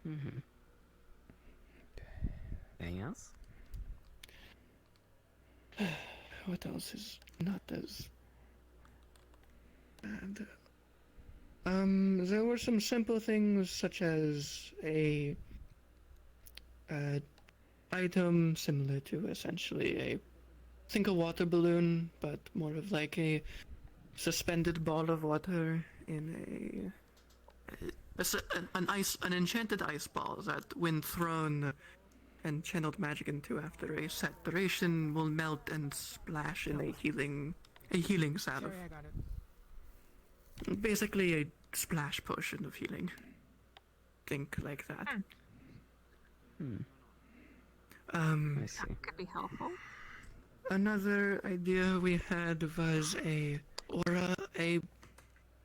Mm-hmm. Anything else? What else is not as bad? There were some simple things such as a item similar to essentially think a water balloon, but more of like a suspended ball of water in an enchanted ice ball that, when thrown and channeled magic into after a set duration, will melt and splash in a healing salve. Sorry, I got it. Basically, a splash potion of healing. Think like that. I see. That could be helpful. Another idea we had was a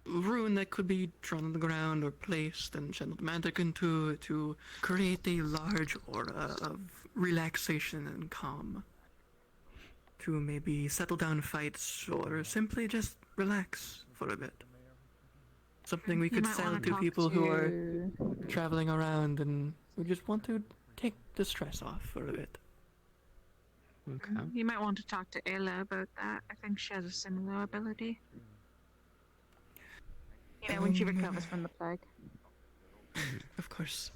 rune that could be drawn on the ground or placed and channeled magic into to create a large aura of relaxation and calm. To maybe settle down fights or simply just relax for a bit. Something we You could might sell wanna to talk people who are to- traveling around and who just want to take the stress off for a bit. Okay. You might want to talk to Ayla about that. I think she has a similar ability. You know, when she recovers from the plague. Of course.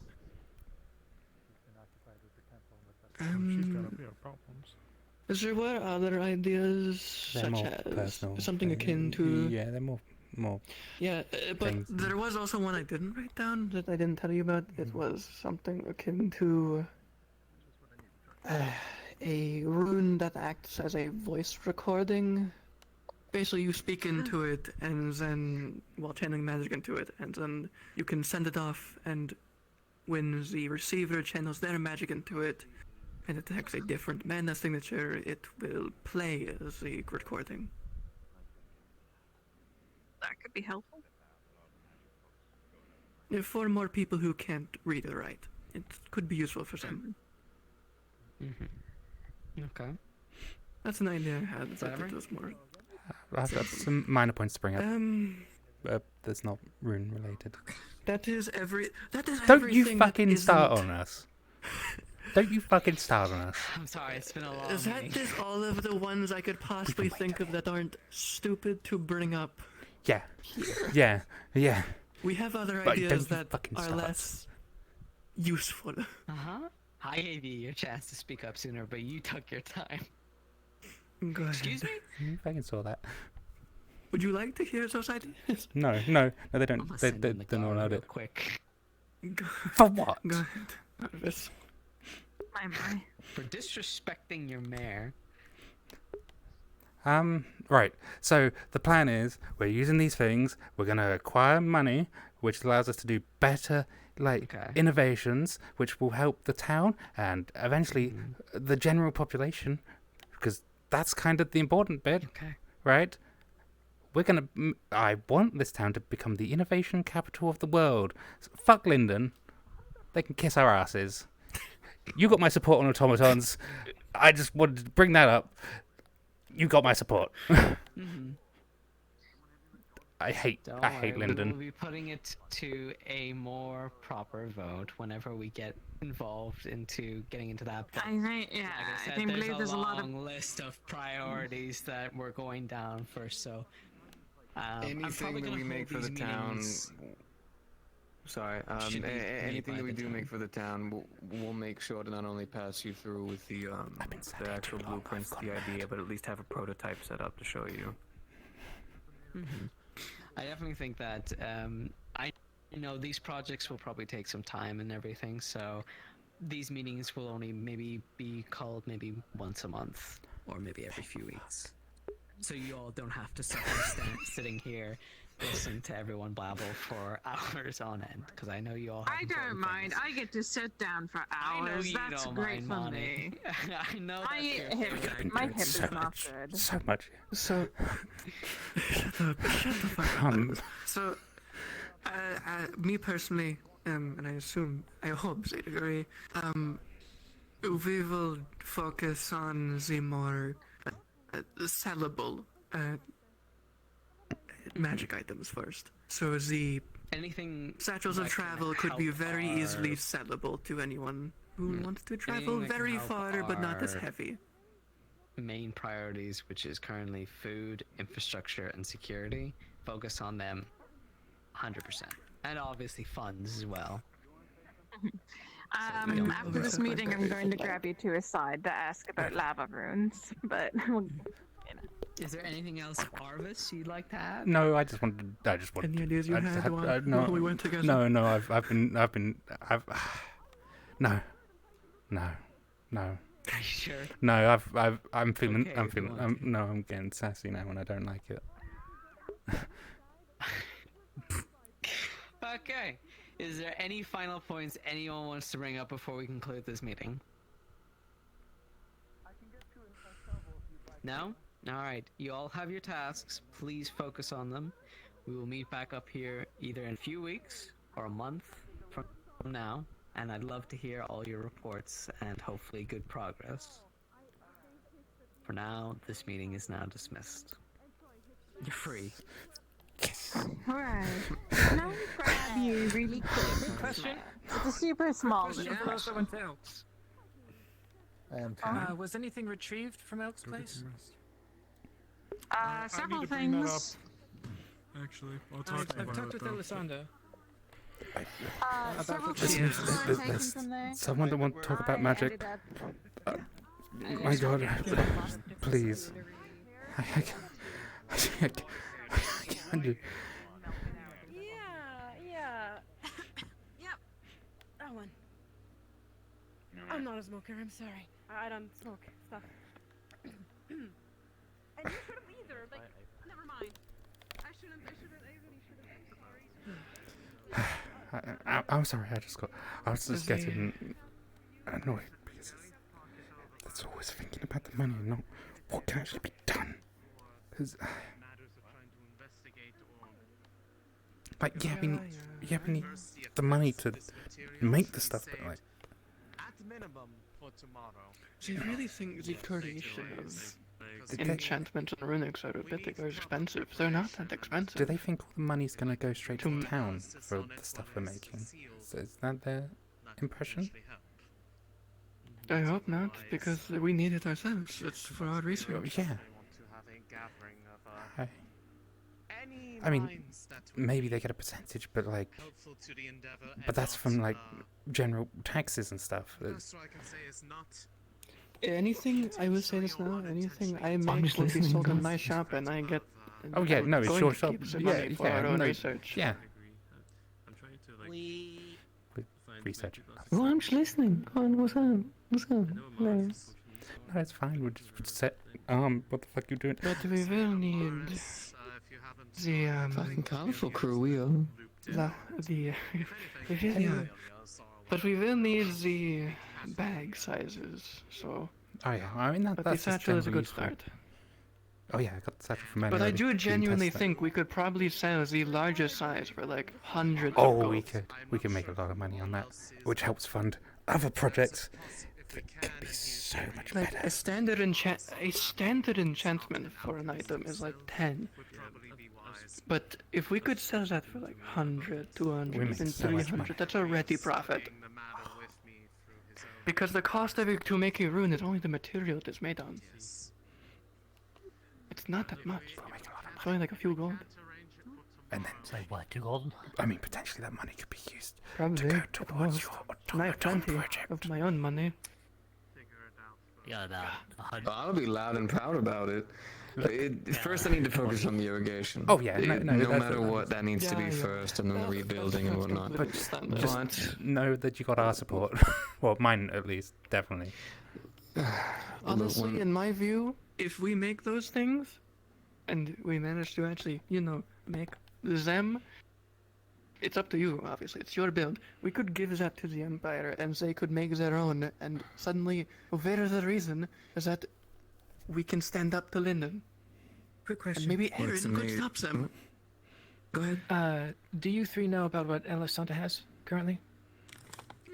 She's got a bit of problems. There were other ideas, They're such more as personal. something akin to... Yeah, they're more. Yeah, but things. there was also one I didn't write down that I didn't tell you about. It was something akin to a rune that acts as a voice recording. Basically, you speak into it, and then, while channeling magic into it, and then you can send it off, and when the receiver channels their magic into it, and it detects a different mana signature, it will play as the recording. That could be helpful. For more people who can't read or write, it could be useful for some. Okay. That's an idea I had, but Whatever. it was more... I've got some minor points to bring up. That's not rune related. That is Don't you everything that fucking start isn't- on us. Don't you fucking start on us. I'm sorry, it's been a long Is that meeting. just all of the ones I could possibly think of that aren't stupid to bring up Yeah. here? Yeah. We have other But ideas don't you that fucking are start. less useful. Uh-huh. I gave you your chance to speak up sooner, but you took your time. Go ahead. Excuse me? You fucking saw that. Would you like to hear those ideas? No, they don't. I'm gonna They, send they, in the they're not guard allowed real it. quick. For what? Go ahead, Arvus. My. For disrespecting your mayor. Right. So the plan is we're using these things. We're gonna acquire money, which allows us to do better, Okay. innovations, which will help the town and eventually the general population, because that's kind of the important bit, Okay. right? I want this town to become the innovation capital of the world. So fuck Linden. They can kiss our asses. You got my support on automatons. I just wanted to bring that up. You got my support. Mm-hmm. I hate We'll Linden. be putting it to a more proper vote whenever we get involved into getting into that. But I think, yeah, like I said, I think believe there's a lot of. long list of priorities that we're going down first. So I'm Anything probably that gonna we make for hold the these town. meetings- Sorry. should be made Anything by that we the do make town. for the town, we'll make sure to not only pass you through with the actual blueprints, the idea, but at least have a prototype set up to show you. I definitely think that these projects will probably take some time and everything. So these meetings will only maybe be called maybe once a month or maybe every few weeks. So you all don't have to suffer sitting here listening to everyone babble for hours on end, because I know you all have I don't important mind. things. I get to sit down for I know hours. you That's don't great mind, for Monty. me. I know My that's your hip, favorite. my hip is so not much, good. so much. So, shut the fuck up. So, me personally, and I hope they agree, we will focus on the more sellable magic items first. So the anything. Satchels of that can travel could be help very our- easily sellable to anyone who wants to travel anything that can very help far but not as our heavy. main priorities, which is currently food, infrastructure, and security. Focus on them 100%. And obviously funds as well. we don't After overstep this our meeting, I'm boundaries going to of that. grab you to a side to ask about lava runes, but Is there anything else, Arvus, you'd like to add? No, I just wanted. Any ideas you I just had while no, we went together? no, no. I've been. No, no, no, Are you sure? no. I'm feeling. Okay, I'm if you feeling. want to. No, I'm getting sassy now, and I don't like it. Okay. Is there any final points anyone wants to bring up before we conclude this meeting? No? Alright. You all have your tasks. Please focus on them. We will meet back up here either in a few weeks or a month from now. And I'd love to hear all your reports and hopefully good progress. For now, this meeting is now dismissed. You're free. alright. Can I grab you really quick? Question? It's a super small Question little for someone else. Was anything retrieved from Elk's place? Several need to bring that things. Actually, I'll talk to you I've about talked it with though. Alessandra. Several Listen, things were taken there's from there. someone that wants to talk about I magic. ended up- My God, please. I can't do. Yeah. Yep. That one. I'm not a smoker, I'm sorry. I don't smoke stuff. And you shouldn't either. Like, never mind. I really should have. I'm sorry. I was just getting annoyed because it's always thinking about the money and not what can actually be done. Because, like, we need the money to make the stuff, but like, At minimum for tomorrow. Do you really think the creation of Did they- enchantment and runics are a bit expensive? They're not that expensive. do they think all the money's gonna go straight to town for the stuff we're making? So is that their impression? I hope not, because we need it ourselves. It's for our research. Yeah. I mean, maybe they get a percentage, but like, but that's from like general taxes and stuff. Anything, I will say this now, anything I make will be sold in my shop and I get... Oh yeah, no, it's going your to shop. keep the Yeah, money for yeah, our own no, research. yeah. I'm trying to Research. Oh, I'm just listening. Go on, what's up? What's up? No. No, it's fine. We'll just set. What the fuck you doing? But we will need the Fucking colorful crew, we are. the yeah. But we will need the bag sizes. So, Oh yeah, I mean but the that's just satchel is a generally good useful. start. Oh yeah, I got the satchel from But I already. do Didn't genuinely test that. think we could probably sell the larger size for like hundreds Oh, of gold. we could make a lot of money on that, which helps fund other projects. That could be so much Like better. a standard enchantment for an item is like 10. But if we could sell that for like 100, 200, We make even so much 300, money. that's already profit. Because the cost of it to make a rune is only the material it is made on. It's not that much. It's only like a few gold. And then, Say what, 2 golden? I mean, potentially that money could be used Probably. to go at towards most. your And I have automaton plenty project. of my own money. Yeah, no. I'll be loud and proud about it. First, I need to focus on the irrigation. Oh, yeah, no, no that's matter what- what, that needs to be Yeah, yeah. first, and then the rebuilding and whatnot. But Understand. just know that you got our support. Well, mine at least, definitely. Honestly, in my view, if we make those things, and we manage to actually, make them, it's up to you, obviously. It's your build. We could give that to the Empire, and they could make their own, and suddenly, whatever the reason, is that we can stand up to Lyndon. Quick question. And maybe Well, Aaron it's could amazing. stop them. Go ahead. Do you three know about what Alessandra has currently?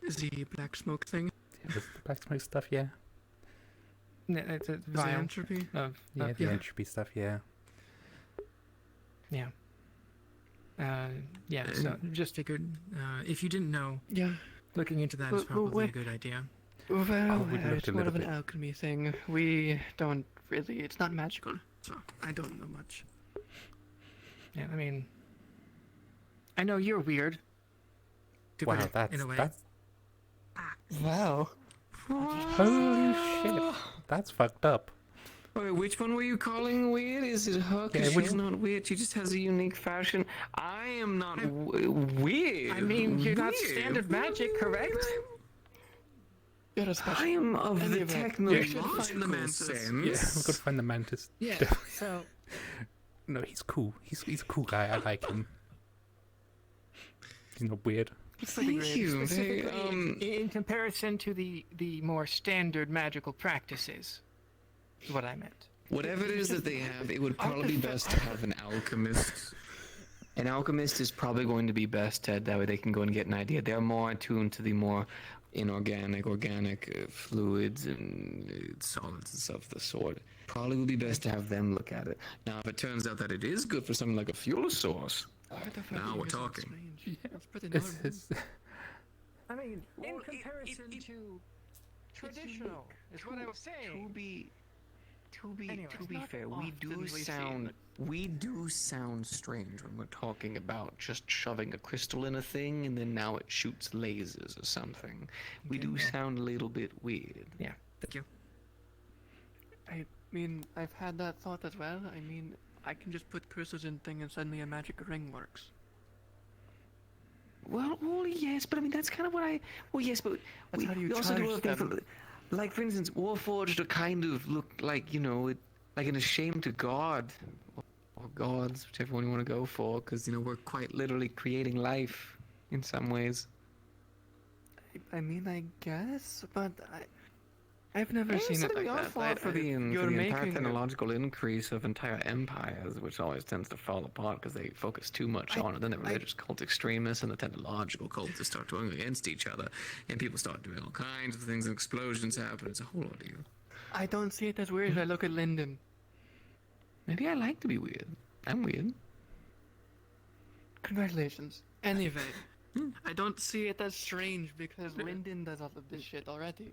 The black smoke thing, The black smoke stuff, yeah. It's a the vial entropy. of, Yeah, the yeah. entropy stuff, yeah. yeah. Yeah, so just figured, if you didn't know, Yeah. looking into that is Well, probably a good idea. Well, we'd look it's a more little of an bit- alchemy thing. We don't really. It's not magical, so I don't know much. Yeah, I mean, I know you're weird. To put Wow, it in a way. that's Wow. holy shit. That's fucked up. Wait, which one were you calling weird? Is it her? 'Cause Yeah, which she's not weird. She just has a unique fashion. I am not weird. I mean, you're not Weird. standard magic, correct? You're a special. I am of the Anyway, technological you should find the mantis. sense. Yeah, we've got to find the mantis. Yeah. So, No, he's cool. He's a cool guy. I like him. He's not weird. Thank you. They, specifically in comparison to the more standard magical practices, is what I meant. whatever it is that they have, it would probably be best to have an alchemist. An alchemist is probably going to be best, Ted. That way they can go and get an idea. They're more attuned to the more inorganic, organic fluids and solids and stuff of the sort. Probably would be best to have them look at it. Now, if it turns out that it is good for something like a fuel source, now we're talking. That's pretty This normal. is I mean, in Well, comparison to traditional, is what I was saying. To It's be not fair, often we do sound strange when we're talking about just shoving a crystal in a thing and then now it shoots lasers or something. We do sound a little bit weird. Yeah, thank you. I mean, I've had that thought as well. I mean, I can just put cursors in thing and suddenly a magic ring works. Well, yes, but I mean that's kind of what I. Well, yes, but That's how do you we also do charge other things. them? Like for instance, Warforged are kind of look like like an ashamed to God or gods, whichever one you want to go for, because we're quite literally creating life in some ways. I mean, I guess, but I've never seen it like We are that. fought for the you're entire making it. technological increase of entire empires, which always tends to fall apart because they focus too much on it. Then the religious cult extremists and the technological cultists start going against each other, and people start doing all kinds of things, and explosions happen. It's a whole ordeal. I don't see it as weird as I look at Lyndon. Maybe I like to be weird. I'm weird. Congratulations. Anyway, I don't see it as strange because Lyndon does all of this shit already.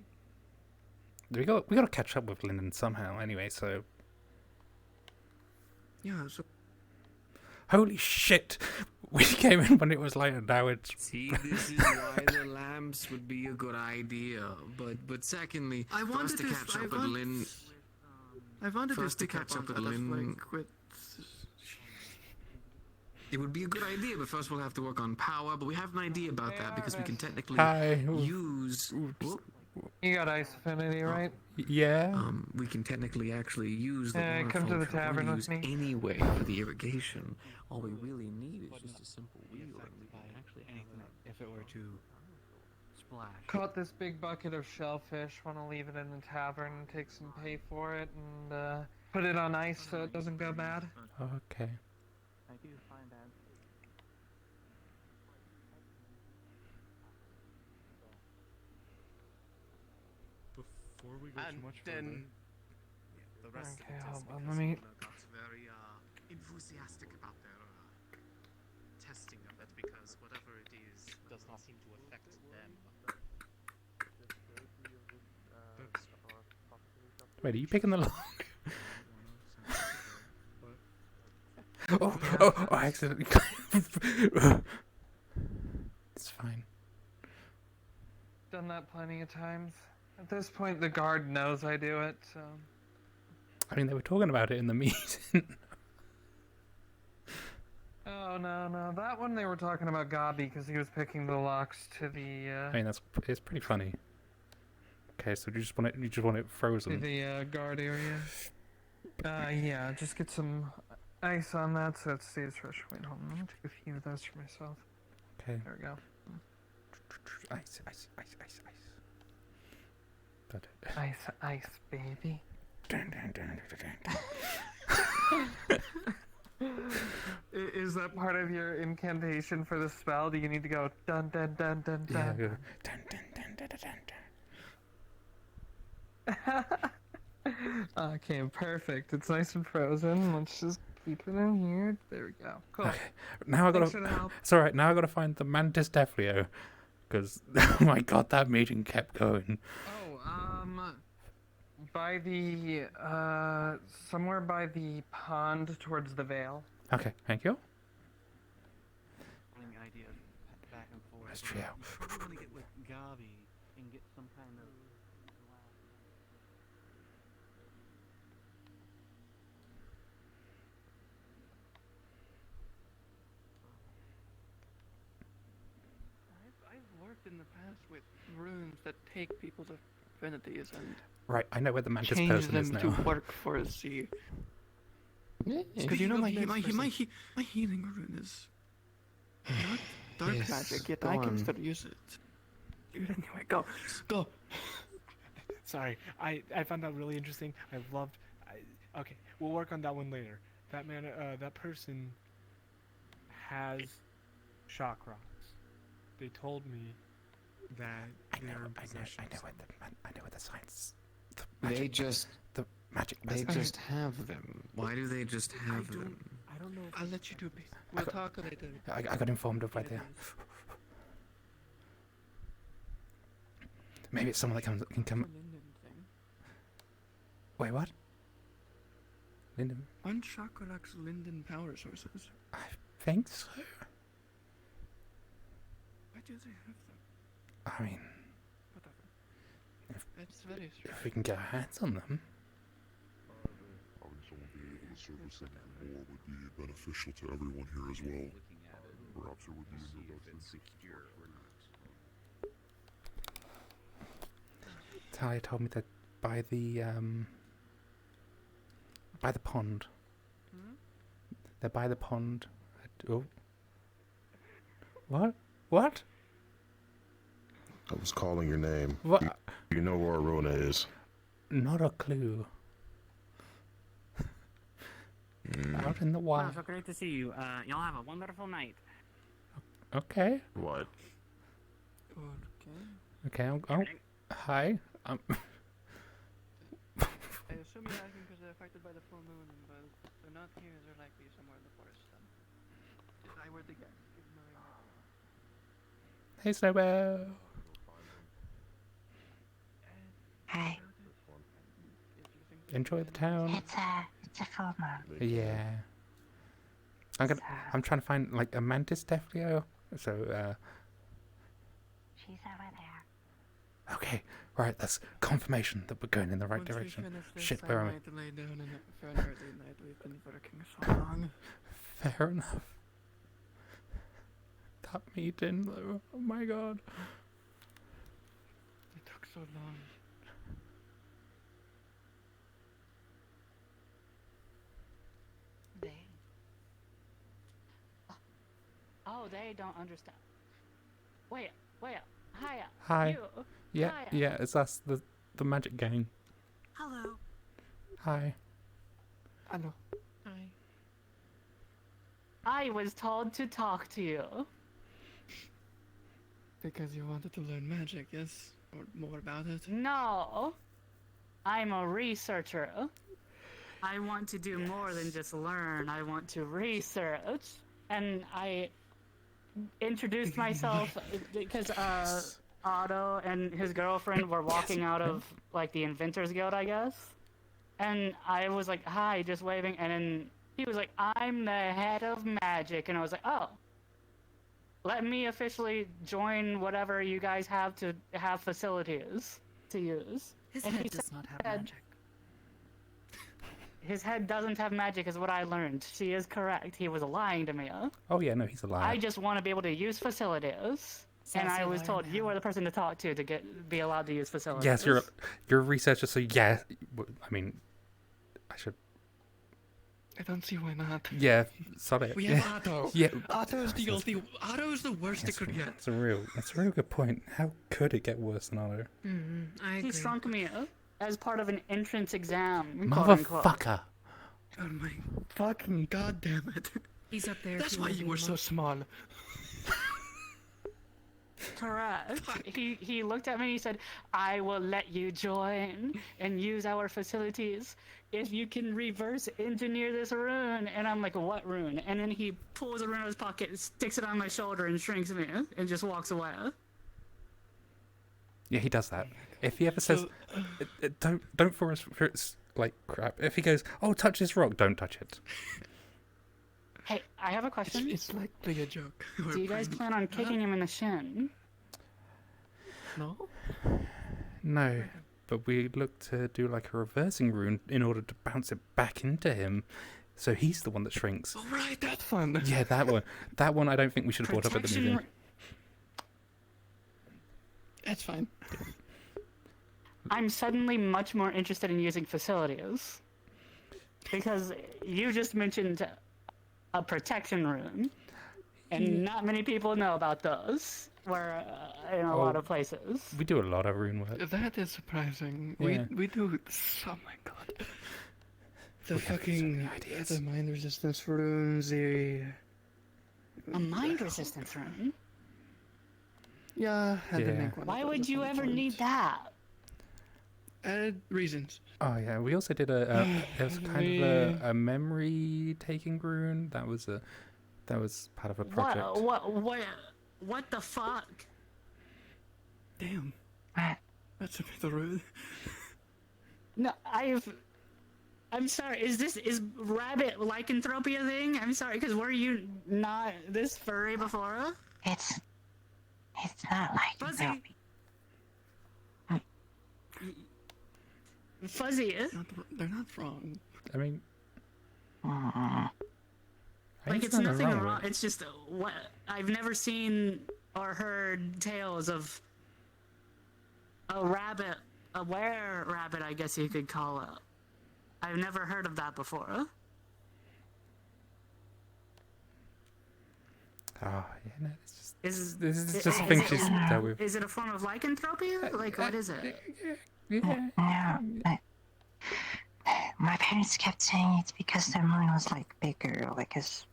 we got to catch up with Lyndon somehow. Anyway, so Yeah, so holy shit, we came in when it was light and now it's See, this is why the lamps would be a good idea. But secondly, I for us wanted to to catch up with Lynn. I wanted For to us to pick up catch on up with that, Lynn- like, with It would be a good idea, but first we'll have to work on power. But we have an idea about that because we can technically Hi. use. Whoop. You got ice affinity, right? Yeah. We can technically actually use the Yeah, water come to the filter we're tavern gonna with use me. anyway for the irrigation. All we really need is just a simple wheel. And we can actually Anything if it were to splash. Caught this big bucket of shellfish. Want to leave it in the tavern and take some pay for it and put it on ice so it doesn't go bad. Okay. I do find that. Before we go And too much then- The rest Okay, of it is hold on, because let me- people got very enthusiastic about their testing of it because whatever it is does not seem to affect them. Wait, are you picking the lock? But Oh, I accidentally. It's fine. Done that plenty of times. At this point, the guard knows I do it, so. I mean, they were talking about it in the meeting. Oh no, that one they were talking about Gabi because he was picking the locks to the I mean, it's pretty funny. Okay, so you just want it to frozen. the guard area. Yeah, just get some ice on that so it stays fresh. Wait, hold on, I'm gonna take a few of those for myself. Okay. There we go. Ice. But, Ice, baby. Is that part of your incantation for the spell? Do you need to go dun dun dun dun yeah, dun? go dun, dun. Okay, perfect. It's nice and frozen. Let's just keep it in here. There we go. Cool. Okay. Now I Thanks gotta. for the help. It's alright. Now I gotta find the Mantis Defleo, because oh my god, that meeting kept going. Oh, by the somewhere by the pond towards the Vale. Okay, thank you. Ideas back and forth. Where's Trio? I want to get with Gabi and get some kind of. I've worked in the past with runes that take people's affinities and Right, I know where the Mantis change person them is now. to work for the. Because you know my healing rune is dark Yes, magic, yet go I can on. still use it. Dude, anyway, go. Sorry, I found that really interesting. Okay, we'll work on that one later. That man, that person has shock rocks. They told me that they are in possession. I know where the science. They just magic. they just have them. Why do they just have them? I don't know. If I'll let you do it. We'll talk later. I got informed of where they are. Maybe it's someone that can come. Wait, what? Linden? Aren't Chakralax Linden power sources? I think so. Why do they have them? I mean, Whatever. That's very strange. if we can get our hands on them. Having someone be able to service them more would be beneficial to everyone here as well. Perhaps it would be in your best interest. Talia told me that by the pond. They're by the pond. Oh. What? What? I was calling your name. What? You know where Arona is. Not a clue. Out in the Wow, wild. so great to see you. Y'all have a wonderful night. Okay. What? Okay. Hi. I assume you're asking because they're affected by the full moon, but if they're not here, they're likely somewhere in the forest then. If I were to guess, give my Hey, Snowbell. Hi. Enjoy the town. It's a full moon. Yeah. I'm trying to find like a Mantis Defleo. So She's over there. okay. Right, that's confirmation that we're going in the right direction. Shit, where am I? To lay down in a fair and early night. We've been working so long. Fair enough. That meeting though. Oh my god. It took so long. Oh, they don't understand. Wait, hiya. Hi. You. Yeah, Hiya. yeah, it's us, the magic gang. Hello. Hi. Hello. Hi. I was told to talk to you. Because you wanted to learn magic, yes? Or more about it? No. I'm a researcher. I want to do more than just learn. I want to research. And I introduced myself because Otto and his girlfriend were walking out of like the Inventors Guild, I guess. And I was like, hi, just waving. And then he was like, I'm the head of magic. And I was like, oh. Let me officially join whatever you guys have to have facilities to use. His And head he does not have said- magic. His head doesn't have magic is what I learned. She is correct. He was lying to me. Oh yeah, no, he's a liar. I just want to be able to use facilities. And I Sassy was liar told you man. were the person to talk to be allowed to use facilities. Yes, you're a researcher, so yeah. I mean, I should. I don't see why not. Yeah, sorry. We yeah. have Otto. Yeah. Otto's the worst it could get. That's a real good point. How could it get worse than Otto? I agree. He shrunk me as part of an entrance exam. quote unquote. Motherfucker. Oh my fucking goddamn it. He's up there. That's if you why wanna you beat were him so up. small. Correct. He looked at me and he said, I will let you join and use our facilities if you can reverse engineer this rune. And I'm like, what rune? And then he pulls a rune out of his pocket, sticks it on my shoulder and shrinks me and just walks away. Yeah, he does that. If he ever says, don't for it's like crap. If he goes, oh, touch this rock, don't touch it. Hey, I have a question. It's likely a joke. Do you guys plan on kicking him in the shin? No? No, but we look to do like a reversing rune in order to bounce it back into him. So he's the one that shrinks. Oh, right, that's fun. Yeah, that one. That one I don't think we should have brought up at the meeting. That's fine. I'm suddenly much more interested in using facilities. Because you just mentioned a protection rune. And not many people know about those. We're in a lot of places. We do a lot of rune work. That is surprising. Yeah. We do. Oh my god. The fucking the mind resistance runes. A mind resistance rune? Yeah, I had to Yeah. make one. Why of those would at you some ever point. need that? Reasons. Oh yeah, we also did it was kind of a memory taking rune. That was part of a project. What the fuck? Damn. That's a bit rude. No, I'm sorry. Is rabbit lycanthropy a thing? I'm sorry, because were you not this furry before? It's not like Fuzzy. Fuzzy. They're not wrong. I mean, Like it's nothing wrong. It's just what I've never seen or heard tales of a rabbit, a were rabbit, I guess you could call it. I've never heard of that before. Oh yeah, no, it's just This is just a thing she's dealt with. Is it a form of lycanthropy? Like what is it? No, my parents kept saying it's because the moon was like bigger, like as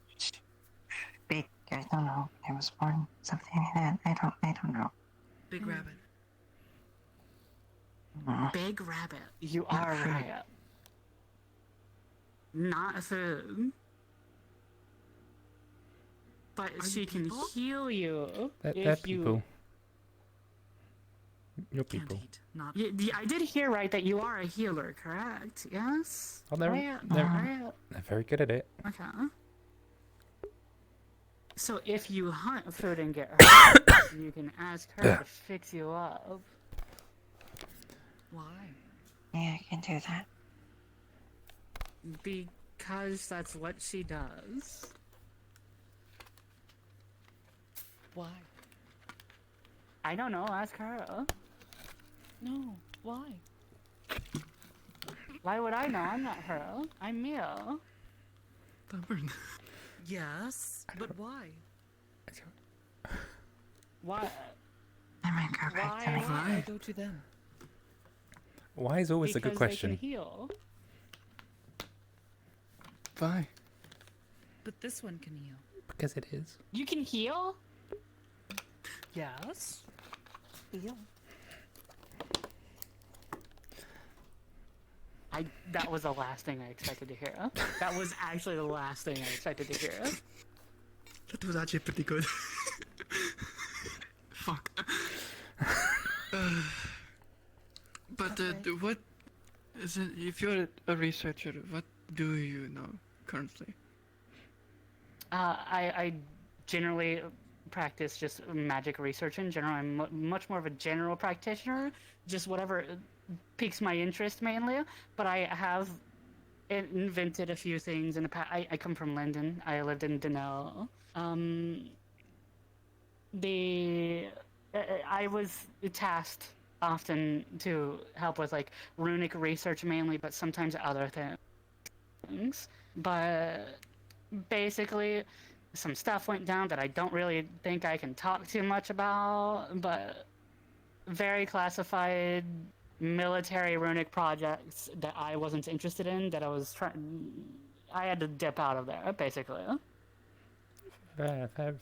big. I don't know. It was born something like that. I don't know. Big rabbit. Big rabbit. You are right. Not food. But she can heal you They're if you. people. You're people. Not. I did hear right that you are a healer, correct? Yes. Oh, they're Right? they're very good at it. Okay. So if you hunt food and get hurt, you can ask her to fix you up. Why? Yeah, I can do that. Because that's what she does. Why? I don't know. Ask her. No. Why? Why would I know? I'm not her. I'm Mia. Stubborn. Yes, but why? Why? I might go back to my Why go to them? Why is always a good Because question. they can heal. Why? But this one can heal. Because it is. You can heal? Yes. Heal. That was the last thing I expected to hear. That was actually the last thing I expected to hear. That was actually pretty good. Fuck. But what is it? If you're a researcher, what do you know currently? I generally practice just magic research in general. I'm much more of a general practitioner. Just whatever piques my interest mainly. But I have invented a few things in the past. I come from London. I lived in Denell. I was tasked often to help with like runic research mainly, but sometimes other things. But basically, some stuff went down that I don't really think I can talk too much about, but very classified military runic projects that I wasn't interested in, that I was trying. I had to dip out of there, basically. Fair,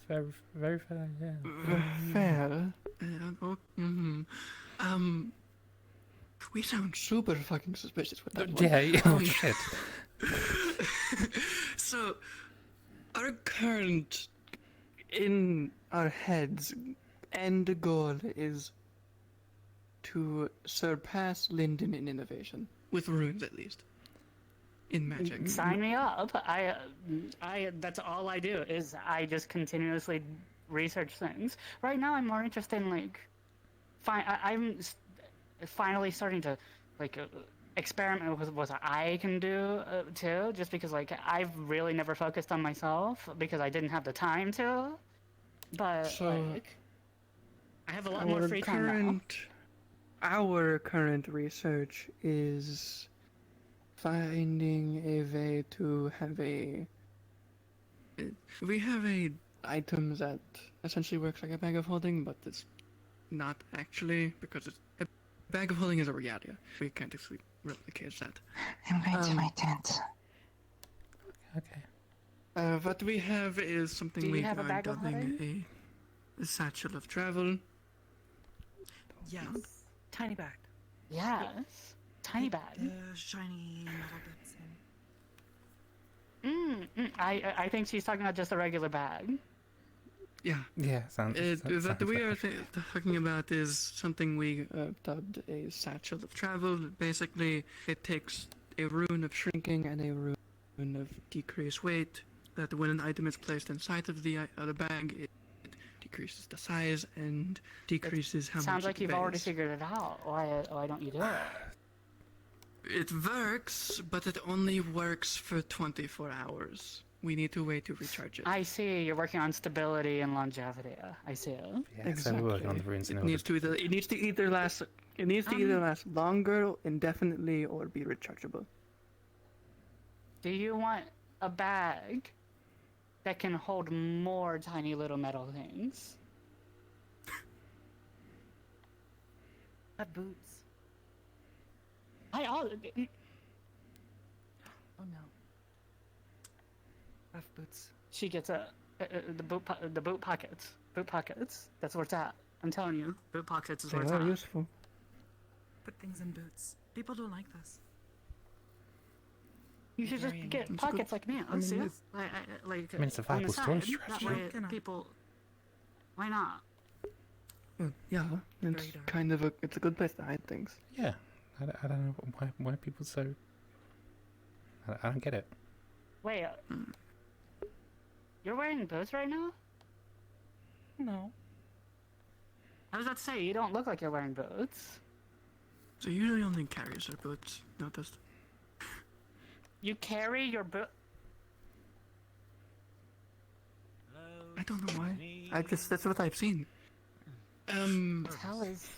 very fair, yeah. Fair. We sound super fucking suspicious with that one. Yeah, oh shit. So, our current, in our heads, end goal is to surpass Linden in innovation, with runes at least. In magic. Sign me up. I that's all I do is I just continuously research things. Right now, I'm more interested in like, finally starting to like experiment with what I can do too. Just because like I've really never focused on myself because I didn't have the time to. But So, like, I have a lot more free time now. Our current research is finding a way to have we have a item that essentially works like a bag of holding, but it's not actually, because a bag of holding is a reality. We can't actually replicate that. I'm going to my tent. Okay. What we have is something Do we you have a are bag of dubbing holding? a satchel of travel. Yes. Tiny bag. Yes. Tiny bag. Shiny metal bits. I think she's talking about just a regular bag. Yeah. Yeah, sounds What we are talking about is something we dubbed a satchel of travel. Basically, it takes a rune of shrinking and a rune of decreased weight. That when an item is placed inside of the bag, it decreases the size and decreases how much. Sounds like it you've already weighs. figured it out. Why don't you do it? It works, but it only works for 24 hours. We need to wait to recharge it. I see. You're working on stability and longevity. I see. Yeah, so we're working on the runes in order. It needs to either last longer, indefinitely, or be rechargeable. Do you want a bag that can hold more tiny little metal things? Have boots. Oh no. Have boots. She gets the boot pockets. Boot pockets. That's where it's at. I'm telling you, boot pockets is where it's They are at. useful. Put things in boots. People don't like this. You should just get pockets like me. Let's see. Like, I mean, it's a on the viable storage side. That way, strategy. people. Why not? Well, yeah, it's kind of it's a good place to hide things. Yeah, I don't know why people so. I don't get it. Wait. You're wearing boots right now? No. I was about to say, you don't look like you're wearing boots. So usually only carriers are boots. Noticed. You carry your boot. I don't know why. That's what I've seen. Hell is.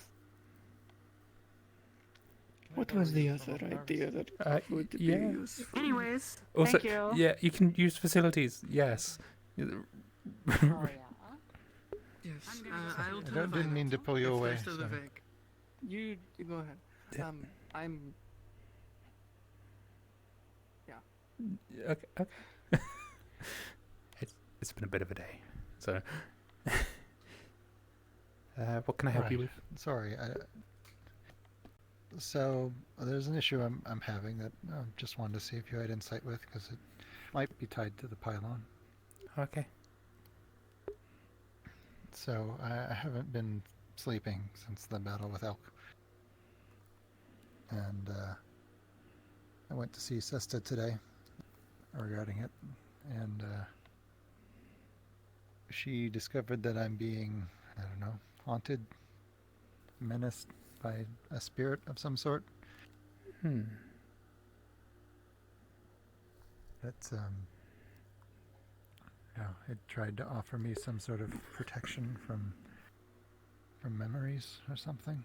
What was the other idea that would be useful? Anyways, Also, thank you. yeah, you can use facilities. Yes. Oh, yeah. Yes. I didn't mean to pull you away. Sorry. You go ahead. Yeah. I'm. Yeah. Okay. It's been a bit of a day, so. What can I help you with? Sorry. So there's an issue I'm having that I just wanted to see if you had insight with, because it might be tied to the pylon. Okay. So I haven't been sleeping since the battle with Elk, and I went to see Sesta today regarding it, and she discovered that I'm being, I don't know, haunted, menaced by a spirit of some sort. That's it tried to offer me some sort of protection from memories or something.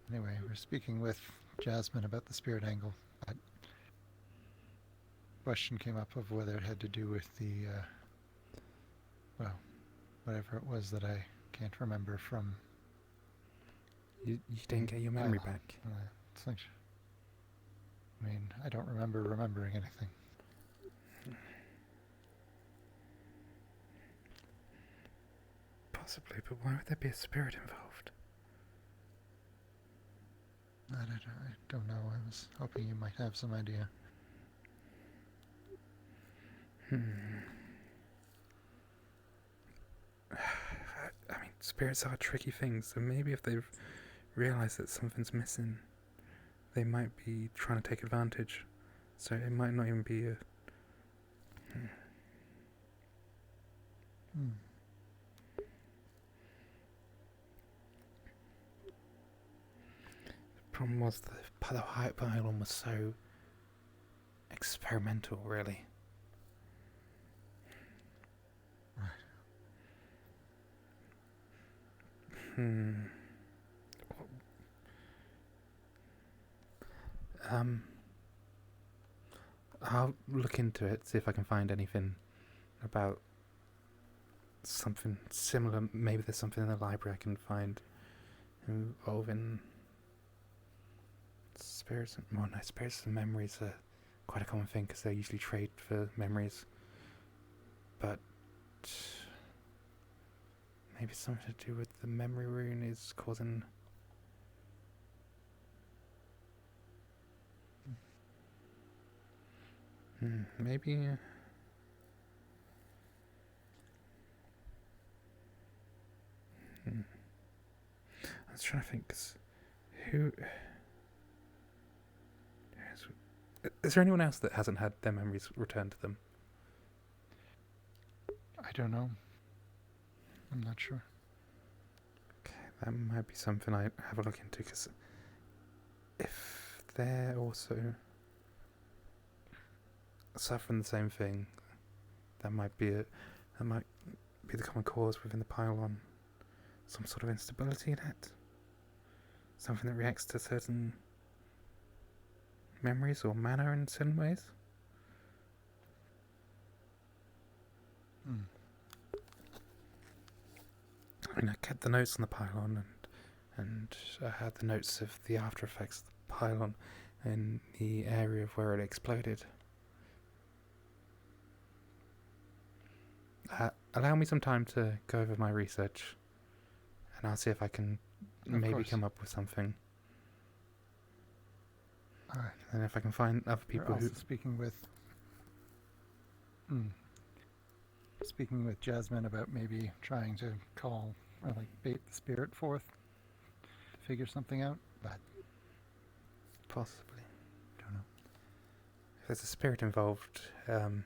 Anyway, we're speaking with Jasmine about the spirit angle. But question came up of whether it had to do with the whatever it was that I can't remember from. You didn't get your memory back. It's like, I mean, I don't remember remembering anything. Possibly, but why would there be a spirit involved? I don't know. I was hoping you might have some idea. I mean, spirits are tricky things, so maybe if they've realised that something's missing, they might be trying to take advantage. So it might not even be a... The problem was the hype pylon was so experimental, really. I'll look into it, see if I can find anything about something similar. Maybe there's something in the library I can find involving spirits. Well, no, spirits and memories are quite a common thing because they usually trade for memories. But maybe something to do with the memory rune is causing... maybe... I was trying to think, 'cause who... Is there anyone else that hasn't had their memories returned to them? I don't know. I'm not sure. Okay, that might be something I have a look into, because if they're also suffering the same thing, that might be the common cause within the pylon. Some sort of instability in it. Something that reacts to certain memories or mana in certain ways. I mean, I kept the notes on the pylon, and I had the notes of the after effects of the pylon in the area of where it exploded. Allow me some time to go over my research, and I'll see if I can maybe come up with something. Alright. And if I can find other people We're who... also speaking with Jasmine about maybe trying to call or bait the spirit forth to figure something out, but possibly. Don't know. If there's a spirit involved, I'm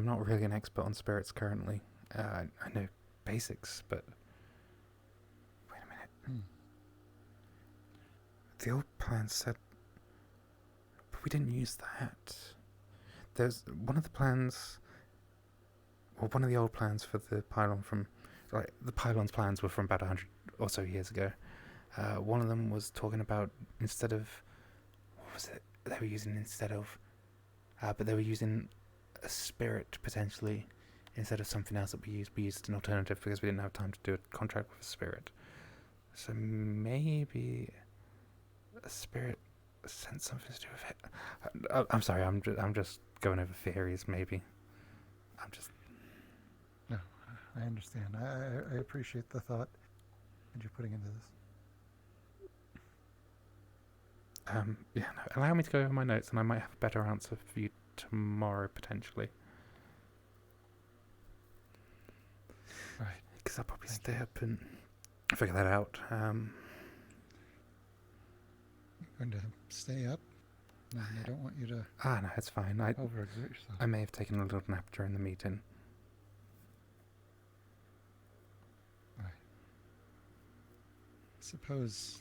not really an expert on spirits currently. I know basics, but wait a minute. The old plan said, but we didn't use that. There's one of the plans, or one of the old plans for the pylon from, the pylon's plans were from about 100 or so years ago. One of them was talking about instead of, what was it they were using instead of, but they were using a spirit potentially instead of something else that we used an alternative because we didn't have time to do a contract with a spirit. So maybe a spirit sent something to do with it. I'm sorry, I'm just going over theories. Maybe I'm just... No, I understand. I appreciate the thought that you're putting into this. Yeah, no, allow me to go over my notes and I might have a better answer for you tomorrow, potentially. Right. Because I'll probably stay up and figure that out. Going to stay up? No, I don't want you to... No, it's fine. overexert yourself. I may have taken a little nap during the meeting. Right. Suppose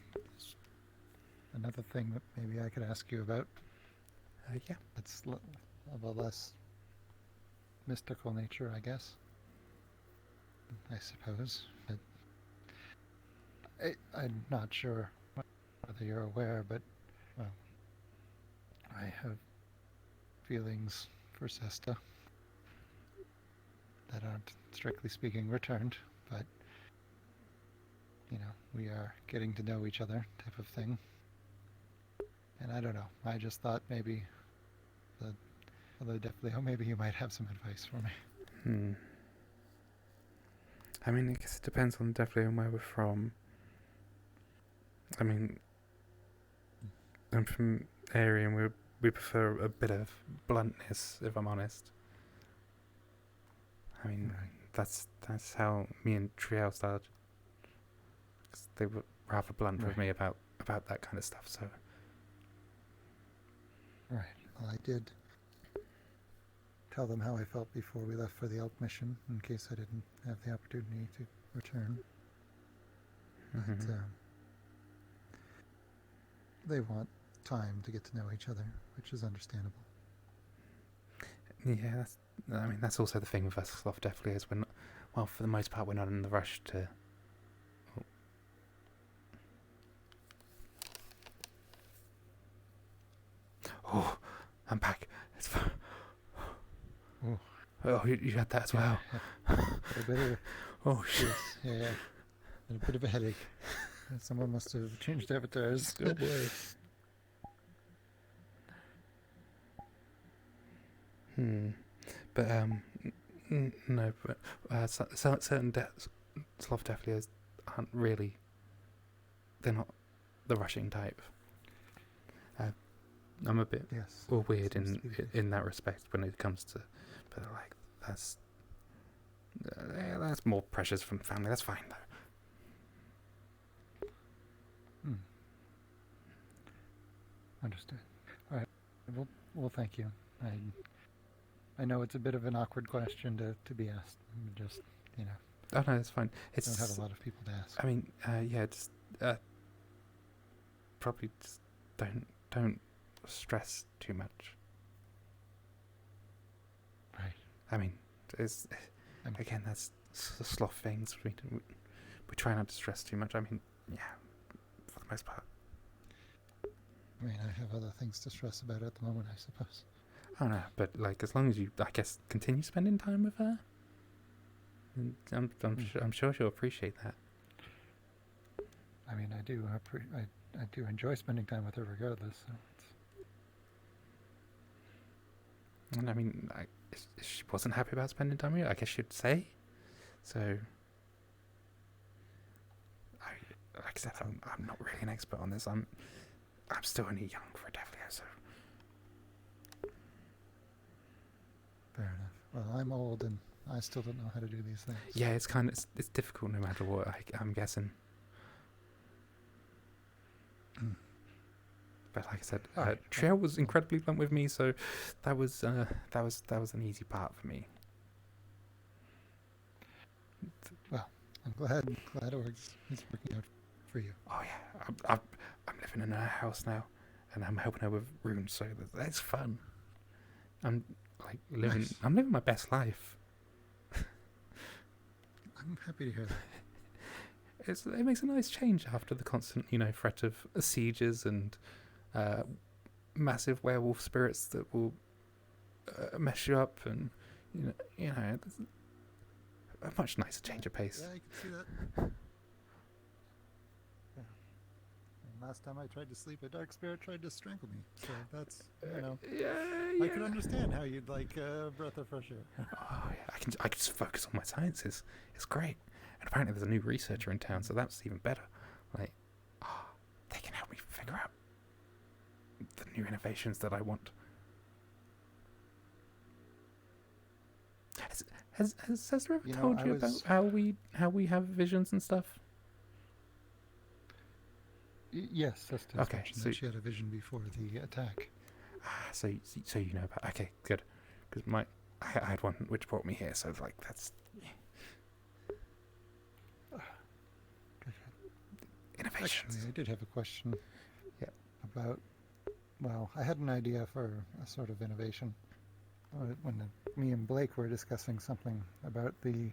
another thing that maybe I could ask you about. Yeah. It's of a less mystical nature, I guess. I suppose. But I'm not sure whether you're aware, but, well, I have feelings for Sesta that aren't, strictly speaking, returned, but, you know, we are getting to know each other type of thing. And I don't know, I just thought maybe, maybe you might have some advice for me. I mean, I guess it depends on definitely on where we're from. I mean, I'm from area and we prefer a bit of bluntness, if I'm honest. I mean, that's how me and Triel started. 'Cause they were rather blunt with me about that kind of stuff. So. Right. Well, I did tell them how I felt before we left for the Elk mission, in case I didn't have the opportunity to return. But they want time to get to know each other, which is understandable. Yeah, that's also the thing with us, Sloth, definitely, is we're not, well, for the most part, we're not in the rush to... Oh, I'm back. It's fine. Oh, you had that as well. A bit of oh, shit. Yeah. And a bit of a headache. Someone must have changed avatars. Oh, boy. But, no, but certain Sloth definitely aren't really... They're not the rushing type. I'm a bit weird in that respect when it comes to... But, like, that's more pressures from family. That's fine, though. Understood. All right. Well, thank you. I know it's a bit of an awkward question to be asked. Just, you know. Oh, no, it's fine. Don't have a lot of people to ask. I mean, yeah, just probably just don't stress too much. Right. I mean, again, that's Sloth things. We try not to stress too much. I mean, yeah, for the most part. I mean, I have other things to stress about at the moment, I suppose. Oh no, but like as long as you, I guess, continue spending time with her, I'm sure she'll appreciate that. I mean, I do enjoy spending time with her regardless. So And I mean, if she wasn't happy about spending time with you, I guess she'd say. So, like I said, I'm not really an expert on this. I'm still only young for a Devlio, so. Fair enough. Well, I'm old and I still don't know how to do these things. Yeah, it's difficult no matter what. I'm guessing. But like I said, Triel was incredibly blunt with me, so that was an easy part for me. Well, I'm glad it's working out for you. Oh yeah, I'm living in her house now, and I'm helping her with runes, so that's fun. I'm living my best life. I'm happy to hear that. It makes a nice change after the constant, threat of sieges and massive werewolf spirits that will mess you up, and it's a much nicer change of pace. Yeah, I can see that. Yeah. And last time I tried to sleep, a dark spirit tried to strangle me. So that's I can understand how you'd like a breath of fresh air. Oh yeah, I can just focus on my sciences. It's great. And apparently there's a new researcher in town, so that's even better. Like, they can help me figure out the new innovations that I want. Has Cesar ever told you about how we have visions and stuff? Yes, that's okay. So she had a vision before the attack. So you know about? Okay, good. Because I had one which brought me here. So like that's. Innovations. Actually, I did have a question. Yeah. About, well, I had an idea for a sort of innovation. When me and Blake were discussing something about the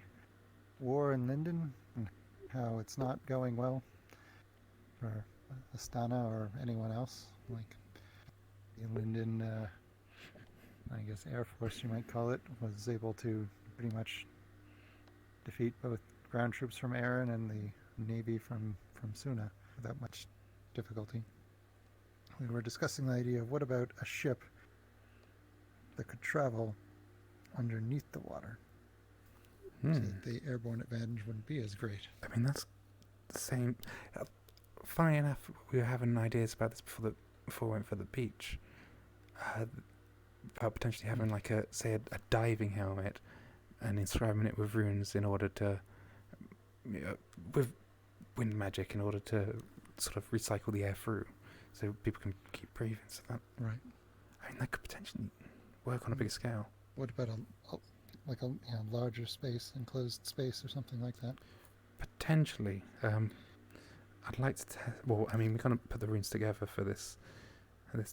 war in Linden and how it's not going well for Astana or anyone else. Like the Linden, I guess Air Force you might call it, was able to pretty much defeat both ground troops from Aaron and the Navy from Suna without much difficulty. We were discussing the idea of what about a ship that could travel underneath the water. so that the airborne advantage wouldn't be as great. I mean, that's the same. Funny enough, we were having ideas about this before we went for the beach. About potentially having like a diving helmet and inscribing it with runes in order to, with wind magic in order to sort of recycle the air through, so people can keep breathing. So that, right. I mean, that could potentially work on a bigger scale. What about a larger space, enclosed space, or something like that? Potentially. I'd like to test. Well, I mean, we're gonna put the runes together for this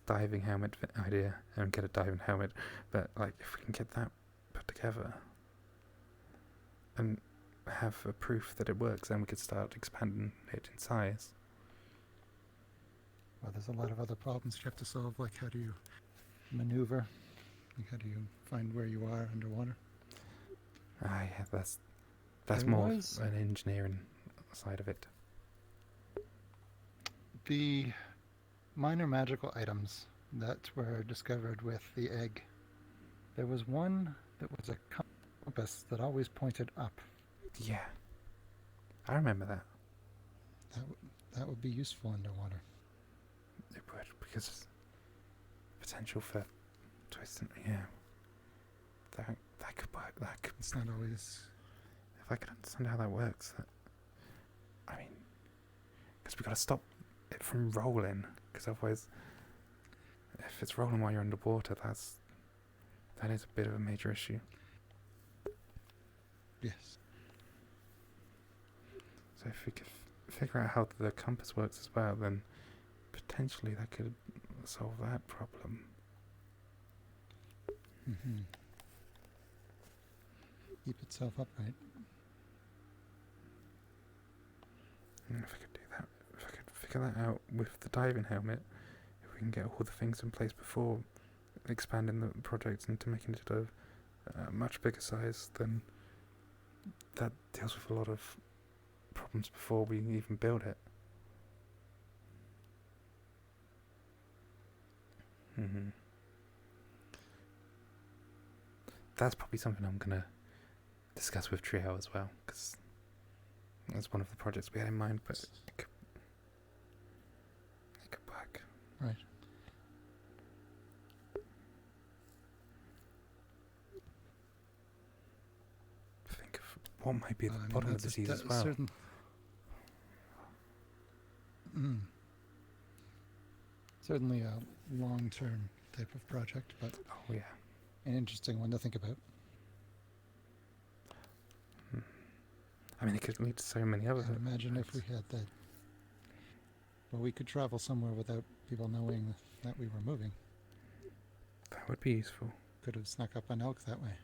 diving helmet idea and get a diving helmet. But like, if we can get that put together and have a proof that it works, then we could start expanding it in size. Well, there's a lot of other problems you have to solve, like how do you maneuver? Like how do you find where you are underwater? Yeah, that's There more was- an engineering side of it. The minor magical items that were discovered with the egg, there was one that was a compass that always pointed up. Yeah, I remember that. That would be useful underwater. It would, because potential for twisting. Yeah, that could work. That could. It's not always. If I could understand how that works, I mean, because we got to stop it from rolling. Because otherwise, if it's rolling while you're underwater, that is a bit of a major issue. Yes. So if we could figure out how the compass works as well, then potentially that could solve that problem. Mm-hmm. Keep itself upright. And if I could do that, if I could figure that out with the diving helmet, if we can get all the things in place before expanding the project into making it a much bigger size, then that deals with a lot of problems before we even build it. Mm-hmm. That's probably something I'm going to discuss with Trio as well, because that's one of the projects we had in mind, but it could work. Right. Think of what might be at the bottom of the disease as well. Certainly a long-term type of project, but oh yeah, an interesting one to think about. I mean, it could lead to so many other. And imagine if we had that. Well, we could travel somewhere without people knowing that we were moving. That would be useful. Could have snuck up an elk that way.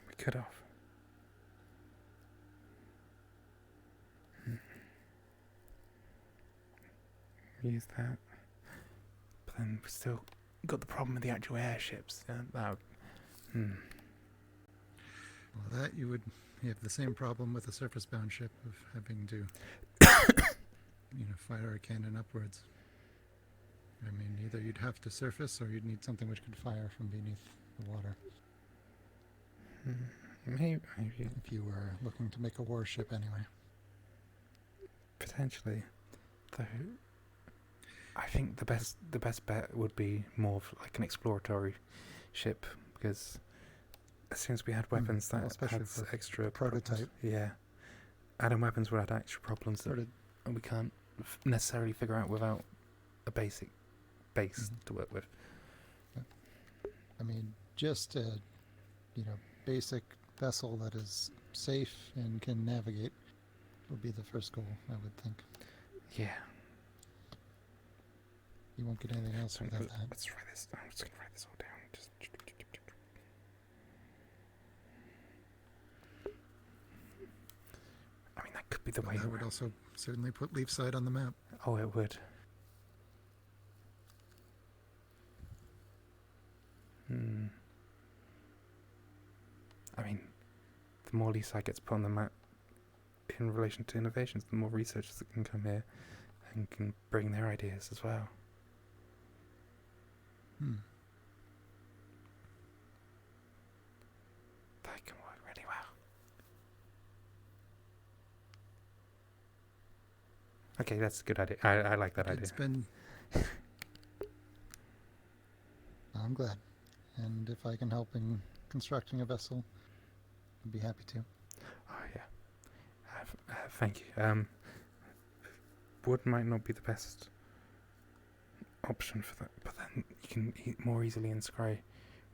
We could have. Use that. But then we still got the problem with the actual airships. Well, that you would have the same problem with a surface-bound ship of having to, fire a cannon upwards. I mean, either you'd have to surface or you'd need something which could fire from beneath the water. Maybe. If you were looking to make a warship anyway. Potentially. Though, I think the best bet would be more of like an exploratory ship, because as soon as we had weapons that adds extra prototype. Problems. Yeah. Adding weapons would add extra problems that we can't necessarily figure out without a basic base to work with. I mean, just a, basic vessel that is safe and can navigate would be the first goal, I would think. Yeah. You won't get anything else without that. Let's try this. I'm just going to write this all down. I mean, that could be the way. That would also certainly put Leafside on the map. Oh, it would. I mean, the more Leafside gets put on the map in relation to innovations, the more researchers that can come here and can bring their ideas as well. That can work really well. Okay, that's a good idea. I like that idea. It's been. I'm glad, and if I can help in constructing a vessel, I'd be happy to. Oh yeah. Thank you. Wood might not be the best option for that, but then you can more easily inscribe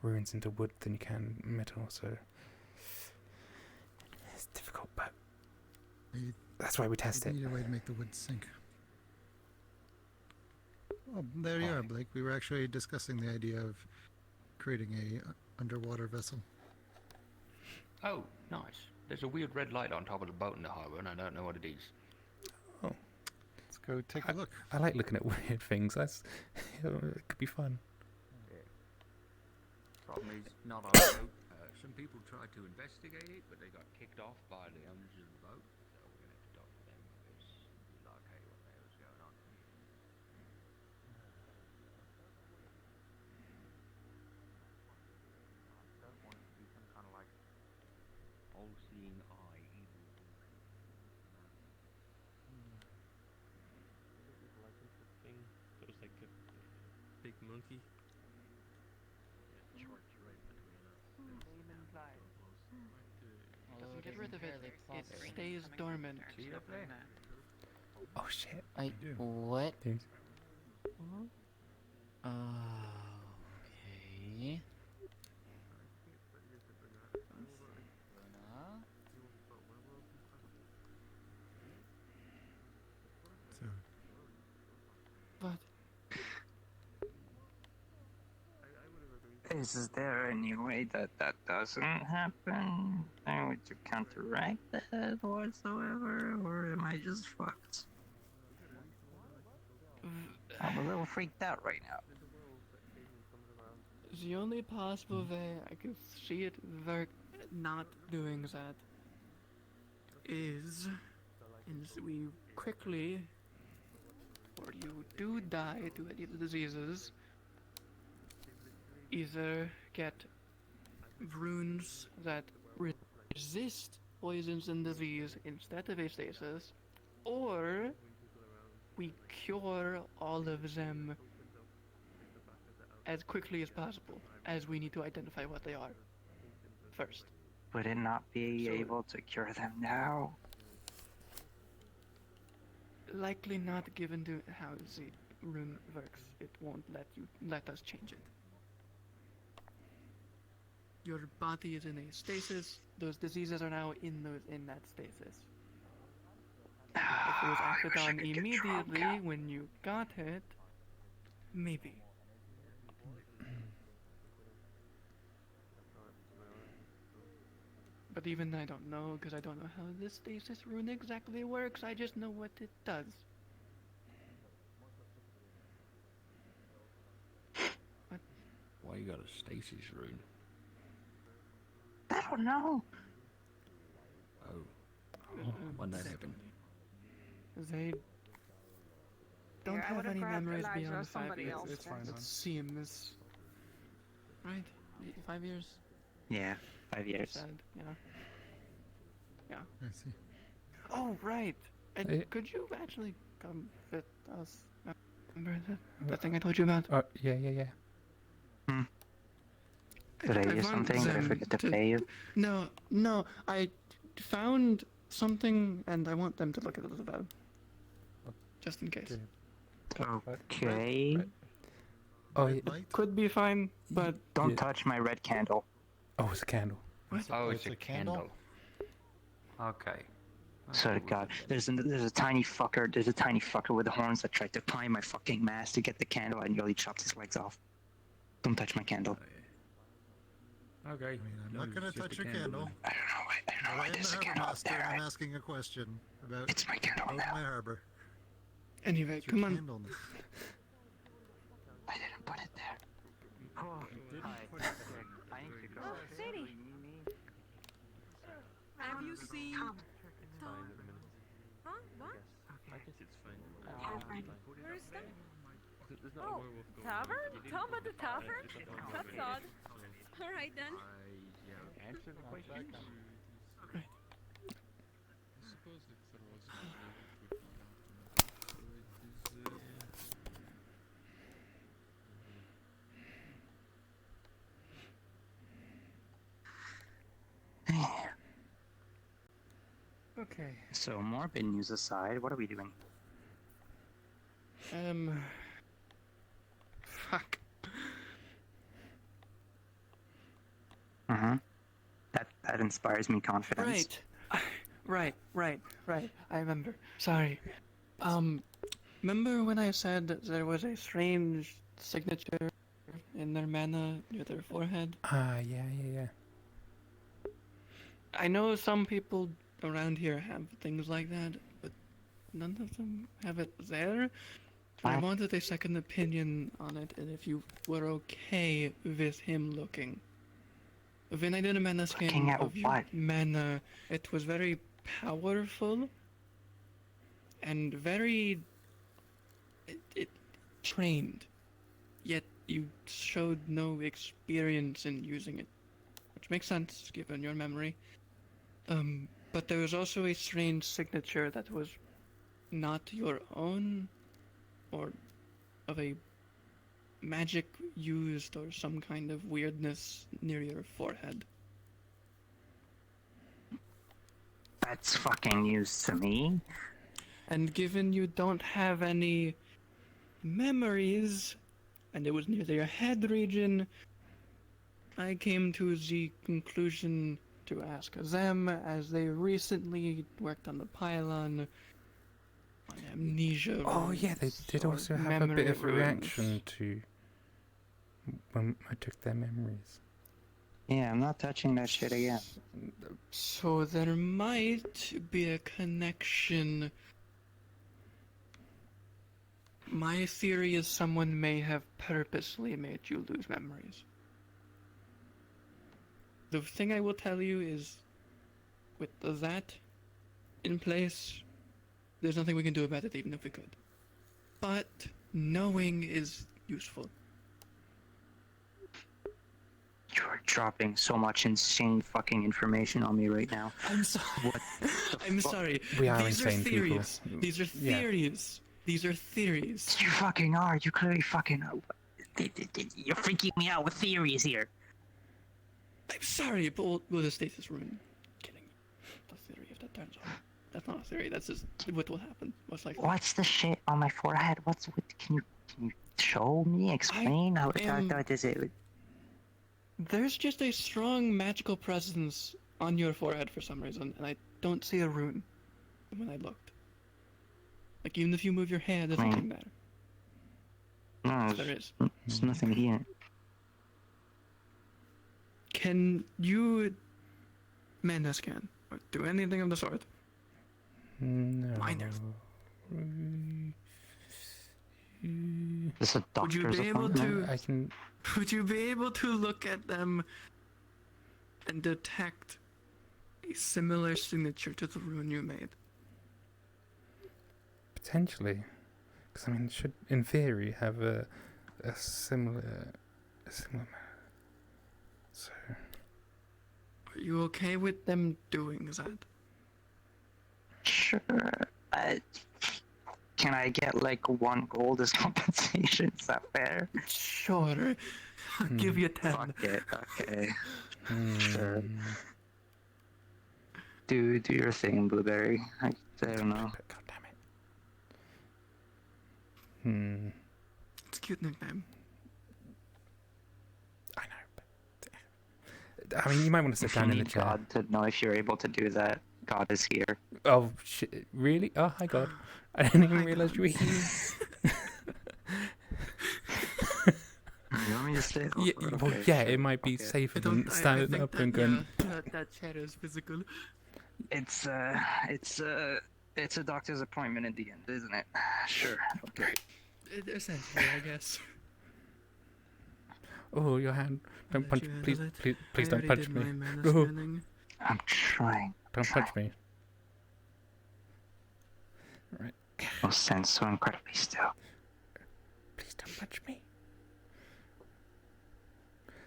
runes into wood than you can metal, so it's difficult, but that's why we test it. Need a way to make the wood sink. Oh, there you are, Blake. We were actually discussing the idea of creating a underwater vessel. Oh, nice. There's a weird red light on top of the boat in the harbour, and I don't know what it is. Oh, let's go take a look. I like looking at weird things. That's it could be fun. Yeah. Problem is, not our boat. Some people tried to investigate it, but they got kicked off by the owners of the boat. So we're gonna have to talk to them because we're like, hey, what the hell's going on? I don't want it to be some kind of like all-seeing eye, evil bullshit. Like interesting. So it's like a big monkey. Doesn't get rid of it. It stays dormant. Oh shit. What? Dude. Okay. What? Is there any way that doesn't happen? And would you counteract that whatsoever, or am I just fucked? I'm a little freaked out right now. The only possible way I could see it work not doing that is we quickly, or you do die to any of the diseases, either get runes that resist poisons and disease instead of a stasis, or we cure all of them as quickly as possible, as we need to identify what they are first. Would it not be able to cure them now? Likely not, given to how the rune works. It won't let us change it. Your body is in a stasis. Those diseases are now in that stasis. If it was acted on immediately when you got it, maybe. But even I don't know, because I don't know how this stasis rune exactly works. I just know what it does. What? Why you got a stasis rune? I don't know. Oh. When that happened? They don't Here, I have would've any grabbed memories Elijah or beyond 5 somebody years. else It's then. fine. It seems. Right? 5 years? Yeah, 5 years. Sad, yeah. Yeah. I see. Oh, right. And Eh. could you actually come with us? Remember that thing I told you about? Yeah. Did I do want something? Did I them forget to pay you? No, I found something and I want them to look at it as well. Just in case. Okay. Oh, yeah. It could be fine, but Don't touch my red candle. Oh, it's a candle. What? Oh, it's a candle. Okay. Swear to God, there's a tiny fucker. There's a tiny fucker with horns that tried to climb my fucking mast to get the candle and nearly chopped his legs off. Don't touch my candle. Okay. I'm not gonna touch your candle. I don't know why I'm there's the a candle harbor up there. master. I'm asking a question about It's my candle about now. my harbor. Anyway, It's your come on. candle. I didn't put it there. Oh, hi. I need to go. Sadie. Have you seen Tom? Huh? What? I guess it's fine. Tavern. Where is that? Oh, tavern? Tell about the tavern? That's odd. Alright then. Answer the question. Okay. So, morbid news aside, what are we doing? Fuck. Mm-hmm. That inspires me confidence. Right. I remember. Sorry. Remember when I said that there was a strange signature in their mana near their forehead? Yeah. I know some people around here have things like that, but none of them have it there. I wanted a second opinion on it, and if you were okay with him looking. When I did a mana scan of your mana, it was very powerful and very it trained, yet you showed no experience in using it, which makes sense given your memory. But there was also a strange signature that was not your own, or of a magic used or some kind of weirdness near your forehead. That's fucking news to me. And given you don't have any memories, and it was near your head region, I came to the conclusion to ask them, as they recently worked on the pylon on amnesia. Oh yeah, they did also have a bit of a reaction to when I took their memories. Yeah, I'm not touching that shit again. So there might be a connection. My theory is someone may have purposely made you lose memories. The thing I will tell you is, with that in place, there's nothing we can do about it even if we could. But knowing is useful. You're dropping so much insane fucking information on me right now. I'm sorry. I'm sorry. We are These insane are theories. people. These are theories. These are theories. You fucking are. You clearly fucking are. You're freaking me out with theories here. I'm sorry, but we'll just stasis rune. Kidding. The theory, if that turns on. That's not a theory. That's just what will happen. Most likely. What's the shit on my forehead? Can you show me? Explain how what is it? There's just a strong magical presence on your forehead for some reason, and I don't see a rune when I looked. Like, even if you move your hand, there's nothing there. No, there is. There's nothing here. Can you mana scan or do anything of the sort? No. Minor. This a Would you doctor's be able appointment? to? I can. Would you be able to look at them and detect a similar signature to the rune you made? Potentially, because I mean, it should in theory have a similar. So. Are you okay with them doing that? Sure. Can I get like 1 gold as compensation? Is that fair? Sure. I'll give you 10. Fuck it. Okay. Sure. Do your thing, Blueberry. I don't know. God damn it. It's a cute nickname. I know. I mean, you might want to sit down in the chair. God to know if you're able to do that. God is here. Oh shit! Really? Oh, hi God! I didn't even realize you were here. You want me to stay? Yeah, well, yeah, it might be safer than standing up and going. That chair is physical. It's a doctor's appointment in the end, isn't it? Sure. Okay. Essentially, I guess. Oh, your hand! Don't punch! Please, please don't punch me! No. I'm trying. Don't punch me! Right. Will stand so incredibly still. Please don't punch me!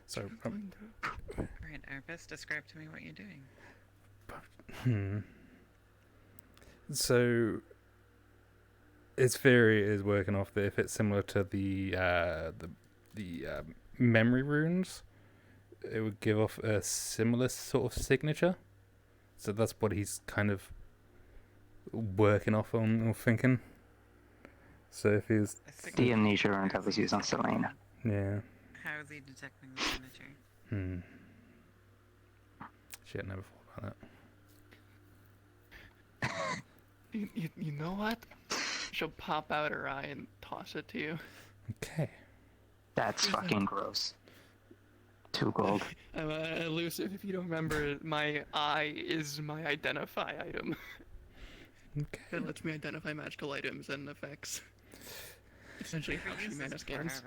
So, Alright, Arvus, describe to me what you're doing. So, its theory is working off that if it's similar to the memory runes, it would give off a similar sort of signature. So that's what he's kind of working off on or thinking. So if he's The amnesia rune that was used on Selena. yeah. How is he detecting the signature? Shit, never thought about that. You know what? She'll pop out her eye and toss it to you. Okay. That's fucking gross. 2 gold. Elusive, if you don't remember, my eye is my identify item. Okay. It lets me identify magical items and effects. Essentially how she mana scans.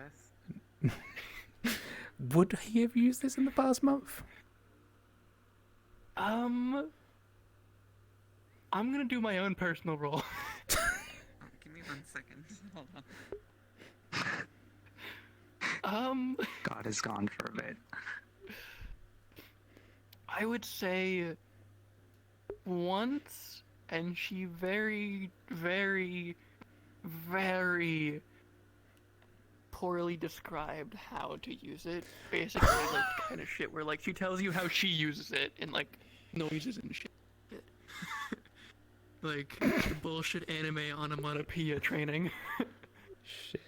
Would he have used this in the past month? I'm gonna do my own personal roll. Give me 1 second. Hold on. God is gone for a bit. I would say once, and she very, very, very poorly described how to use it. Basically, like, kind of shit where, like, she tells you how she uses it in, like, noises and shit. Like, the bullshit anime onomatopoeia training. Shit.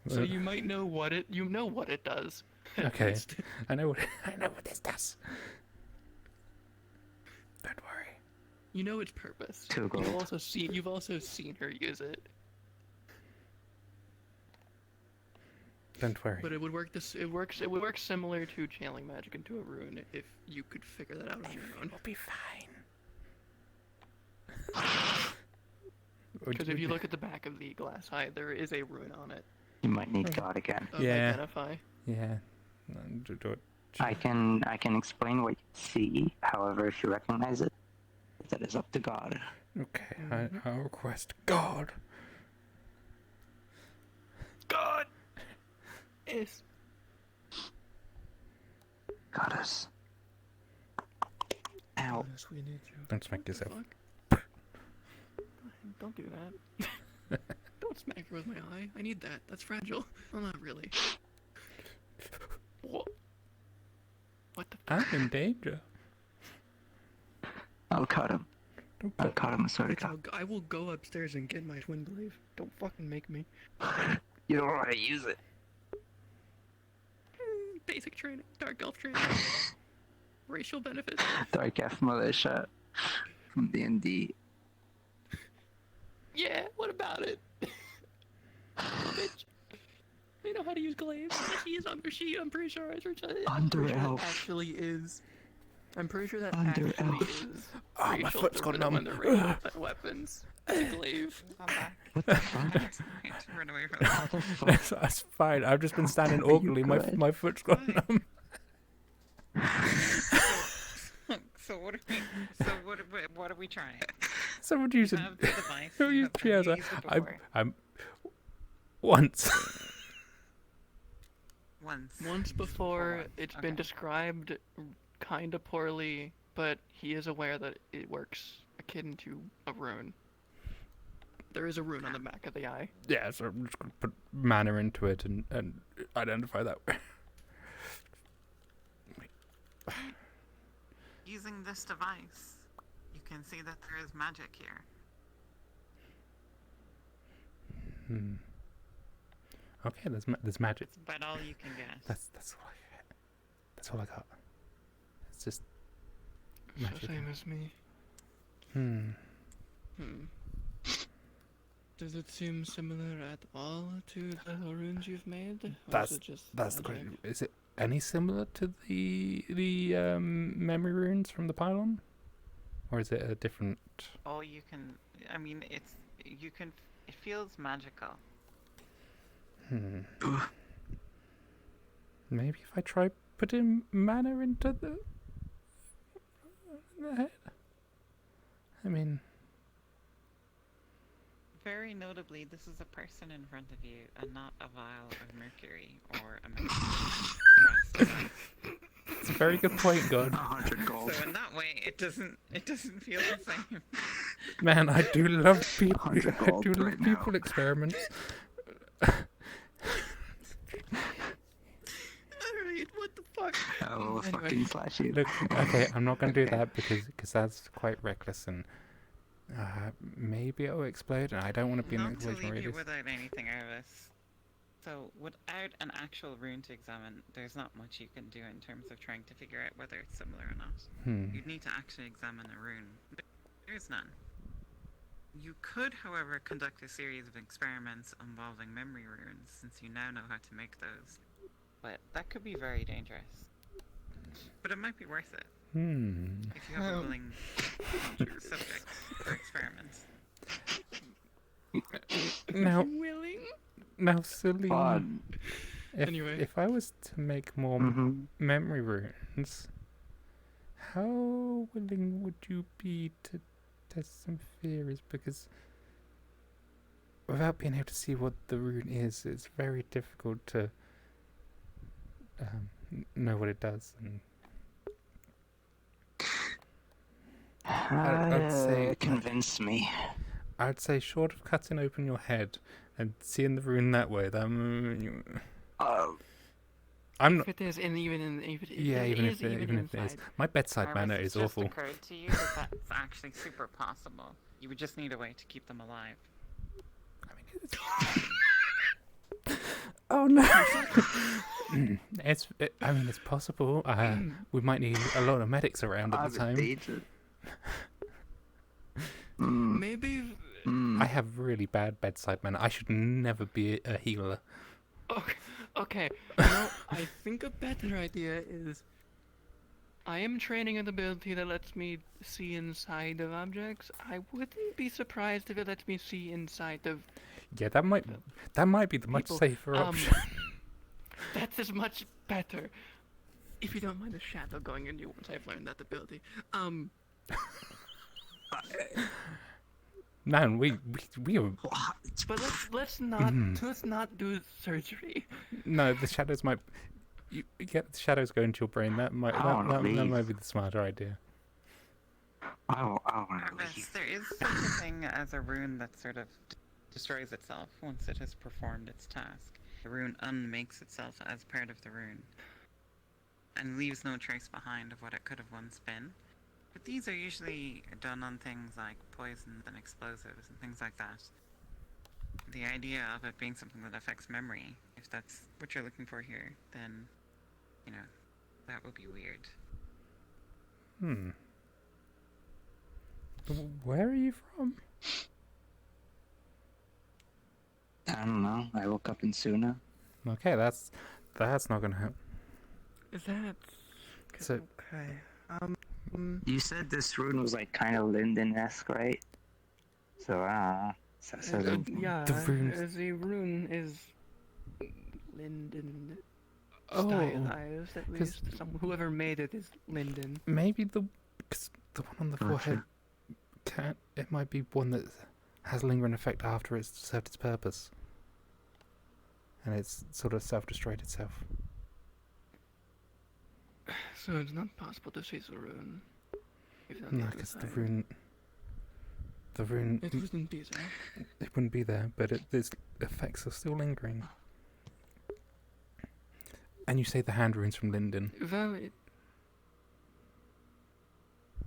So you might know what it does. Okay. I know what this does. Don't worry. You know its purpose. 2 gold. You've also seen her use it. Don't worry. But it would work it would work similar to channeling magic into a rune if you could figure that out on your own. We'll be fine. Because if you look at the back of the glass eye, there is a rune on it. You might need God again. Yeah. Identify. Yeah. Do it. I can explain what you see. However, if you recognize it, that is up to God. Okay. I'll request God. God is Goddess. Ow. we need you. Don't smack yourself. Don't do that. Don't smack her with my eye. I need that. That's fragile. Well, not really. What? What the? I'm in danger. I'll cut him. I'll cut him, I swear to God. I will go upstairs and get my twin glaive. Don't fucking make me. You don't know how to use it. Basic training. Dark elf training. Racial benefits. Dark Elf Militia from D&D. Yeah, what about it? Bitch. They know how to use glaives. She is under sheet, I'm pretty sure. Under elf. Actually is. I'm pretty sure that Under actually elf. is. Oh, my racial foot's for gone them numb. when they're racial weapons. The glaive. I'm back. What the fuck? Run away from How the fuck? That's fine. I've just been standing Are you awkwardly. good? My foot's gone numb. So what are we trying? Someone used You have the device. Who you used have- have you Triaza? used it before? I'm once. Once before, once. it's Okay. been described kinda poorly, but he is aware that it works akin to a rune. There is a rune on the back of the eye. Yeah, so I'm just gonna put mana into it and identify that way. Using this device, you can see that there is magic here. Okay, there's magic. But all you can guess. That's all I got. It's just It's magic. the same as me. Does it seem similar at all to the runes you've made? Or is it just That's the magic? question. Is it any similar to the memory runes from the pylon, or is it a different? All you can. I mean, it feels magical. Maybe if I try putting mana into the head. I mean, Very notably, this is a person in front of you, and not a vial of mercury or a medicine. it's a very good point, God. 100 gold. So in that way, it doesn't feel the same. Man, I do love people. 100 I gold do love right now. people experiments. Alright, what the fuck? I will Anyway. fucking slash you. Look, okay, I'm not gonna do that because that's quite reckless, and Maybe it'll explode, and I don't want to be in an Not to explosion leave you radius. without anything, Arvus. So, without an actual rune to examine, there's not much you can do in terms of trying to figure out whether it's similar or not. You'd need to actually examine a rune. There's none. You could, however, conduct a series of experiments involving memory runes, since you now know how to make those. But that could be very dangerous. But it might be worth it. If you have a willing subject for experiments. Now, willing? now, Celine, Anyway. if I was to make more memory runes, how willing would you be to test some theories? Because without being able to see what the rune is, it's very difficult to know what it does. And I'd say convince me. I'd say, short of cutting open your head and seeing the rune that way, I'm not. If it is, and even if it is, my bedside manner is awful. It just occurred to you that that's actually super possible. You would just need a way to keep them alive. Oh no! I mean, it's possible. We might need a lot of medics around at the time. Maybe. I have really bad bedside manner. I should never be a healer. Okay. I think a better idea is I am training an ability that lets me see inside of objects. I wouldn't be surprised if it lets me see inside of. Yeah, that might be the much safer option. That is much better. If you don't mind the shadow going in you once I've learned that ability. Man, we are. But let's not do surgery. No, the shadows might. You get the shadows go into your brain. That might that might be the smarter idea. Arvus, there is such a thing as a rune that sort of destroys itself once it has performed its task. The rune unmakes itself as part of the rune, and leaves no trace behind of what it could have once been. But these are usually done on things like poisons and explosives and things like that. The idea of it being something that affects memory, if that's what you're looking for here, then, that would be weird. Where are you from? I don't know. I woke up in Suna. Okay, that's not gonna help. Is that So, okay? You said this rune was like kind of Linden-esque, right? So I don't know. Yeah, the rune is Linden stylized, at least. Whoever made it is Linden. Maybe the one on the forehead it might be one that has lingering effect after it's served its purpose, and it's sort of self-destroyed itself. So it's not possible to see the rune. No, because the rune. It wouldn't be there. It wouldn't be there, but its effects are still lingering. And you say the hand runes from Linden. Well,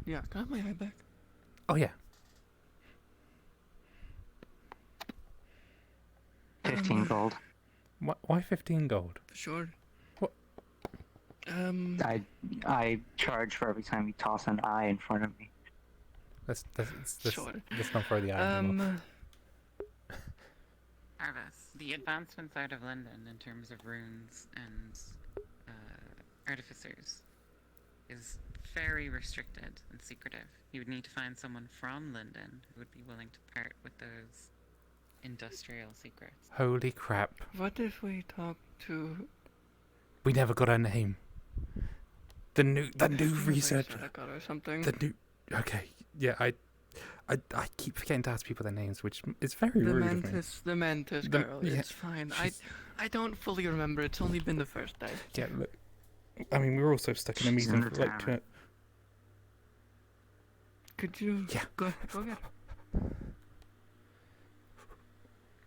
yeah, can I have my eye back? Oh yeah. 15 gold. Why 15 gold? Sure. What? I charge for every time you toss an eye in front of me. Let's Sure. not throw the eye anymore. Arvus, the advancements out of London in terms of runes and artificers is very restricted and secretive. You would need to find someone from London who would be willing to part with those industrial secrets. Holy crap. What if we talk to... We never got her name. The new researcher. Or something. Okay, yeah, I keep forgetting to ask people their names, which is very rude of me. The Mantis girl. It's fine. I don't fully remember. It's only been the first day. Yeah, look. I mean, we were also stuck in a meeting for like 2 minutes. Could you? Yeah. Go ahead. Can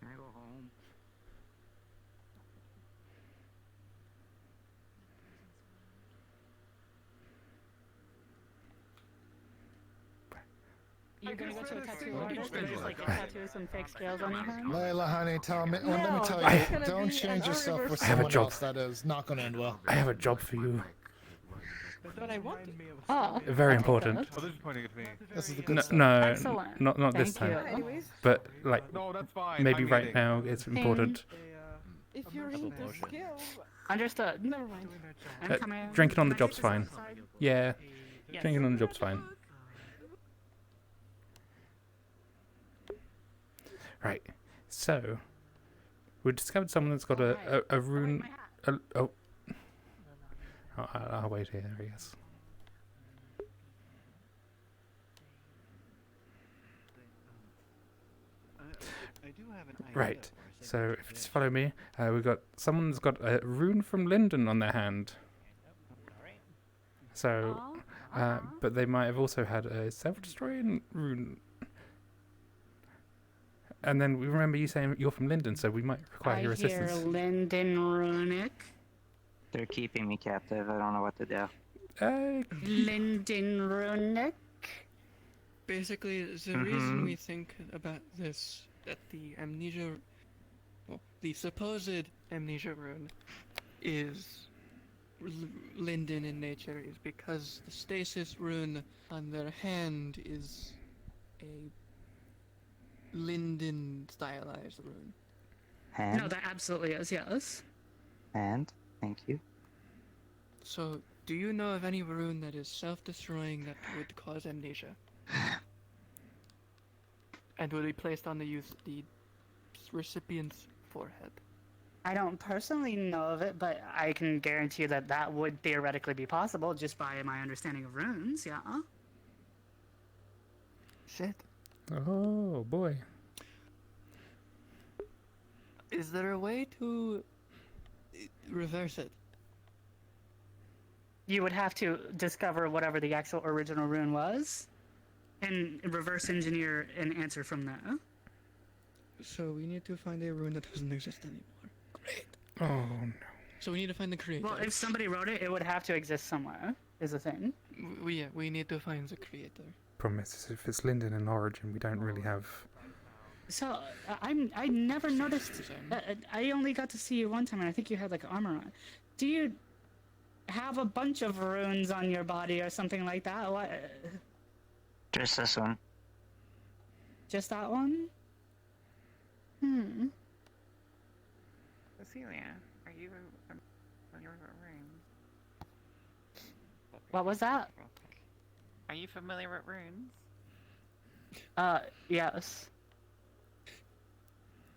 I go home? you gonna go to a tattoo artist and just like get tattoos and fake scales on your hand? Layla, honey, tell me. Well, let me No, tell that's you, gonna don't be change an yourself for irreversible- I have a someone job. else. That is not going to end well. I have a job for you. That's what I want. Oh, Very I'll take important. that. Oh, this is pointing at me. This is the good No, stuff. no, Excellent. not this Thank time. you. Anyways, But like, No, that's fine. maybe I'm right eating. now it's important. if you're into skills, Understood. never mind. I'm coming. Drinking on the Can I job's take this fine. outside? Yeah, Yes. drinking on the job's fine. Right. So, we discovered someone that's got a rune. Oh. I'll wait here, I guess. I do have an idea Right. for a So, simple if you just follow me, we've got someone's got a rune from Linden on their hand. So, but they might have also had a self-destroying rune. And then we remember you saying you're from Linden, so we might require your assistance. I hear Linden Runic. They're keeping me captive. I don't know what to do. Linden Runic. Basically, the reason we think about this, that the amnesia, well, the supposed amnesia rune, is Linden in nature, is because the stasis rune on their hand is a Linden stylized rune. And? No, that absolutely is, yes. And? Thank you. So, do you know of any rune that is self-destroying that would cause amnesia? And would be placed on the recipient's forehead? I don't personally know of it, but I can guarantee you that that would theoretically be possible just by my understanding of runes, yeah. Shit. Oh boy. Is there a way to reverse it? You would have to discover whatever the actual original rune was, and reverse engineer an answer from there. So we need to find a rune that doesn't exist anymore. Great. Oh no. So we need to find the creator. Well, if somebody wrote it, it would have to exist somewhere, is the thing. We need to find the creator. Problem is, if it's Linden in origin, we don't really have. So, I never noticed, I only got to see you one time, and I think you had, like, armor on. Do you have a bunch of runes on your body or something like that? What? Just this one. Just that one? Cecilia, are you familiar with runes? What was that? Are you familiar with runes? Yes.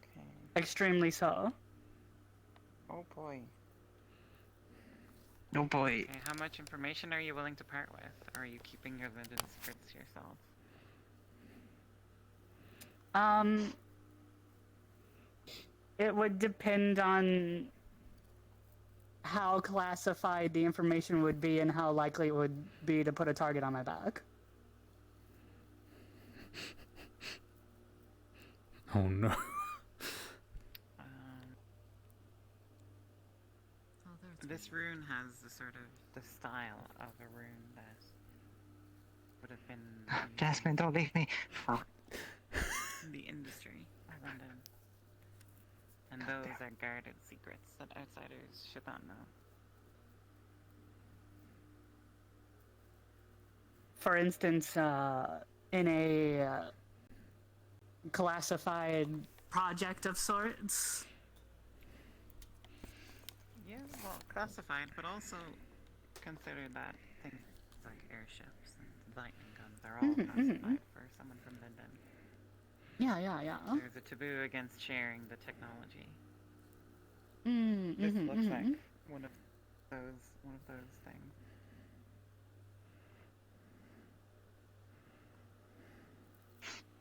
Okay. Extremely so. Oh boy. Oh boy. Okay, how much information are you willing to part with? Or are you keeping your Linden secrets to yourself? It would depend on how classified the information would be and how likely it would be to put a target on my back. Oh no. This rune has the sort of the style of a rune that would have been Jasmine, don't leave me. Fuck. in the industry of London. And those are guarded secrets that outsiders should not know. For instance, in a classified project of sorts. Yeah, well, classified, but also consider that things like airships and lightning guns are all classified for someone from London. Yeah. There's a taboo against sharing the technology. This This looks like one of those things.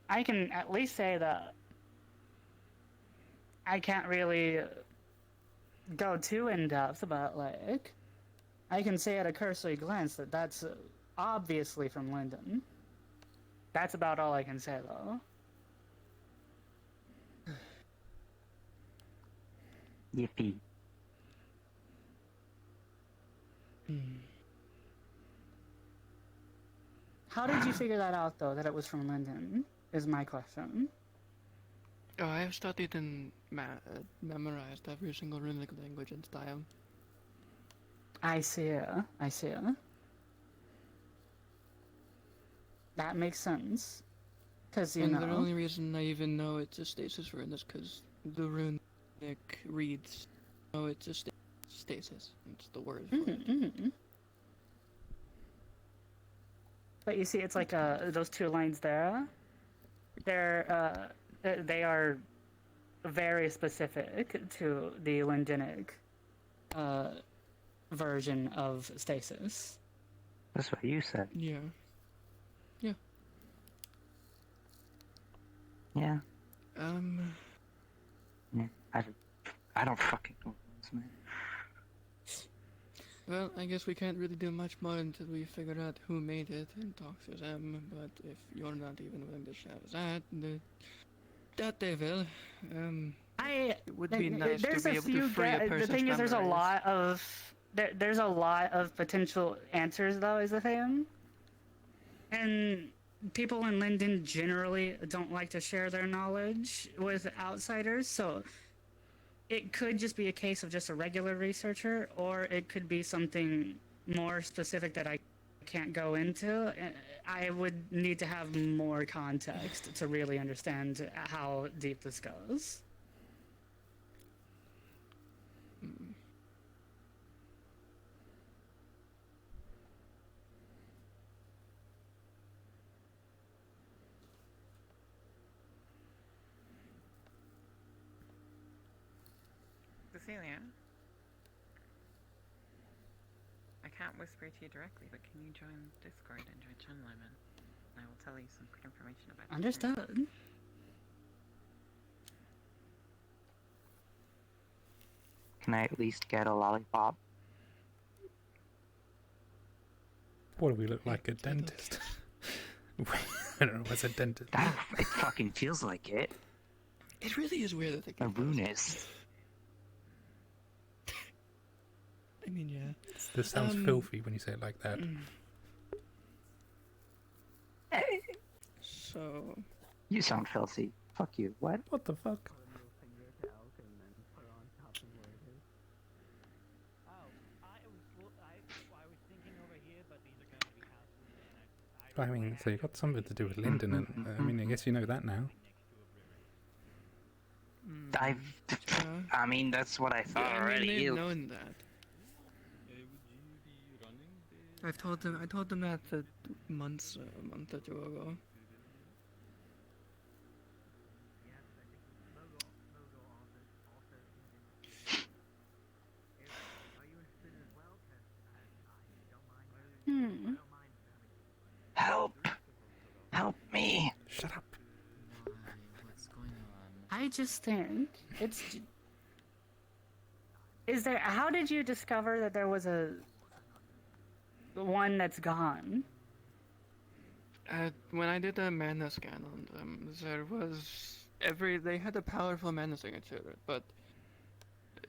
I can at least say that I can't really go too in depth about, like, I can say at a cursory glance that that's obviously from Linden. That's about all I can say, though. Yippee. how did you figure that out, though, that it was from Linden, is my question. Oh, I have studied and memorized every single runic language and style. I see. That makes sense. Because, you and know... the only reason I even know it's a stasis rune is because the runic reads, oh, it's a stasis. It's the word for it. But you see, it's like those two lines there. They are very specific to the Lindinic version of stasis. That's what you said. Yeah. Yeah. Yeah. Yeah, I don't fucking know this, man. Well, I guess we can't really do much more until we figure out who made it and talk to them, but if you're not even willing to share that, that they will. It would be nice to be able to free a person's The thing is, there's memories. there's a lot of potential answers, though, is the thing. And people in Linden generally don't like to share their knowledge with outsiders, so it could just be a case of just a regular researcher, or it could be something more specific that I can't go into. I would need to have more context to really understand how deep this goes. Cecilia, I can't whisper to you directly, but can you join Discord and join Channel Lemon? I will tell you some quick information about it. Understood. Can I at least get a lollipop? What do we look like, a dentist? I don't know what's a dentist. It fucking feels like it. It really is weird that they A runist. I mean, yeah. This sounds filthy when you say it like that. So... You sound filthy. Fuck you. What? What the fuck? I mean, so you've got something to do with Linden, and I mean, I guess you know that now. I mean, that's what I thought Yeah, I mean, already. they've known that. I told them that a month or two ago. Help me. Shut up. I just think it's... How did you discover that there was one that's gone? When I did a mana scan on them, there was they had a powerful mana signature, but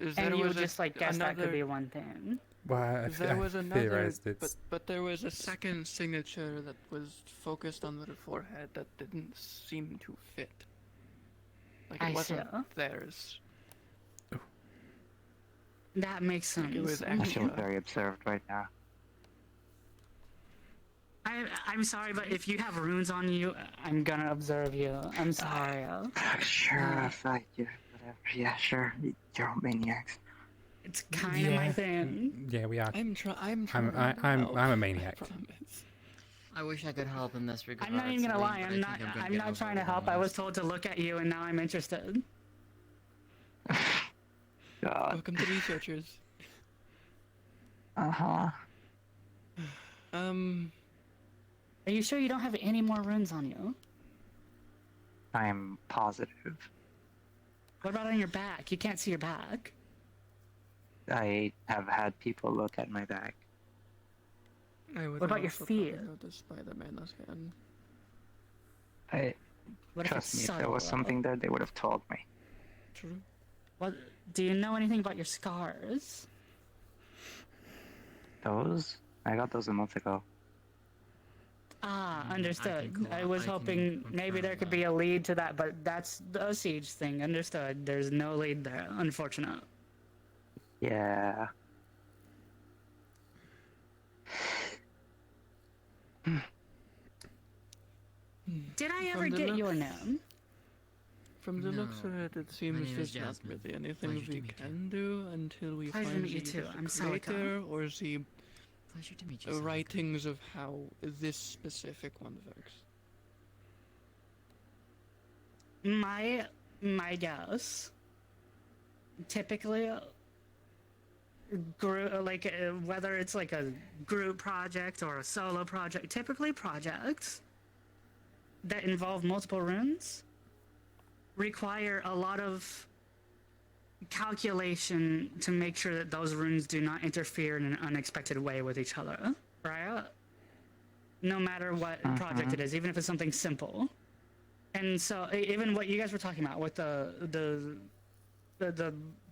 And you would just guess that could be one thing. Well, there was another, theorized it's... but there was a second signature that was focused on their forehead that didn't seem to fit. Like it wasn't theirs. That makes sense. It was I feel very observed right now. I'm sorry, but if you have runes on you, I'm gonna observe you. I'm sorry. Sure, whatever. Yeah, sure. You're all maniacs. It's kind of my thing. Yeah, we are. I'm trying. I'm a maniac. I wish I could help in this regard. I'm not even gonna lie. I'm not trying to help. I was told to look at you, and now I'm interested. God. Welcome to researchers. Uh-huh. Are you sure you don't have any more runes on you? I'm positive. What about on your back? You can't see your back. I have had people look at my back. What about your feet? Noticed by the mana scan. Trust me, if there was something there, they would have told me. True. What? Do you know anything about your scars? Those? I got those a month ago. Ah, I understood. can I was hoping maybe there could be a lead to that, but that's a siege thing. Understood. There's no lead there. Unfortunate. Yeah. Did I ever From the get your looks- name? From the looks of No. it, it My seems name there's is not Jasmine. really anything Pleasure to we meet you. can do until we Pleasure to find meet you either too. the I'm Salika. creator or the Pleasure to meet you, Salika. writings of how this specific one works. My guess. Typically, whether it's like a group project or a solo project, typically projects that involve multiple runes require a lot of calculation to make sure that those runes do not interfere in an unexpected way with each other, right? No matter what project it is, even if it's something simple. And so, even what you guys were talking about with the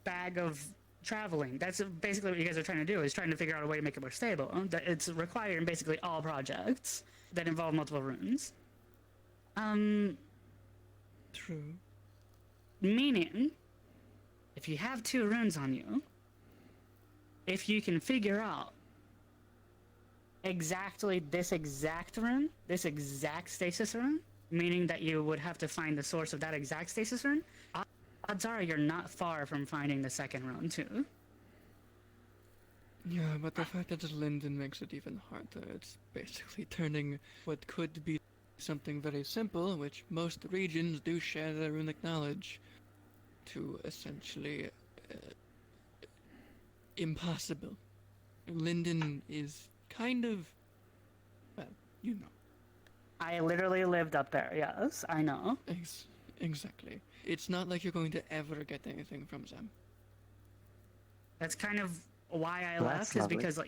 bag of traveling, that's basically what you guys are trying to do, is trying to figure out a way to make it more stable. That it's required in basically all projects that involve multiple runes. True. Meaning, if you have 2 runes on you, if you can figure out exactly this exact rune, this exact stasis rune, meaning that you would have to find the source of that exact stasis rune, odds are you're not far from finding the second rune too. Yeah, but the fact that it's Linden makes it even harder. It's basically turning what could be something very simple, which most regions do share their runic knowledge, to essentially impossible. Linden is kind of, well, you know. I literally lived up there, yes, I know. Exactly. It's not like you're going to ever get anything from them. That's kind of why I Well, left, that's is lovely. because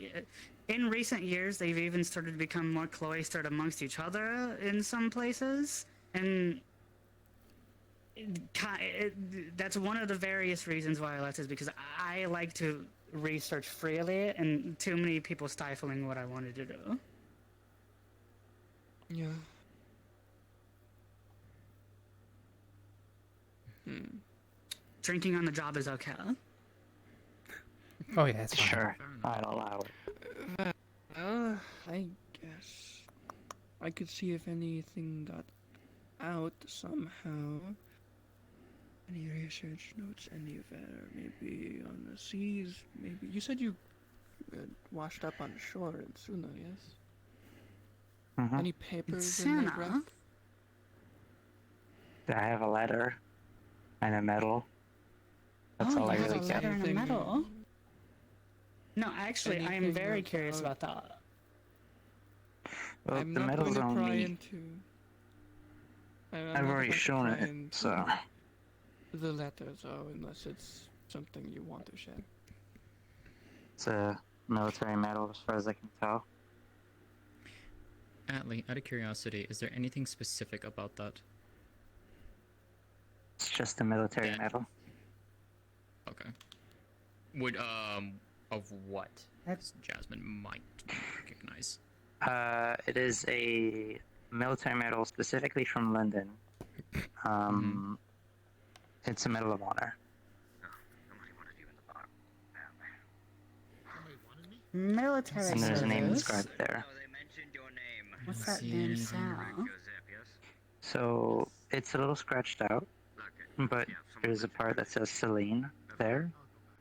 in recent years they've even started to become more cloistered amongst each other in some places, and that's one of the various reasons why I left, is because I like to research freely, and too many people stifling what I wanted to do. Yeah. Drinking on the job is okay. Oh yeah, it's fine. Sure, I'll allow it. I guess I could see if anything got out somehow. Any research notes anywhere? Maybe on the seas? Maybe you said you washed up on shore in Suna, yes? Any papers in the wreck? I have a letter and a medal. That's all I you have really a get. letter and a medal? No, actually, I am Anything very curious about- about that. Well, I'm the not medal's going to on pry me. into. I'm I've not already going to shown pry it, into so the letter, though, unless it's something you want to share. it's a military medal as far as I can tell. Atlee, out of curiosity, is there anything specific about that? It's just a military medal. Okay. Would of what? Jasmine might recognize. It is a military medal specifically from London. It's a Medal of Honor. Military And there's a name service. inscribed there. What's that name sound? So it's a little scratched out, but there's a part that says Celine there.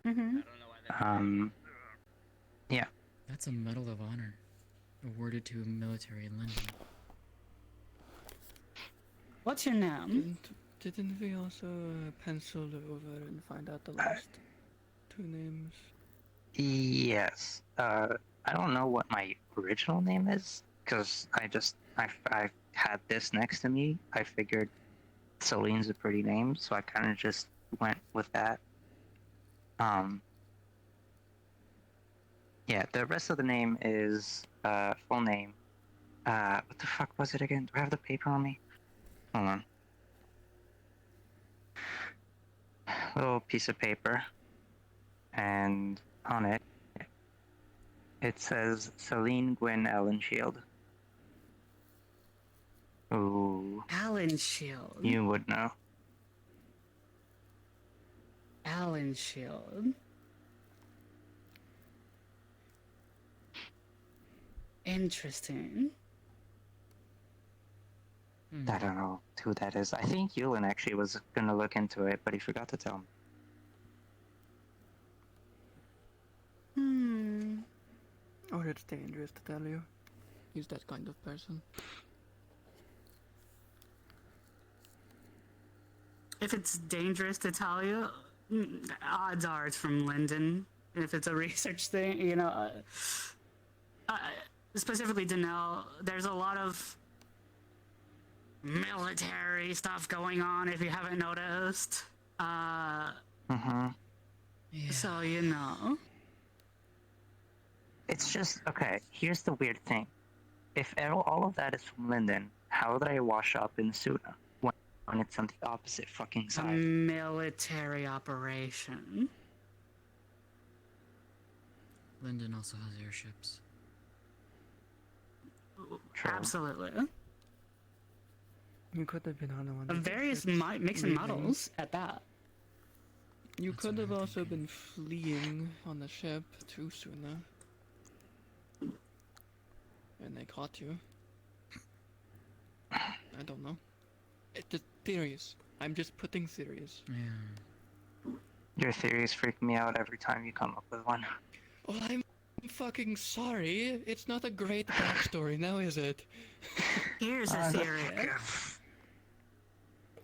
Mm-hmm. Yeah. That's a Medal of Honor, awarded to a military in London. What's your name? Didn't we also pencil over and find out the last 2 names? Yes. I don't know what my original name is, because I had this next to me. I figured Celine's a pretty name, so I kind of just went with that. Yeah, the rest of the name is full name. What the fuck was it again? Do I have the paper on me? Hold on. Little piece of paper, and on it, it says Celine Gwyn Ellen Shield. Ooh. Allen Shield. You would know. Allen Shield. Interesting. I don't know who that is. I think Yulin actually was gonna look into it, but he forgot to tell me. Or it's dangerous to tell you. He's that kind of person. If it's dangerous to tell you, odds are it's from Linden. If it's a research thing, you know, specifically Danelle, there's a lot of military stuff going on, if you haven't noticed. So, you know. It's just, okay, here's the weird thing. If all of that is from Linden, how would I wash up in Suna when it's on the opposite fucking A side? military operation. Linden also has airships. Absolutely. You could have been on one. Of various mix and models at that. You could have also been fleeing on the ship to Suna. And they caught you. I don't know. It's theories. I'm just putting theories. Yeah. Your theories freak me out every time you come up with one. Well, I'm fucking sorry. It's not a great backstory now, is it? Here's a theory.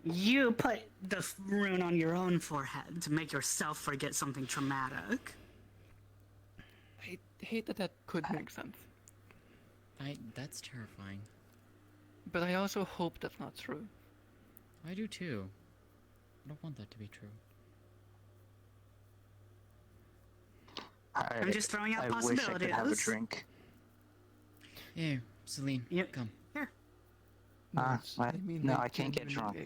You put the rune on your own forehead to make yourself forget something traumatic. I hate that could make sense. That's terrifying. But I also hope that's not true. I do too. I don't want that to be true. I'm just throwing out I possibilities. wish I could have a drink. Yeah, Celine, come. Here. No, I can't get drunk.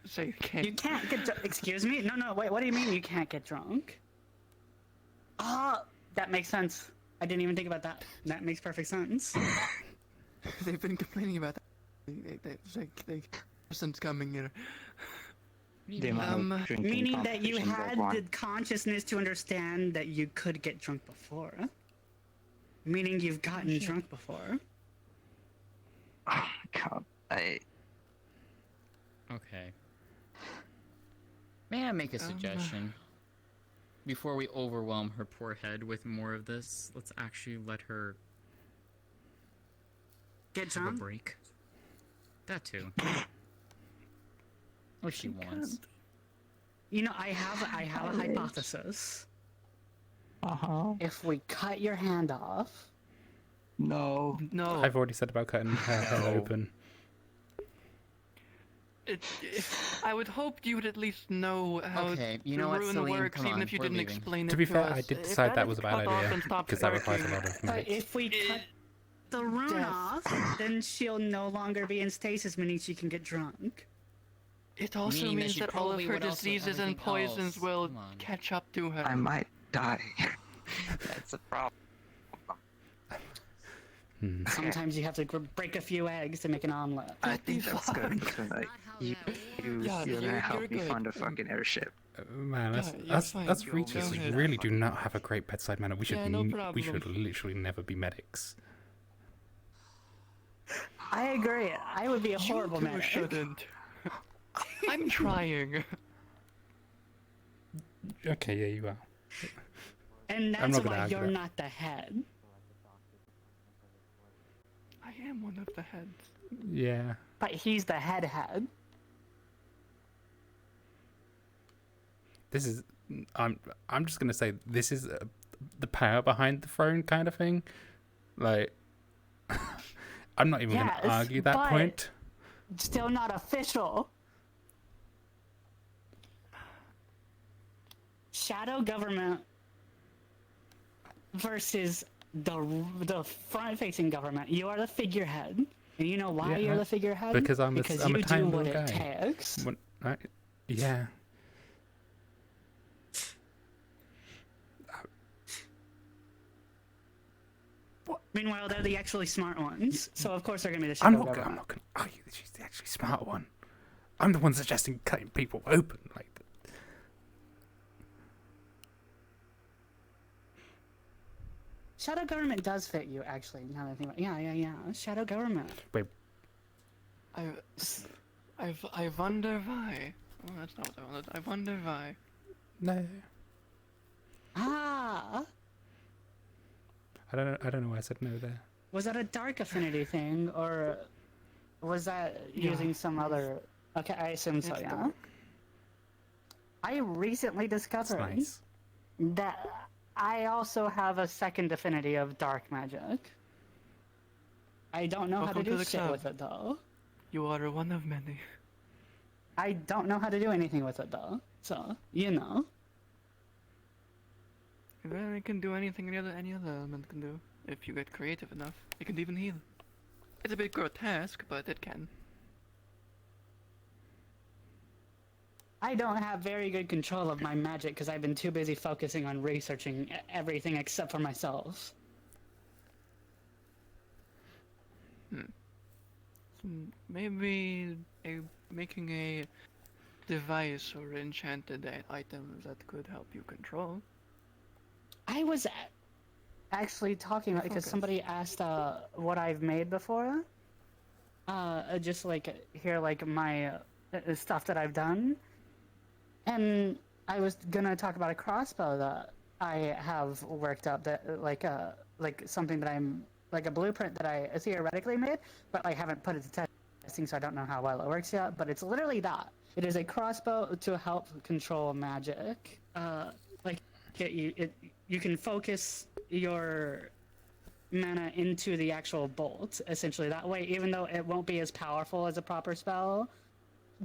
Say you can't. You can't get drunk. Excuse me? No, wait, what do you mean you can't get drunk? That makes sense. I didn't even think about that. That makes perfect sense. They've been complaining about that. They person's coming here. Meaning that you had the consciousness to understand that you could get drunk before. Meaning you've gotten drunk before. Oh my god, Okay. May I make a suggestion? Before we overwhelm her poor head with more of this, let's actually let her get have drunk. A break. That too. What she wants. You know, I have a hypothesis. If we cut your hand off. No. I've already said about cutting her head open. I would hope you would at least know how you the know what, rune Celine, works, come even on, if you we're didn't leaving. explain it To be fair, us. I did If decide that that is was a bad cut off idea and stops because that requires a working, lot of But medics. if we cut the rune off, then she'll no longer be in stasis, meaning she can get drunk. It also Meaning that means she that all of probably her would also diseases and everything poisons else. will Come on. catch up to her. I might die. That's a problem. Sometimes you have to break a few eggs to make an omelet. I think that's good. Like, you're gonna help me find a fucking airship. Man, you're fine. that's Go ridiculous. We ahead. really do not have a great bedside manner. We should Yeah, no we problem. should literally never be medics. I agree. I would be a horrible You medic. shouldn't. I'm trying. Okay, yeah, you are. And I'm that's not gonna why argue you're that. not the head. I am one of the heads. Yeah. But he's the head. This is. I'm just gonna say this is the power behind the throne kind of thing. Like, I'm not even Yes, gonna argue that but point. Still not official. Shadow government versus the front-facing government. You are the figurehead, and you know why Yeah, you're the figurehead? Because I'm because a you tiny do what little it guy. takes. Yeah. Meanwhile, they're the actually smart ones, so of course they're gonna be the I'm shadow not government. going to argue that she's the actually smart one. I'm the one suggesting cutting people open. Like, Shadow government does fit you, actually. Now that I think about it. Yeah. Shadow government. wait, I wonder why. Oh, that's not what I wanted. I wonder why. no. Ah! I don't know why I said no there. Was that a dark affinity thing, or was that Yeah. using some other... Okay, I assume so, It's yeah. dark. I recently discovered nice. that I also have a second affinity of dark magic. I don't know Welcome how to to do the shit club. with it, though. You are one of many. I don't know how to do anything with it, though. So, you know. Well, it can do anything any other element can do. If you get creative enough, it can even heal. It's a bit grotesque, but it can. I don't have very good control of my magic because I've been too busy focusing on researching everything except for myself. Maybe making a device or enchanted item that could help you control. I was actually talking about because Focus. somebody asked what I've made before. Just like here, like my stuff that I've done, and I was gonna talk about a crossbow that I have worked up that like something that I'm like a blueprint that I theoretically made, but I haven't put it to testing, so I don't know how well it works yet. But it's literally that. It is a crossbow to help control magic. You can focus your mana into the actual bolt, essentially. That way, even though it won't be as powerful as a proper spell,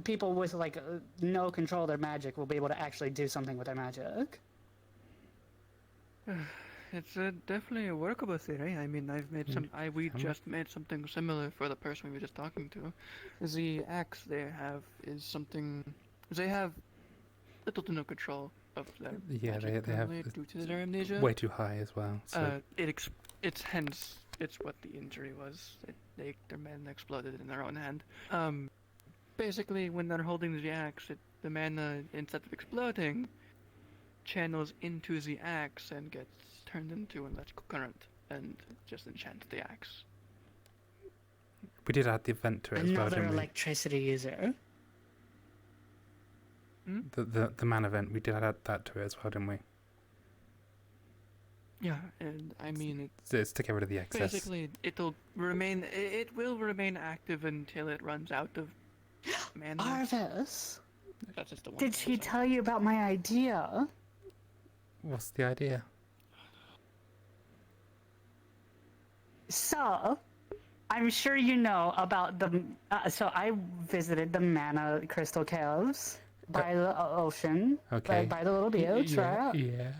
people with like no control of their magic will be able to actually do something with their magic. It's definitely a workable theory. I mean, I've made some. We just made something similar for the person we were just talking to. The axe they have is something. They have little to no control of their Yeah, magic they have currently due to their amnesia. way too high as well. So It's hence it's what the injury was. Their mana exploded in their own hand. Basically, when they're holding the axe, the mana, instead of exploding, channels into the axe and gets turned into an electrical current and just enchants the axe. we did add the event to it as well, Another didn't we? electricity user. The man event, we did add that to it as well, didn't we? Yeah, and I mean It's to get rid of the excess. basically it will remain active until it runs out of mana. Arvus, That's just the one. did she tell you about my idea? What's the idea? So, I'm sure you know about the. So I visited the Mana Crystal Caves by the ocean, Okay. by the little beach, right? Yeah.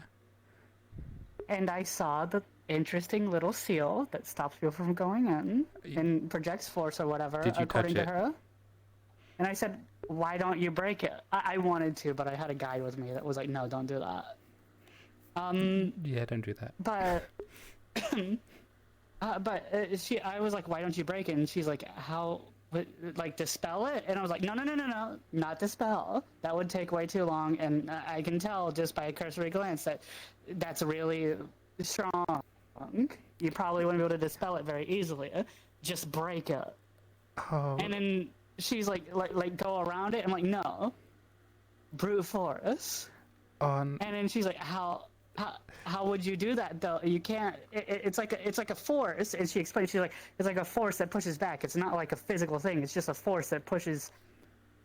And I saw the interesting little seal that stops people from going in and projects force or whatever, Did you according touch to it? her. And I said, "Why don't you break it?" I wanted to, but I had a guide with me that was like, "No, don't do that." Yeah, don't do that. But I was like, "Why don't you break it?" And she's like, "How? Like dispel it?" And I was like, "No, not dispel. That would take way too long." And I can tell just by a cursory glance that that's really strong. You probably wouldn't be able to dispel it very easily. Just break it. Oh. And then she's like go around it. I'm like, no, brute force. On. And then she's like, how would you do that though? You can't. It's like a force. And she explained, she's like, it's like a force that pushes back. It's not like a physical thing. It's just a force that pushes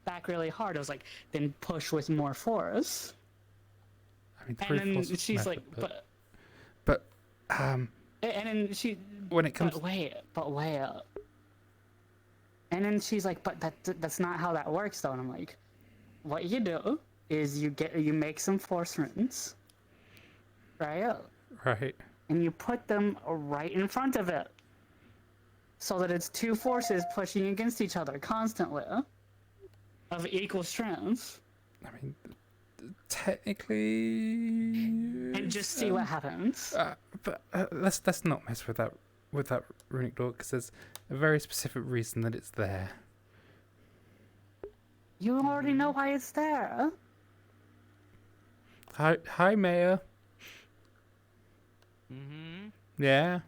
back really hard. I was like, then push with more force. I mean, And then force is she's method, like, but and then she. when it comes, But wait. And then she's like, but that's not how that works though. And I'm like, what you do is you make some force runes, right? right? And you put them right in front of it, so that it's two forces pushing against each other constantly, of equal strength. I mean, technically. And just see what happens. But let's not mess with that with that runic door because there's a very specific reason that it's there. You already know why it's there. Hi, Mayor. Mm-hmm. Yeah.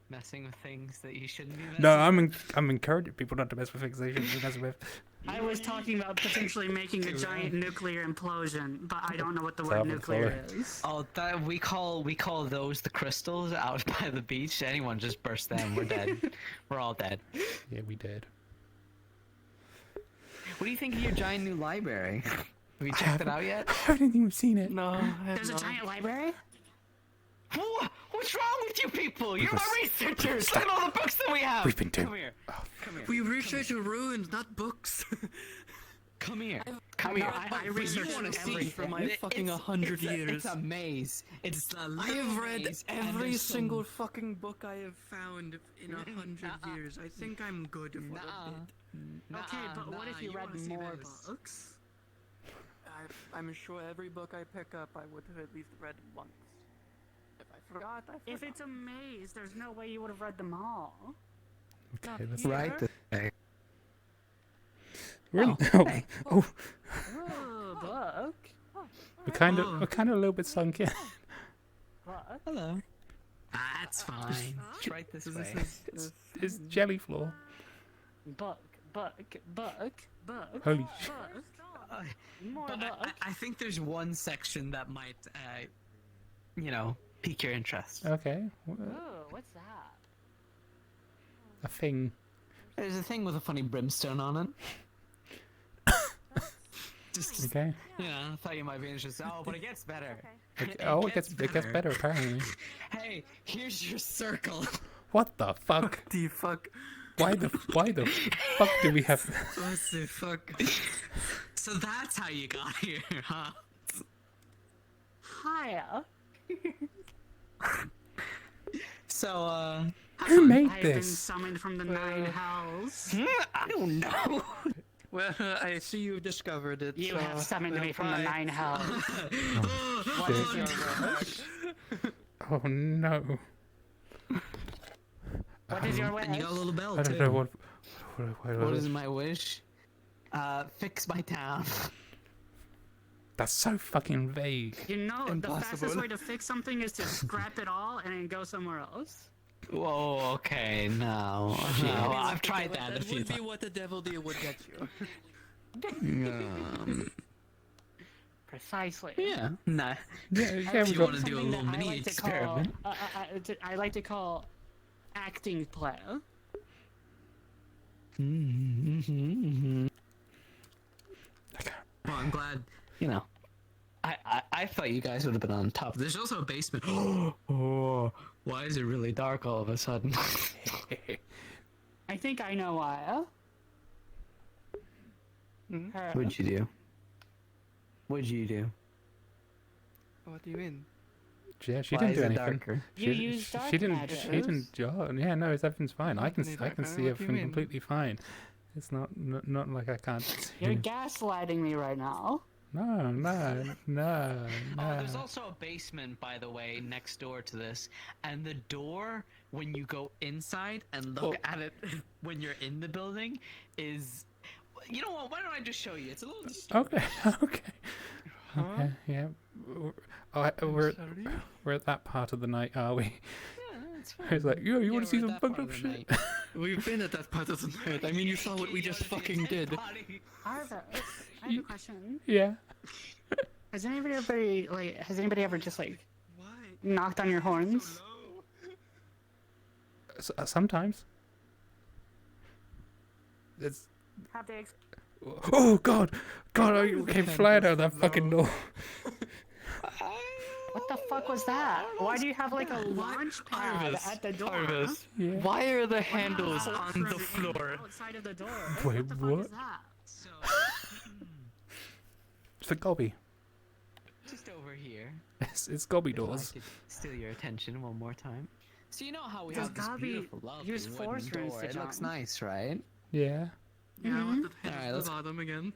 Messing with things that you shouldn't be messing No, with. I'm encouraging people not to mess with things they shouldn't be messing with. I was talking about potentially making a giant nuclear implosion, but I don't know what the word Self nuclear is. Oh, that we call those the crystals out by the beach. Anyone just burst them, we're dead. We're all dead. Yeah, we did. What do you think of your giant new library? Have you checked it out yet? I don't think we've seen it. No, There's a giant library? What's wrong with you people? You're my researchers. Stop. Look at all the books that we have. We've been doing. Come here. Come here. We research ruins, not books. Come here. Come here. I research you want to see for my fucking 100 years. It's a maze. It's a I have read maze, and every there's single some... fucking book I have found in 100 years. I think I'm good for a bit. Okay, but what if you read wanna see more this? books? I'm sure every book I pick up, I would have at least read once. If I forgot, I forgot. If it's a maze, there's no way you would have read them all. Okay, that's Right. Really? hey. Oh, book. We're kind of a little bit sunk in. Book. Hello. That's fine. It's right this way. It's jelly floor. Book. Holy shit. More But book. I think there's one section that might, pique your interest. Okay. Ooh, what's that? A thing. There's a thing with a funny brimstone on it. Just, Okay. yeah, I thought you might be interested. Oh, but it gets better. It gets better apparently. Hey, here's your circle. What the fuck? What the fuck? Why the fuck do we have? What the fuck? So that's how you got here, huh? Hiya. So, Who made I've been this? summoned from the nine hells. I don't know. Well, I see you've discovered it. You have summoned me from the nine hells. What shit. is your wish? Oh no. What is your wish? And you got a little bell, I too. don't know What is my wish? Fix my town. That's so fucking vague. You know, the fastest Impossible. way to fix something is to scrap it all and then go somewhere else. Whoa, okay, no. I've tried that a few would be times. what the devil deal would get you. Precisely. Yeah. Nah. Yeah, If we you got. want to do a Something little that I mini like to experiment. I like to call acting play. Well, I'm glad, I thought you guys would have been on top. There's also a basement. Oh, why is it really dark all of a sudden? I think I know why. What'd you do? What'd you do? What do you mean? Yeah, she Why didn't is do it anything. darker? You used dark She didn't. magic. She didn't. Oh, yeah, no, everything's fine. I can Any see darker? What do you everything mean? completely fine. It's not like I can't see. You're gaslighting me right now. No. Oh, there's also a basement, by the way, next door to this. And the door, when you go inside and look at it when you're in the building, is... You know what? Why don't I just show you? It's a little disturbing. Okay. Okay. Yeah. We're at that part of the night, are we? Yeah, it's fine. It's like, yo, you want to see we're some at that fucked part up of the shit? night. We've been at that part of the night. I mean, you saw what we just fucking did. Arvus, I have a question. Yeah. Has anybody ever just knocked on your horns? Sometimes. It's. Have they? Oh God! I came flying out of that fucking door. What the fuck was that? Why do you have like a launch pad Arvus, at the door? Arvus, Yeah. why are the handles on the floor? Outside of the door. Wait, what the fuck what? is that? It's a gobby. Just over here. It's gobby If I doors. could steal your attention one more time. So you know how we Does have this Gabi beautiful, lovely use wooden force runes door. to It looks jump? nice, right? Yeah. Yeah, I want the Alright, head let's- to the bottom again.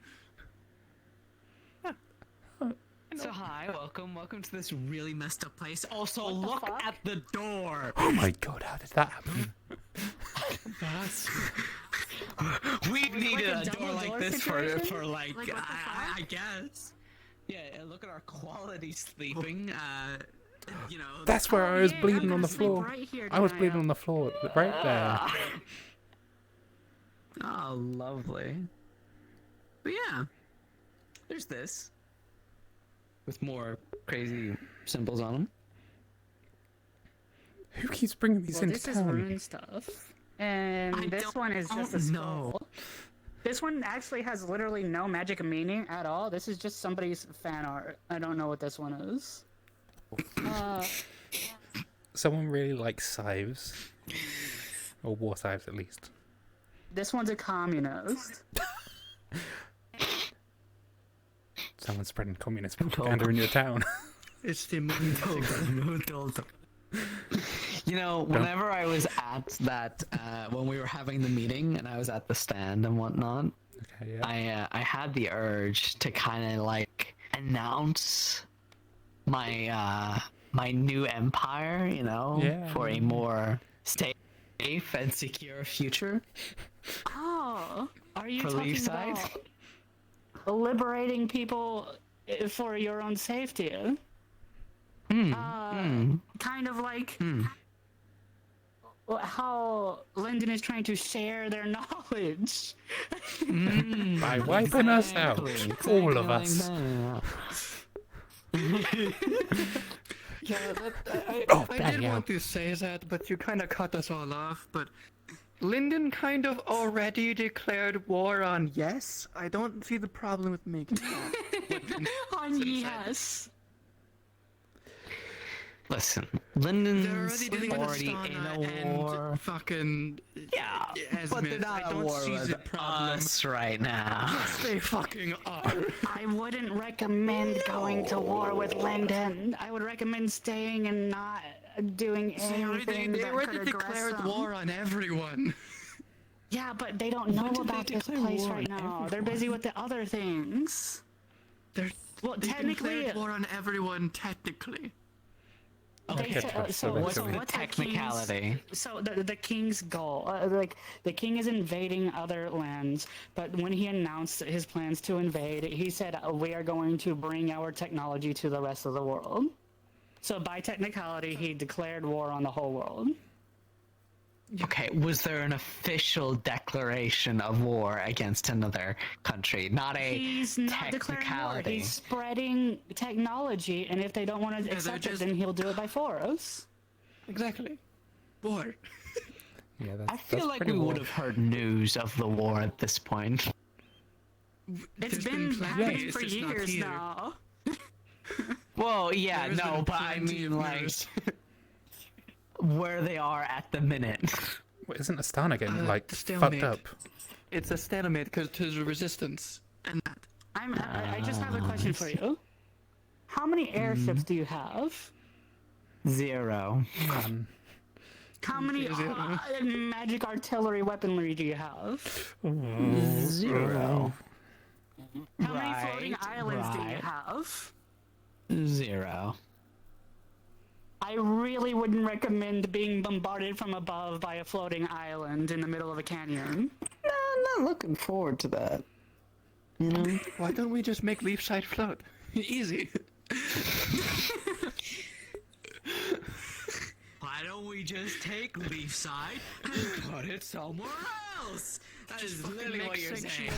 So hi, hi, welcome to this really messed up place. Also, look at the door. Oh my god, how did that happen? We needed like a a door double like door this situation? for like, Like, what the I guess. Yeah, look at our quality sleeping. You know. That's where I was yeah, I'm bleeding on gonna the sleep floor. right here I was tonight, bleeding on the floor, right there. Oh, lovely. But yeah, there's this with more crazy symbols on them. Who keeps bringing these Well, into this is town? rune stuff, and this one is just a skull. This one actually has literally no magic meaning at all. This is just somebody's fan art. I don't know what this one is. Someone really likes scythes. Or war scythes, at least. This one's a communist. Someone's spreading communist propaganda in your town. It's the You know, whenever I was at that, when we were having the meeting and I was at the stand and whatnot, okay, yeah. I had the urge to kind of like announce my my new empire, you know, Yeah. for a more safe and secure future. Oh, are you For talking Leafside? about liberating people for your own safety? Kind of like how Lyndon is trying to share their knowledge. By wiping us out. All of us. Yeah, I did want to say that, but you kind of cut us all off. But Lyndon kind of already declared war on yes. I don't see the problem with making that. On yes. Listen, Lyndon's already Astana in a war. And fucking Yeah, but they're not I at don't war see with the problem. us right now. Yes, they fucking are. I wouldn't recommend going to war with Lyndon. I would recommend staying and not doing anything They that already could aggress declared them. war on everyone. Yeah, but they don't know When did about they this declare place war right on now. They're busy with the other things. They technically, declared war on everyone technically. They said- so what's what the the technicality? So the king's goal, like the king is invading other lands, but when he announced his plans to invade, he said we are going to bring our technology to the rest of the world. So by technicality, he declared war on the whole world. Okay, was there an official declaration of war against another country? Not a He's not declaring war. technicality. He's spreading technology, and if they don't want to accept it, then he'll do it by force. Exactly. War. Yeah, I feel like we would have heard news of the war at this point. It's been happening for years now. Well, yeah, There's no, been but I plenty mean, of like, news. where they are at the minute. Wait, isn't Astana getting, like, stalemate. fucked up? It's a stalemate because there's resistance and that. I just have a question for you. How many airships do you have? 0. How many magic artillery weaponry do you have? 0. How many floating islands do you have? 0. I really wouldn't recommend being bombarded from above by a floating island in the middle of a canyon. No, I'm not looking forward to that. You know? Why don't we just make Leafside float? Easy. Why don't we just take Leafside and put it somewhere else? That is literally what you're saying.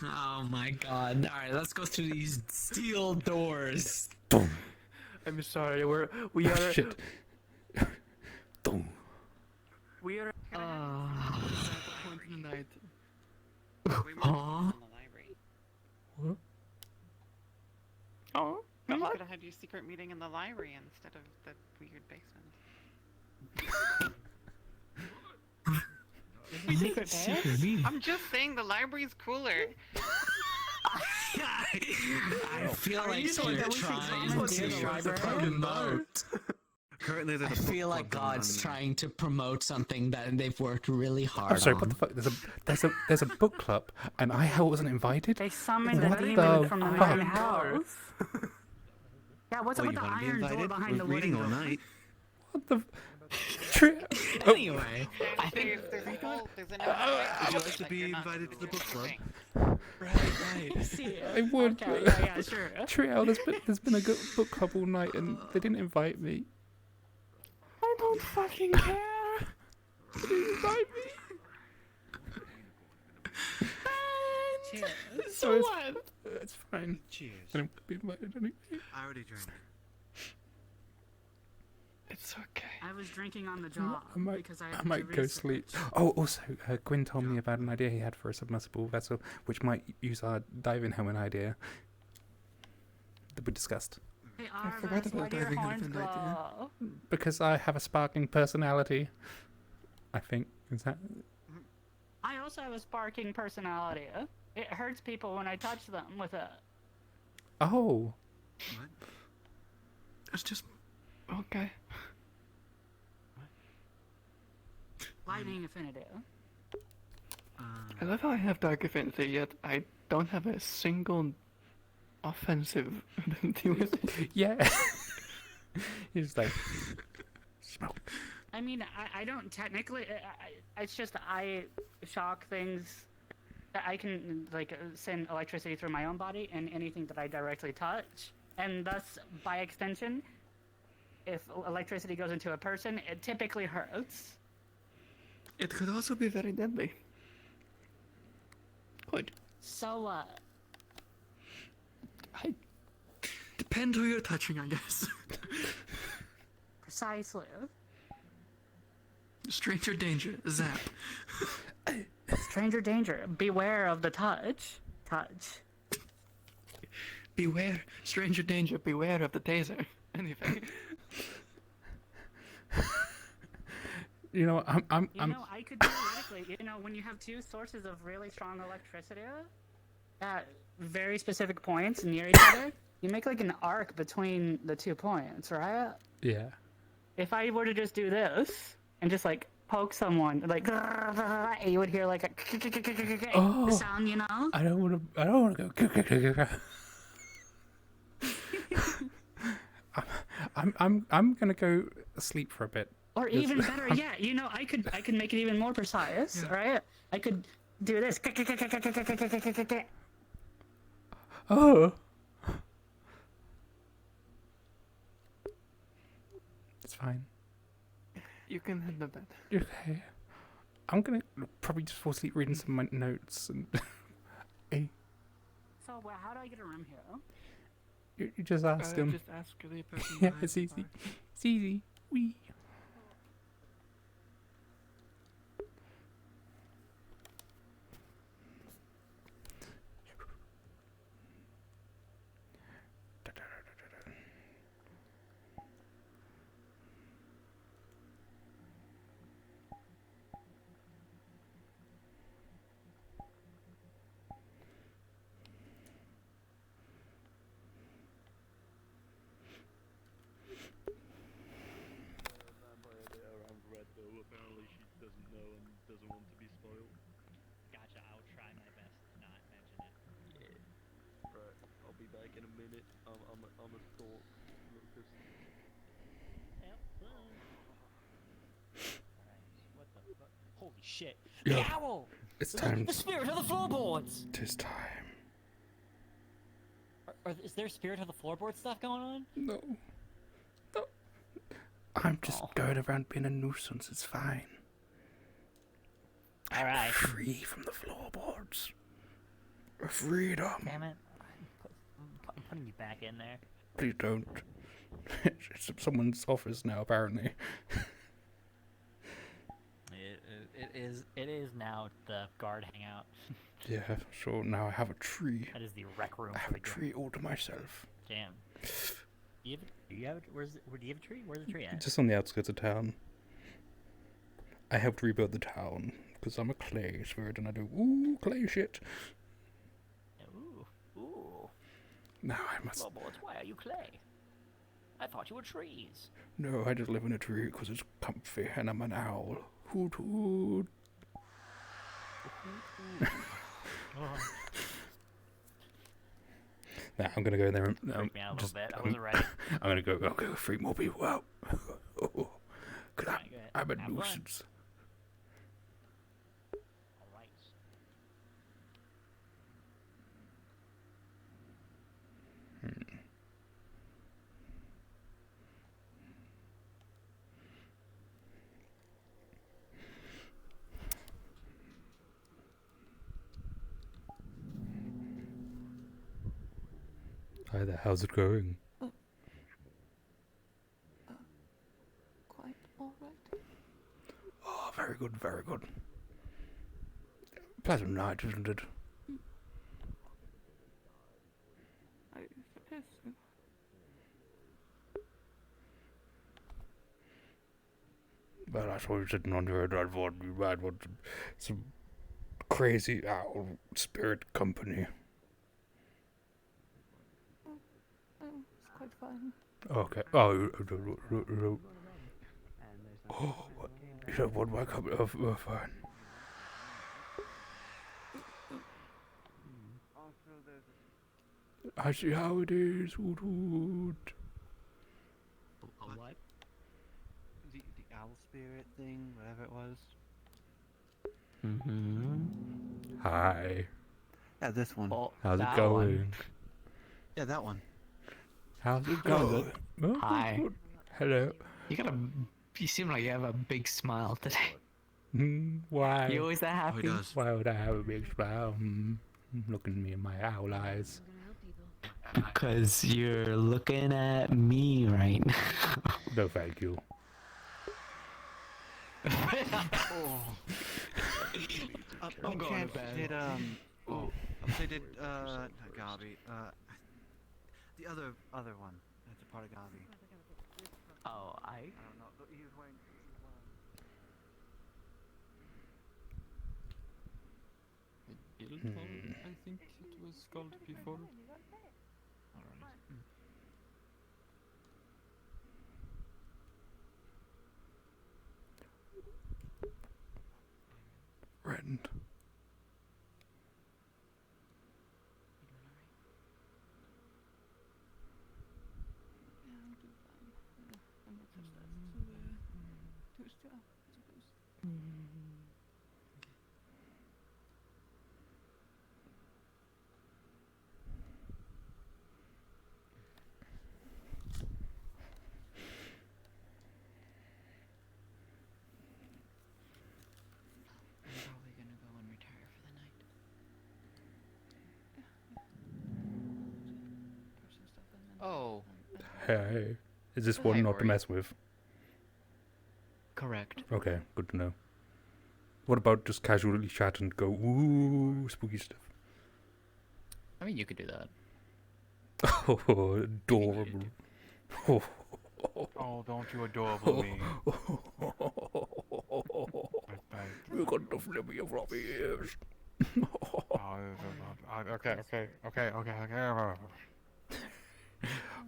Oh my god. Alright, let's go through these steel doors. I'm sorry, we are Shit. we are at the point in the night. We were in the library. What? Oh, You could have had your secret meeting in the library instead of the weird basement. Secret base? I'm just saying the library's cooler. I feel like you're trying to promote. Currently, I feel like God's trying to promote something that they've worked really hard I'm sorry, on. what the fuck? There's a book club, and I wasn't invited? They summoned What a the demon from the fuck? main house. Yeah, what's Oh, up with you the want to be iron door invited? behind We're the reading wooden all door? night. What the? Anyway, I think there's a whole, there's an would you like to be invited to the book club? Right. See, I would. okay, but- yeah, sure. Triel, there's been a good book club all night and they didn't invite me. I don't fucking care. They didn't invite me. So it's, what? It's fine. Cheers. I don't be invited anyway. I already drank. It's okay. I was drinking on the job because I had I to might go research. sleep. Oh, also, Gwyn told me about an idea he had for a submersible vessel, which might use our diving helmet idea that we discussed. Hey, I forgot Arvus, why about do your diving horns helmet idea. glow? Because I have a sparkling personality. I think. Is that? I also have a sparking personality. It hurts people when I touch them with it. Oh. What? It's just okay. Lightning affinity. I love how I have dark affinity, yet I don't have a single offensive ability with it. Yeah. He's like smoke. I mean, I don't technically. It's just I shock things. I can like send electricity through my own body and anything that I directly touch, and thus by extension, if electricity goes into a person, it typically hurts. It could also be very deadly. Good. So Depends who you're touching, I guess. precisely. Stranger danger, zap. Stranger danger. Beware of the touch. Touch. Beware, stranger danger, beware of the taser. Anything. You know, I'm. I could theoretically, when you have two sources of really strong electricity at very specific points near each other, you make like an arc between the 2 points, right? Yeah. If I were to just do this and just like poke someone, like you would hear like a sound, you know? I don't want to go. I'm gonna go sleep for a bit. Or even better yet, I could make it even more precise, right? I could do this. Oh. It's fine. You can hit the bed. Okay. I'm gonna probably just fall asleep reading some of my notes and. So, how do I get a room here? You just ask him. Just ask the person. Yeah, behind it's the easy. bar. It's easy. Wee. Apparently she doesn't know and doesn't want to be spoiled. Gotcha, I'll try my best to not mention it. Yeah. Right, I'll be back in a minute. I'm a stalk, Lucas. Yep. Alright, what the fuck? Holy shit. Yeah. The owl! It's time. The spirit of the floorboards! Tis time. Is there spirit of the floorboard stuff going on? No. I'm just going around being a nuisance. It's fine. Alright. I'm free from the floorboards. Freedom. Damn it. I'm putting you back in there. Please don't. It's someone's office now, apparently. It is now the guard hangout. Yeah, sure. Now I have a tree. That is the rec room. I have a tree all to myself. Damn. Do you have do you have a tree? Where's the tree at? Just on the outskirts of town. I helped rebuild the town because I'm a clay spirit and I do clay shit. Ooh. Now I must. Floorboards, why are you clay? I thought you were trees. No, I just live in a tree because it's comfy and I'm an owl. Hoot hoot. Nah, I'm gonna go in there and Freaked me out a little bit. I wasn't ready. I'm gonna go. Okay, freak more people out. Cause Alright, go ahead. I'm a Have fun. nuisance. Alright. Hi there. How's it going? Quite alright. Oh, very good, very good. Pleasant night, isn't it? I suppose so. Well, I saw you sitting on your head. I thought you might want some crazy owl spirit company. Oh, it's quite fine. Okay. Oh, you don't want my company? Fine. I see how it is. Woot woot. A what? The owl spirit thing, whatever it was. Hi. Yeah, this one. Oh, How's it that going? one. Yeah, that one. How's it Going going? good. Oh, Hi. good. Hello. You seem like you have a big smile today. Why? You always that happy? Why would I have a big smile? Look at me in my owl eyes. Because you're looking at me right now. No, thank you. I'm going to bed. Did did not Gabi, the other one that's a part of Gabi. Oh, I don't know. He was wearing. I think it was called before. Alright. Rend. I'm probably gonna go and retire for the night. Oh. Hey. Is this Hi, one not to Ori. mess with? Correct. Okay, good to know. What about just casually chat and go, ooh, spooky stuff? I mean, you could do that. Oh, adorable. Oh, don't you adorable me. You got the flippy floppy ears. Okay.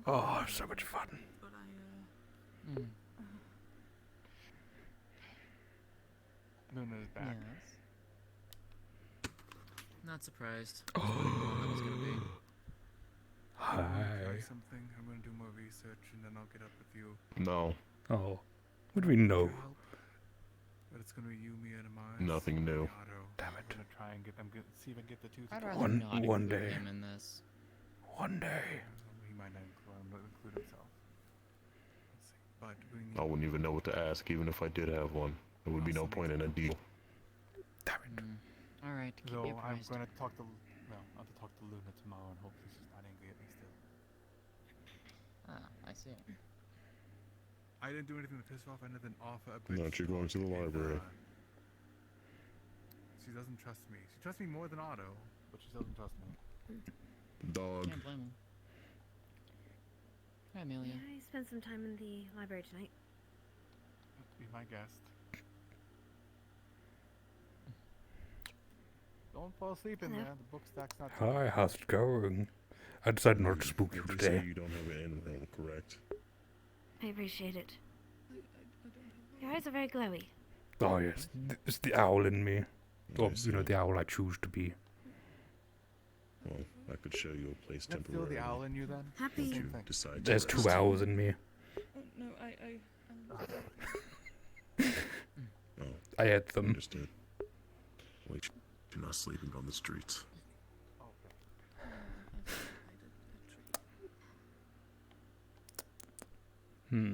Oh, so much fun. Luna's back. Yes. Not surprised. I was wondering how long that was gonna be. Hi. Try something. I'm gonna do more research and then I'll get up with you. No. Oh. What do we know? But it's gonna be you, me, and Amai. Nothing new. Damn it. I'm gonna try and see if I can get the two. I'd rather One- not one include day. him in this. One day. He might not include himself. Let's see. But we need. I wouldn't even know what to ask, even if I did have one. There would be no point in a deal. Damn it. Alright, keep So me I'm apprised. gonna talk to. Well, I'll have to talk to Luna tomorrow and hopefully she's not angry at me still. Ah, I see. I didn't do anything to piss her off. I didn't offer a No, you're going to the library. She doesn't trust me. She trusts me more than Otto, but she doesn't trust me. Dog. Can't blame him. Hi, Amelia. I spent some time in the library tonight. Be my guest. Don't fall asleep in there. The book stack's not. Hi, how's it going? I decided not to spook you They say today. you don't have an animal, correct? I appreciate it. Your eyes are very glowy. Oh, yes. It's the owl in me. Or, you know, the owl I choose to be. Well, I could show you a place That still temporarily. the owl in you then? Happy. Once you decide to There's rest. 2 owls in me. Oh, no, Oh, I had them. understood. Wait, you're not sleeping on the streets. Hmm.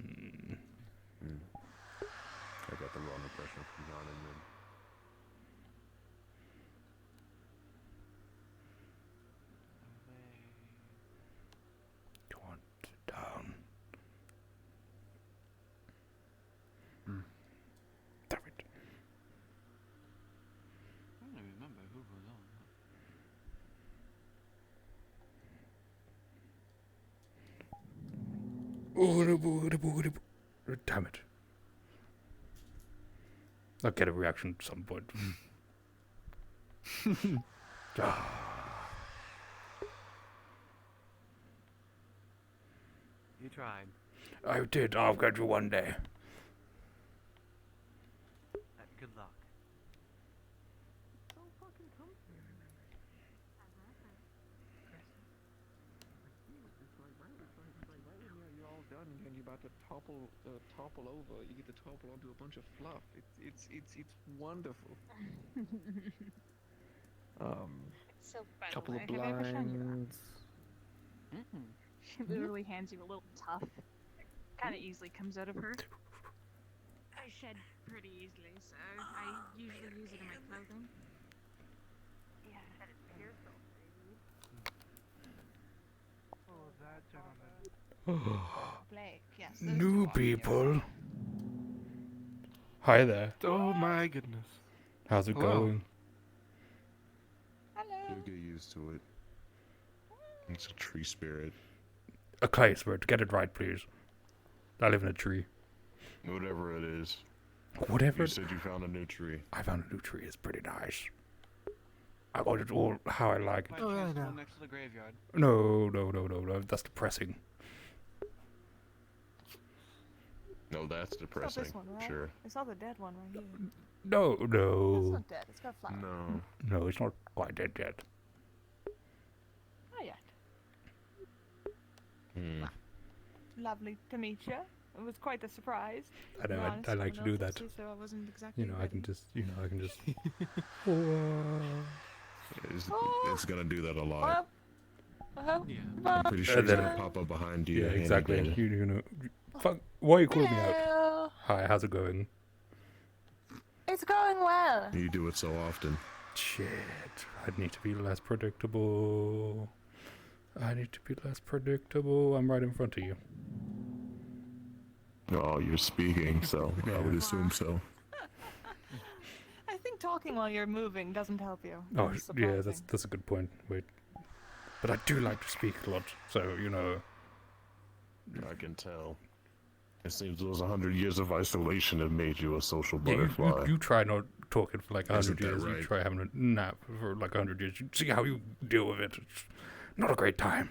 I got the wrong impression from John and then. You want it down. Damn it. I don't remember who was on. Damn it. I'll get a reaction at some point. You tried. I did. I'll get you one day. Good luck. You're all done and you're about to topple over. You get to topple onto a bunch of fluff. It's wonderful. So by the Couple way, of have I ever shown you that? blinds. She literally hands you a little tuft. Kind of easily comes out of her. I shed pretty easily, so I usually use it in my clothing. Yeah, and it's pure silk, baby. Oh, that gentleman. Blake, yes. those New two are people. Hi there. Oh my goodness. How's it Hello. going? You'll get used to it. It's a tree spirit. A clay spirit. Get it right, please. I live in a tree. Whatever it is. Whatever. You said you found a new tree. I found a new tree. It's pretty nice. I got it all how I like it. Oh, I know. Next to the graveyard. No. That's depressing. No, that's It's not depressing. this one, right? Sure. It's not the dead one right here. No. It's not dead. It's got flowers. No. No, it's not quite dead yet. Not yet. Hmm. Lovely to meet you. It was quite a surprise. I know. Honest, I like to do that. so I wasn't exactly You know, I ready. can just. It's gonna do that a lot. Yeah. I'm pretty sure it's gonna pop up behind you. Yeah, any exactly. day. You know. Fuck. Why are you calling me out? Hello. Hi. How's it going? It's going well. You do it so often. Shit. I need to be less predictable. I'm right in front of you. Oh, you're speaking, so I would assume so. I think talking while you're moving doesn't help you. Oh, It's yeah, surprising. that's a good point. Wait. But I do like to speak a lot, so, you know. I can tell. It seems those 100 years of isolation have made you a social Yeah, butterfly. you try not talking for like 100 Isn't that years. You right? try having a nap for like 100 years. You see how you deal with it. It's not a great time.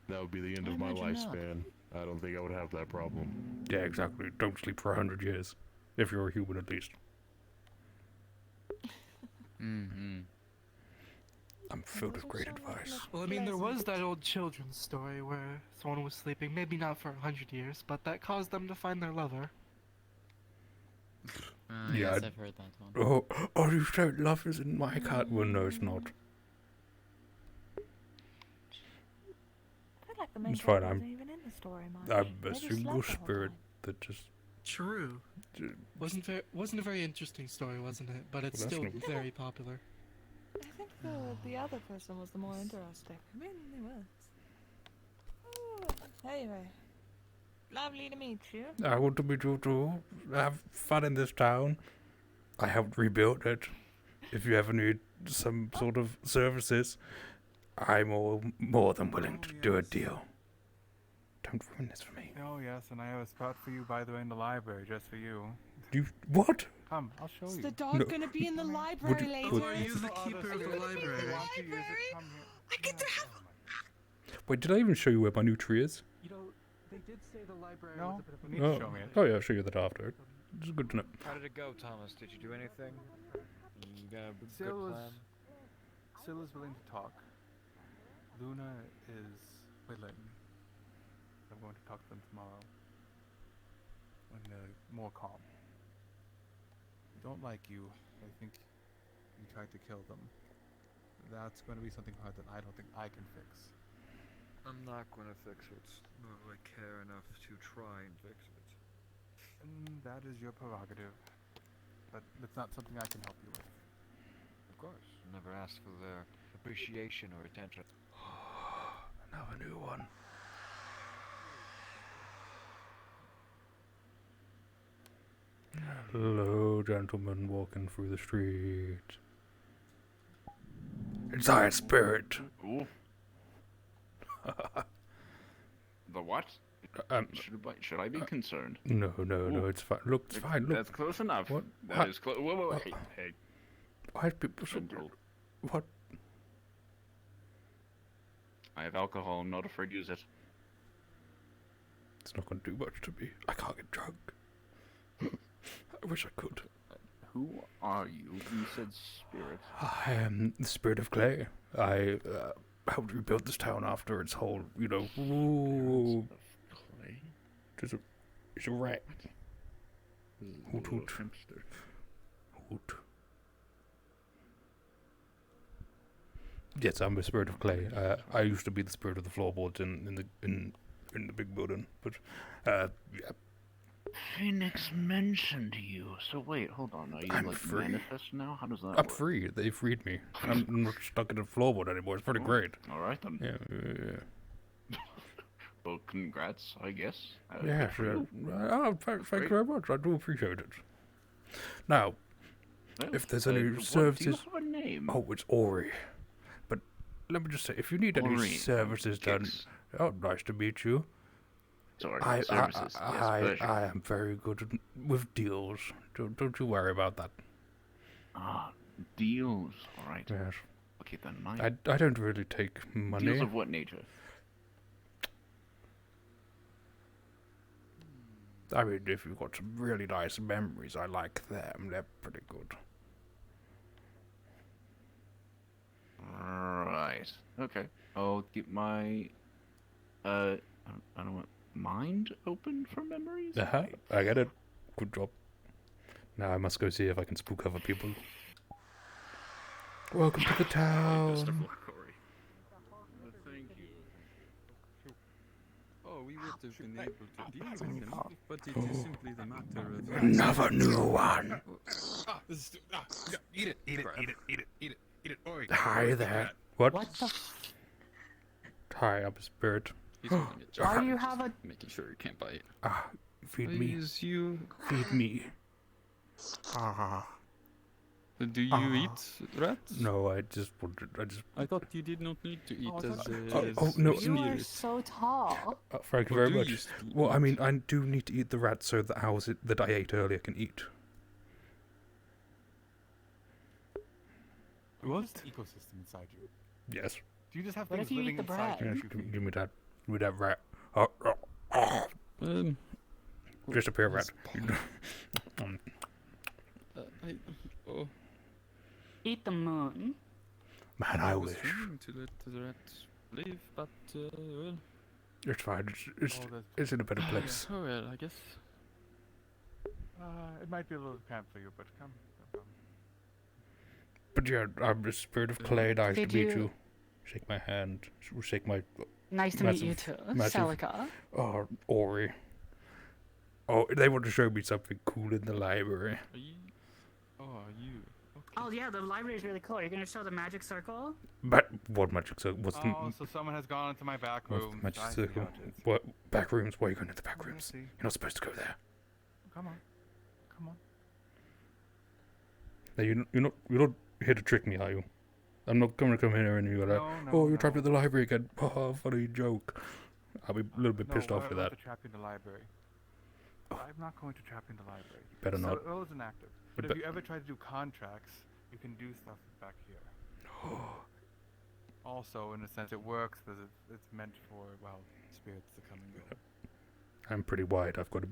That would be the end of my lifespan. I don't think I would have that problem. Yeah, exactly. Don't sleep for 100 years. If you're a human, at least. Mm-hmm. I'm filled with great advice. Well, I mean, there was that old children's story where someone was sleeping, maybe not for 100 years, but that caused them to find their lover. Yes, I've heard that one. Oh, you said love is in my cat? Well, no, it's not. I feel like the main It's fine, character I'm- wasn't even in the story much. I'm They a just single slept the whole spirit time. that just... True. Wasn't a very interesting story, wasn't it? But it's Well, that's still no- very popular. I think the other person was the more interesting. I mean, he was. Oh, anyway, lovely to meet you. I want to meet you too. Have fun in this town. I helped rebuild it. If you ever need some sort of services, I'm more than willing to do a deal. Don't ruin this for me. Oh yes, and I have a spot for you, by the way, in the library, just for you. You what? Come, I'll show Is you. the dog gonna be in the library you- later? would- Are you the keeper of the library? I get to have. Wait, did I even show you where my new tree is? You know, they did say the library No, was a bit of a... you need to show me it. Oh yeah, I'll show you that after. It's good to know. How did it go, Thomas? Did you do anything? You got a good Sale was plan? Syl is willing to talk. Luna is willing. I'm going to talk to them tomorrow when they're more calm. They don't like you. I think you tried to kill them. That's going to be something hard that I don't think I can fix. I'm not gonna fix it, nor do I care enough to try and fix it. And that is your prerogative. But it's not something I can help you with. Of course, never ask for their appreciation or attention. Now a new one. Hello, gentlemen walking through the street. It's our spirit. Ooh. The what? Should I be concerned? No, it's fine. Look, it's fine. Look, that's close enough. What? That is close. Whoa, hey. Why people so... What? I have alcohol. I'm not afraid to use it. It's not going to do much to me. I can't get drunk. I wish I could. Who are you? You said spirit. I am the spirit of clay. I helped rebuild this town after its whole, Ooh. Clay? It's a rat. Hoot hoot. Hoot. Yes, I'm a spirit of clay. I used to be the spirit of the floorboards in the big building, but yeah. Phoenix mentioned you. So wait, hold on. Are you I'm like free. manifest now? How does that I'm work? free. They freed me. I'm not stuck in a floorboard anymore. It's pretty great. All right then. Yeah. Well, congrats, I guess. Yeah, good for sure. you. Oh, thank you very much. I do appreciate it. Now, if there's any services... Do you have a name? Oh, it's Ori. But let me just say, if you need any Ori. services done... Oh, nice to meet you. Sorry, I services. Yes, I am very good with deals. Don't you worry about that. Ah, deals. All right. Yes. I'll keep that in mind. I don't really take money. Deals of what nature? I mean, if you've got some really nice memories, I like them. They're pretty good. Right. Okay. I'll keep my I don't want mind open for memories. I get it. Good job. Now I must go see if I can spook other people. Welcome to the town. Best of luck, Corey. Thank you. Oh, we would have been able to deal with him, but it is simply the matter of... Another new one. Eat it. Oi, Hi there. What? What the? Hi, I'm a spirit. He's holding it. Why do you have a? Making sure you can't bite. Feed me. Please, you... Feed me. Ah. Do you eat rats? No, I just wanted. I thought you did not need to eat as no, You are so tall. thank you very much. Well, I mean, I do need to eat the rats so the owls that I ate earlier can eat. What's the ecosystem inside you? Yes. Do you just have What things if you living eat the inside bread? you? Yes, give me that. Give me that rat. Disappear, rat. Eat the moon. Man, I wish. Trying to let the rats live, but well. It's fine. It's in a better place. Oh well, I guess. It might be a little cramped for you, but come. But yeah, I'm the spirit of clay. Nice to Did meet you- you. Shake my hand. Shake my. Nice to meet you too, Celica. Oh, Ori. Oh, they want to show me something cool in the library. Are you? Oh yeah, the library is really cool. You're gonna show the magic circle? But what magic circle? What's Oh, so someone has gone into my back what's room. the magic circle? What back rooms? Why are you going to the back rooms? You're not supposed to go there. Come on. No, you're not here to trick me, are you? I'm not going to come here and you're like, you're trapped in the library again. Oh, funny joke. I'll be a little bit pissed off with that. To trap you in the library. I'm not going to trap you in the library. Better not. So isn't active. But if you ever try to do contracts, you can do stuff back here. Also, in a sense, it works because it's meant for, well, spirits to come and go. I'm pretty wide. I've got to,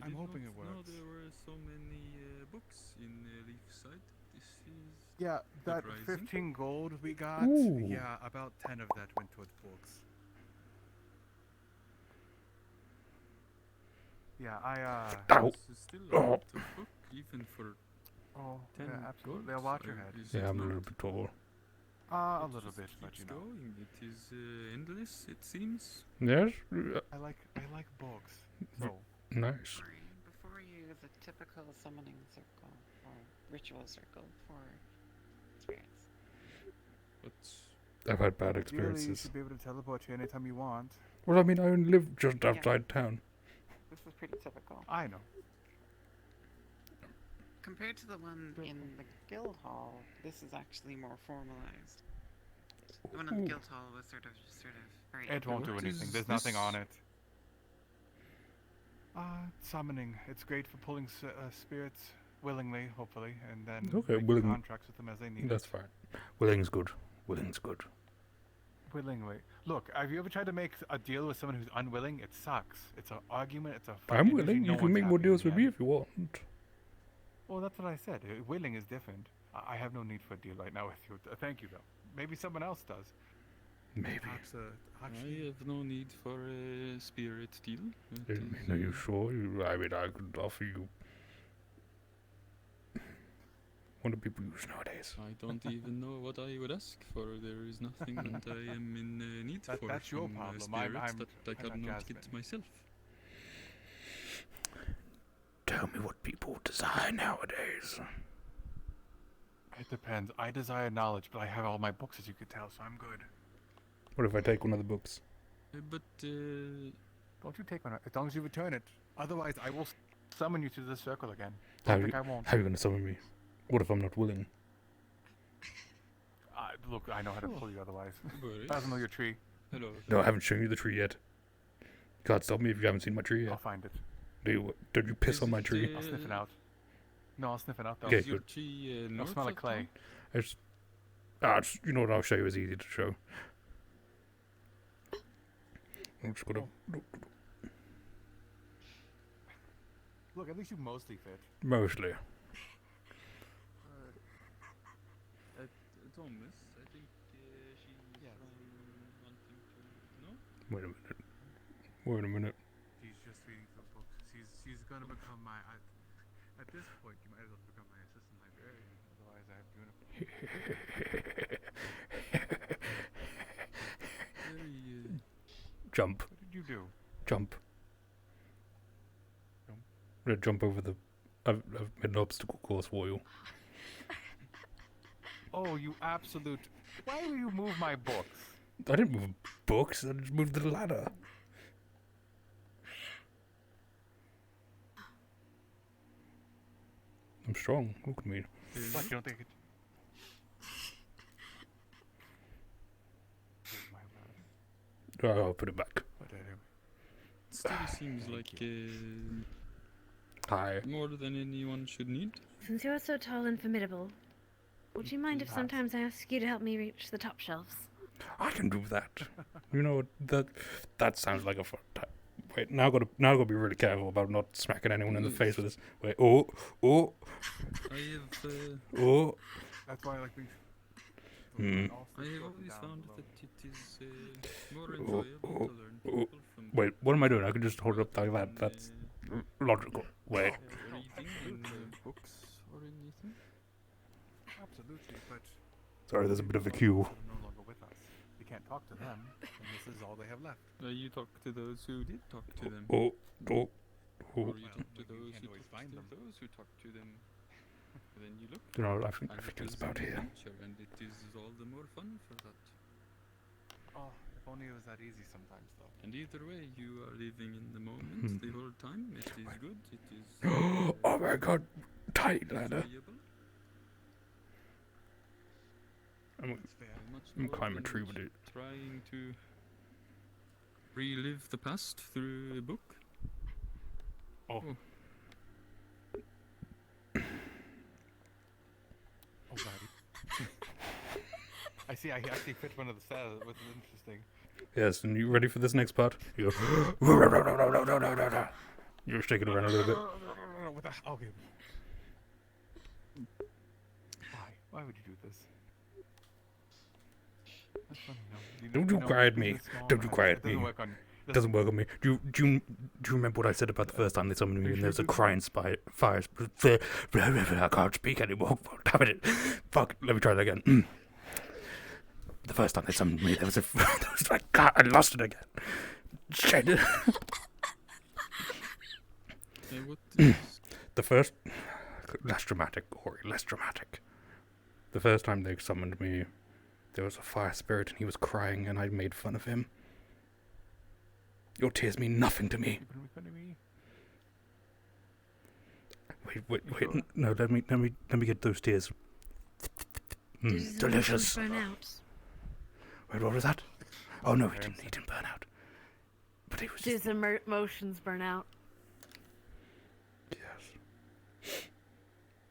I'm hoping it works. No, there were so many books in Leafside. This is Yeah, that surprising. 15 gold we got. Ooh. Yeah, about 10 of that went towards books. Yeah, Ow. This is still a Oh. lot of book, even for Oh, 10 yeah, absolutely. gold. They'll watch your I- head. is Yeah, it I'm a not? little bit tall. A It little just bit, but keeps you know. going. It is endless, it seems. Yes? I like books. So, Nice. Before you use a typical summoning circle or ritual circle for spirits. But I've had bad ideally, you experiences. should be able to teleport here anytime you want. Well, I mean, I only live just outside town. This is pretty typical. I know. Compared to the one in the guild hall, this is actually more formalized. The one in the guild hall was sort of very. It won't do anything. There's nothing on it. Summoning. It's great for pulling spirits willingly, hopefully, and then Okay, making willing. contracts with them as they need. That's fine. Willing's good. Willing's good. Willingly. Look, have you ever tried to make a deal with someone who's unwilling? It sucks. It's an argument. It's a fight. I'm and usually willing. no You can one's make more happy in deals the with me end. if you want. Well, that's what I said. Willing is different. I have no need for a deal right now with you. Thank you, though. Maybe someone else does. Maybe. Perhaps, I have no need for a spirit deal. It I is, mean, are you sure? I mean, I could offer you. What do people use nowadays? I don't even know what I would ask for. There is nothing that I am in need for that's your from problem. spirits I'm that I not cannot Jasmine. get myself. Tell me what people desire nowadays. It depends. I desire knowledge, but I have all my books, as you could tell, so I'm good. What if I take one of the books? But Don't you take one, as long as you return it. Otherwise, I will summon you to this circle again. How Don't you, think I won't. how you gonna summon me? What if I'm not willing? Look, I know how to pull you otherwise. Worries. Doesn't know your tree. Hello. No, I haven't shown you the tree yet. You can't stop me if you haven't seen my tree I'll yet. find it. Don't you piss Is on my it, tree? I'll sniff it out. No, I'll sniff it out, though. Okay, Is your good. tree I'll north smell like of clay. town? It's, you know what I'll show you is easy to show. I'm just gonna Look, at least you mostly fit. mostly. Thomas, I think she's wanting to. No? Wait a minute. Wait a minute. She's just reading some books. She's gonna become my. At this point, you might as well become my assistant librarian. Otherwise, I have uniform. Very, Jump. What did you do? Jump. Jump over the. I've made an obstacle course for you. Oh, you absolute! Why will you move my books? I didn't move books. I just moved the ladder. I'm strong. Look at me. What? You don't think it? I'll put it back. still seems like Hi. more than anyone should need. Since you're so tall and formidable, would you mind if sometimes I ask you to help me reach the top shelves? I can do that. You know that sounds like a fun time. Wait, now I gotta be really careful about not smacking anyone in the face with this. Wait, oh. I have. Oh. That's why I like these. Hmm. I have always found that it is more enjoyable to learn people from. Wait, what am I doing? I can just hold it up like that. That's logical. Wait. Reading in books or anything. Absolutely, but. Sorry, there's a bit of a queue. They're no longer with us. We can't talk to them, and this is all they have left. You talk to those who did talk to them. Oh. Or you talk to those can't who always talked find to them. those who talked to them. Then you look. You know, I think and it it's is about in here. nature, and it is all the more fun for that. Oh, if only it was that easy sometimes, though. And either way, you are living in the moment Hmm. the whole time. It is good. It is. Oh my god. Tight ladder. enjoyable. I'm Much I'm more climbing a than tree with it. Trying to relive the past through a book. Oh. Oh, right. I see. I actually fit one of the cells, which is interesting. Yes, and you ready for this next part? You go. You're shaking around a little bit. What the? Okay. Why would you do this? That's funny, no. Don't you cry at me. Don't you cry at me. It Doesn't work on me. Do you remember what I said about the first time they summoned me and there was a crying fire? I can't speak anymore. Damn it. Fuck. Let me try that again. The first time they summoned me, there was like, God, I lost it again. Shit. The first, less dramatic, Ori, less dramatic. The first time they summoned me, there was a fire spirit and he was crying and I made fun of him. Your tears mean nothing to me. Wait, no, let me get those tears. Delicious. Burn out. Wait, what was that? Oh no, he didn't burn out. But he was His emotions burn out. Yes.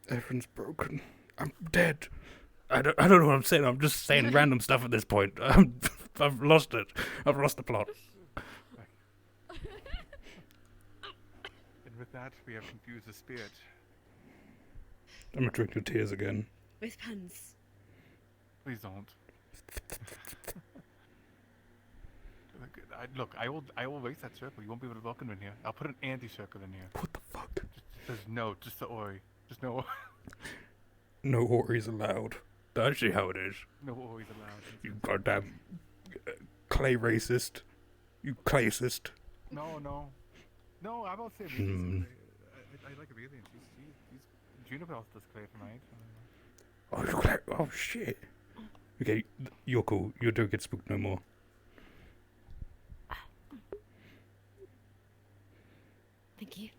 Everything's broken. I'm dead. I don't know what I'm saying. I'm just saying random stuff at this point. I've lost it. I've lost the plot. And with that, we have confused the spirit. I'm gonna drink your tears again. With puns. Please don't. Look, I will raise that circle. You won't be able to walk in here. I'll put an anti-circle in here. What the fuck? Just no, just the Ori. Just no. No Ori's allowed. That's actually how it is. No Ori's allowed. You goddamn clay racist. You clayist. No, I won't say racist. I like Aurelian. He's Juniper also does clay for night. Oh, you clay. Oh shit. Okay, you're cool. You don't get spooked no more. Thank you.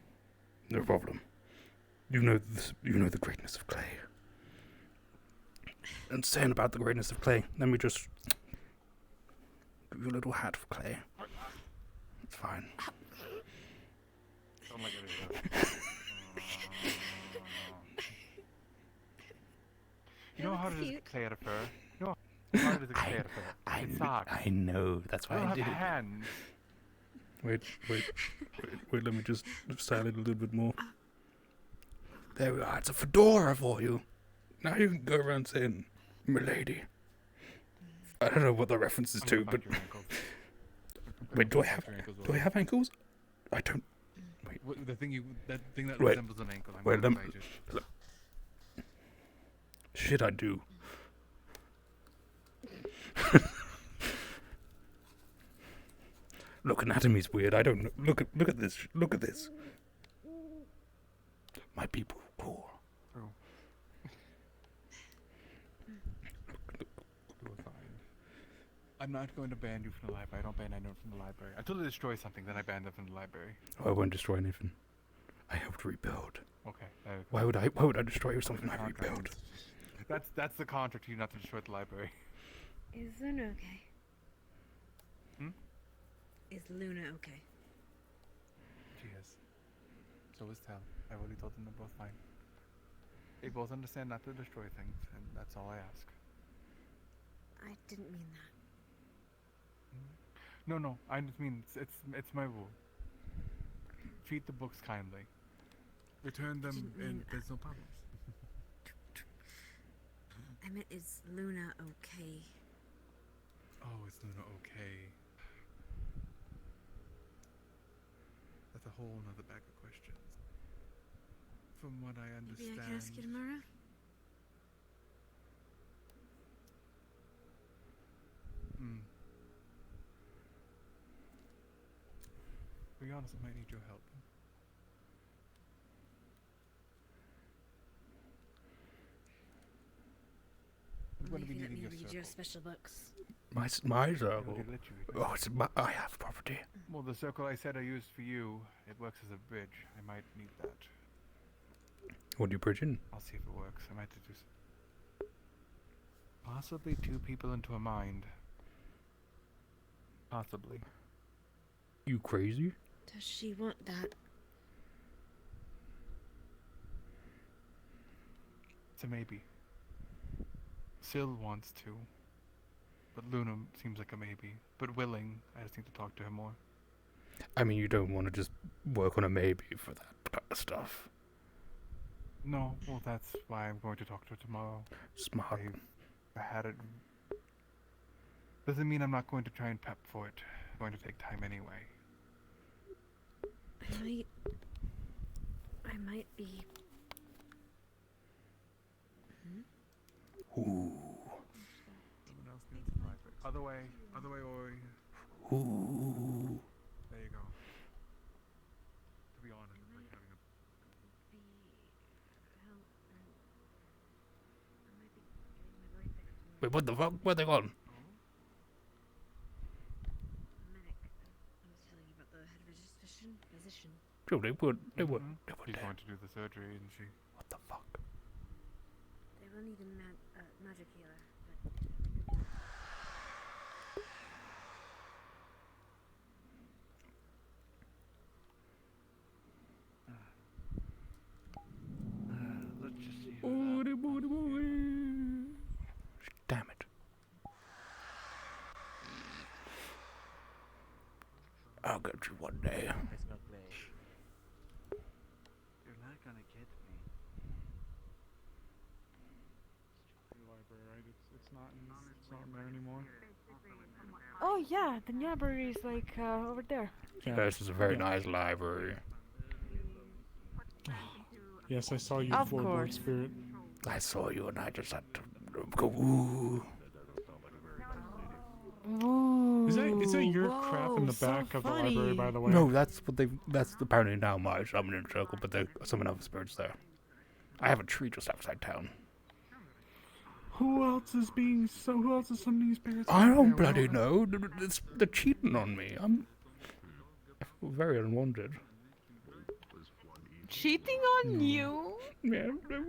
No problem. You know the greatness of clay. And saying about the greatness of clay, let me just give you a little hat of clay. It's fine. Oh my god. You know how to do clay out of fur? You know how to do clay out of fur? I know. That's why I did it. Hands. Wait, let me just style it a little bit more. There we are, it's a fedora for you. Now you can go around saying, "Milady." I don't know what the reference is to, but... Wait, do I have ankles? I don't... Wait. That thing that resembles an ankle. Shit, I do. Look, anatomy's weird. I don't know. Look at this. Look at this. My people are poor. I'm not going to ban you from the library. I don't ban anyone from the library. Until they destroy something, then I ban them from the library. Oh, I won't destroy anything. I helped rebuild. Okay. Why would I destroy something I rebuilt? That's the contract to you not to destroy the library. Is Luna okay? Is Luna okay? She is. So is Tal. I already told them they're both fine. They both understand not to destroy things, and that's all I ask. I didn't mean that. No. I just mean it's my rule. Treat the books kindly. Return them, and there's no problems. I meant, is Luna okay? Oh, is Luna okay? That's a whole nother bag of questions. From what I understand... Maybe I can ask you tomorrow? To be honest, I might need your help. I'm going to be Maybe let needing me your read your circle. special books. My circle. Oh, I have property. Well, the circle I said I used for you, it works as a bridge. I might need that. What do you bridge in? I'll see if it works. I might have to do possibly two people into a mind. Possibly. You crazy? Does she want that? It's a maybe. Syl wants to. But Luna seems like a maybe. But willing. I just need to talk to her more. I mean, you don't want to just work on a maybe for that kind of stuff. No, well, that's why I'm going to talk to her tomorrow. Smart. I had it. Doesn't mean I'm not going to try and prep for it. It's going to take time anyway. I might be. Ooh. Someone else needs the library. Other way, Ori. Ooh. There you go. To be honest, it's like having a. Wait, what the fuck? Where they gone? Physician. Sure, they would. They would. They would. She's going to do the surgery, isn't she? What the fuck? They will need a magic healer. Let's just see. Damn it. I'll get you one day. You're not gonna get me. Library, right? It's not in there anymore. Oh yeah, the library is like over there. Yeah. This is a very nice library. Yes, I saw you Of for Word course. Spirit. I saw you and I just had to go ooh. Is that your crap in the back of the library, by the way? No, that's apparently now my summoning circle, but there's some other spirits there. I have a tree just outside town. Who else is summoning spirits? I don't bloody know. They're cheating on me. I feel very unwanted. Cheating on you? Yeah, they're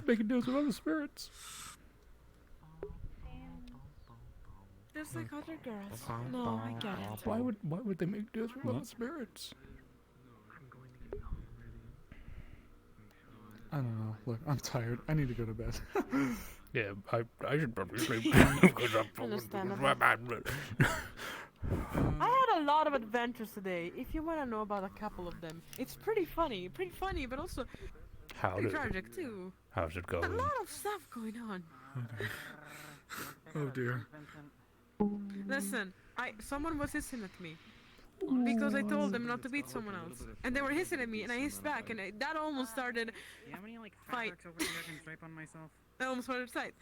making deals with other spirits. Just like other girls. No, I get it. Why would they make deals with other spirits? I don't know. Look, I'm tired. I need to go to bed. Yeah, I should probably sleep because Understandable. I had a lot of adventures today. If you want to know about a couple of them, it's pretty funny, but also pretty tragic too. How's it going? A lot of stuff going on. Oh dear. Listen, someone was hissing at me because I told them not to beat someone else, and they were hissing at me, and I hissed back, and that almost started fight. I almost started a fight.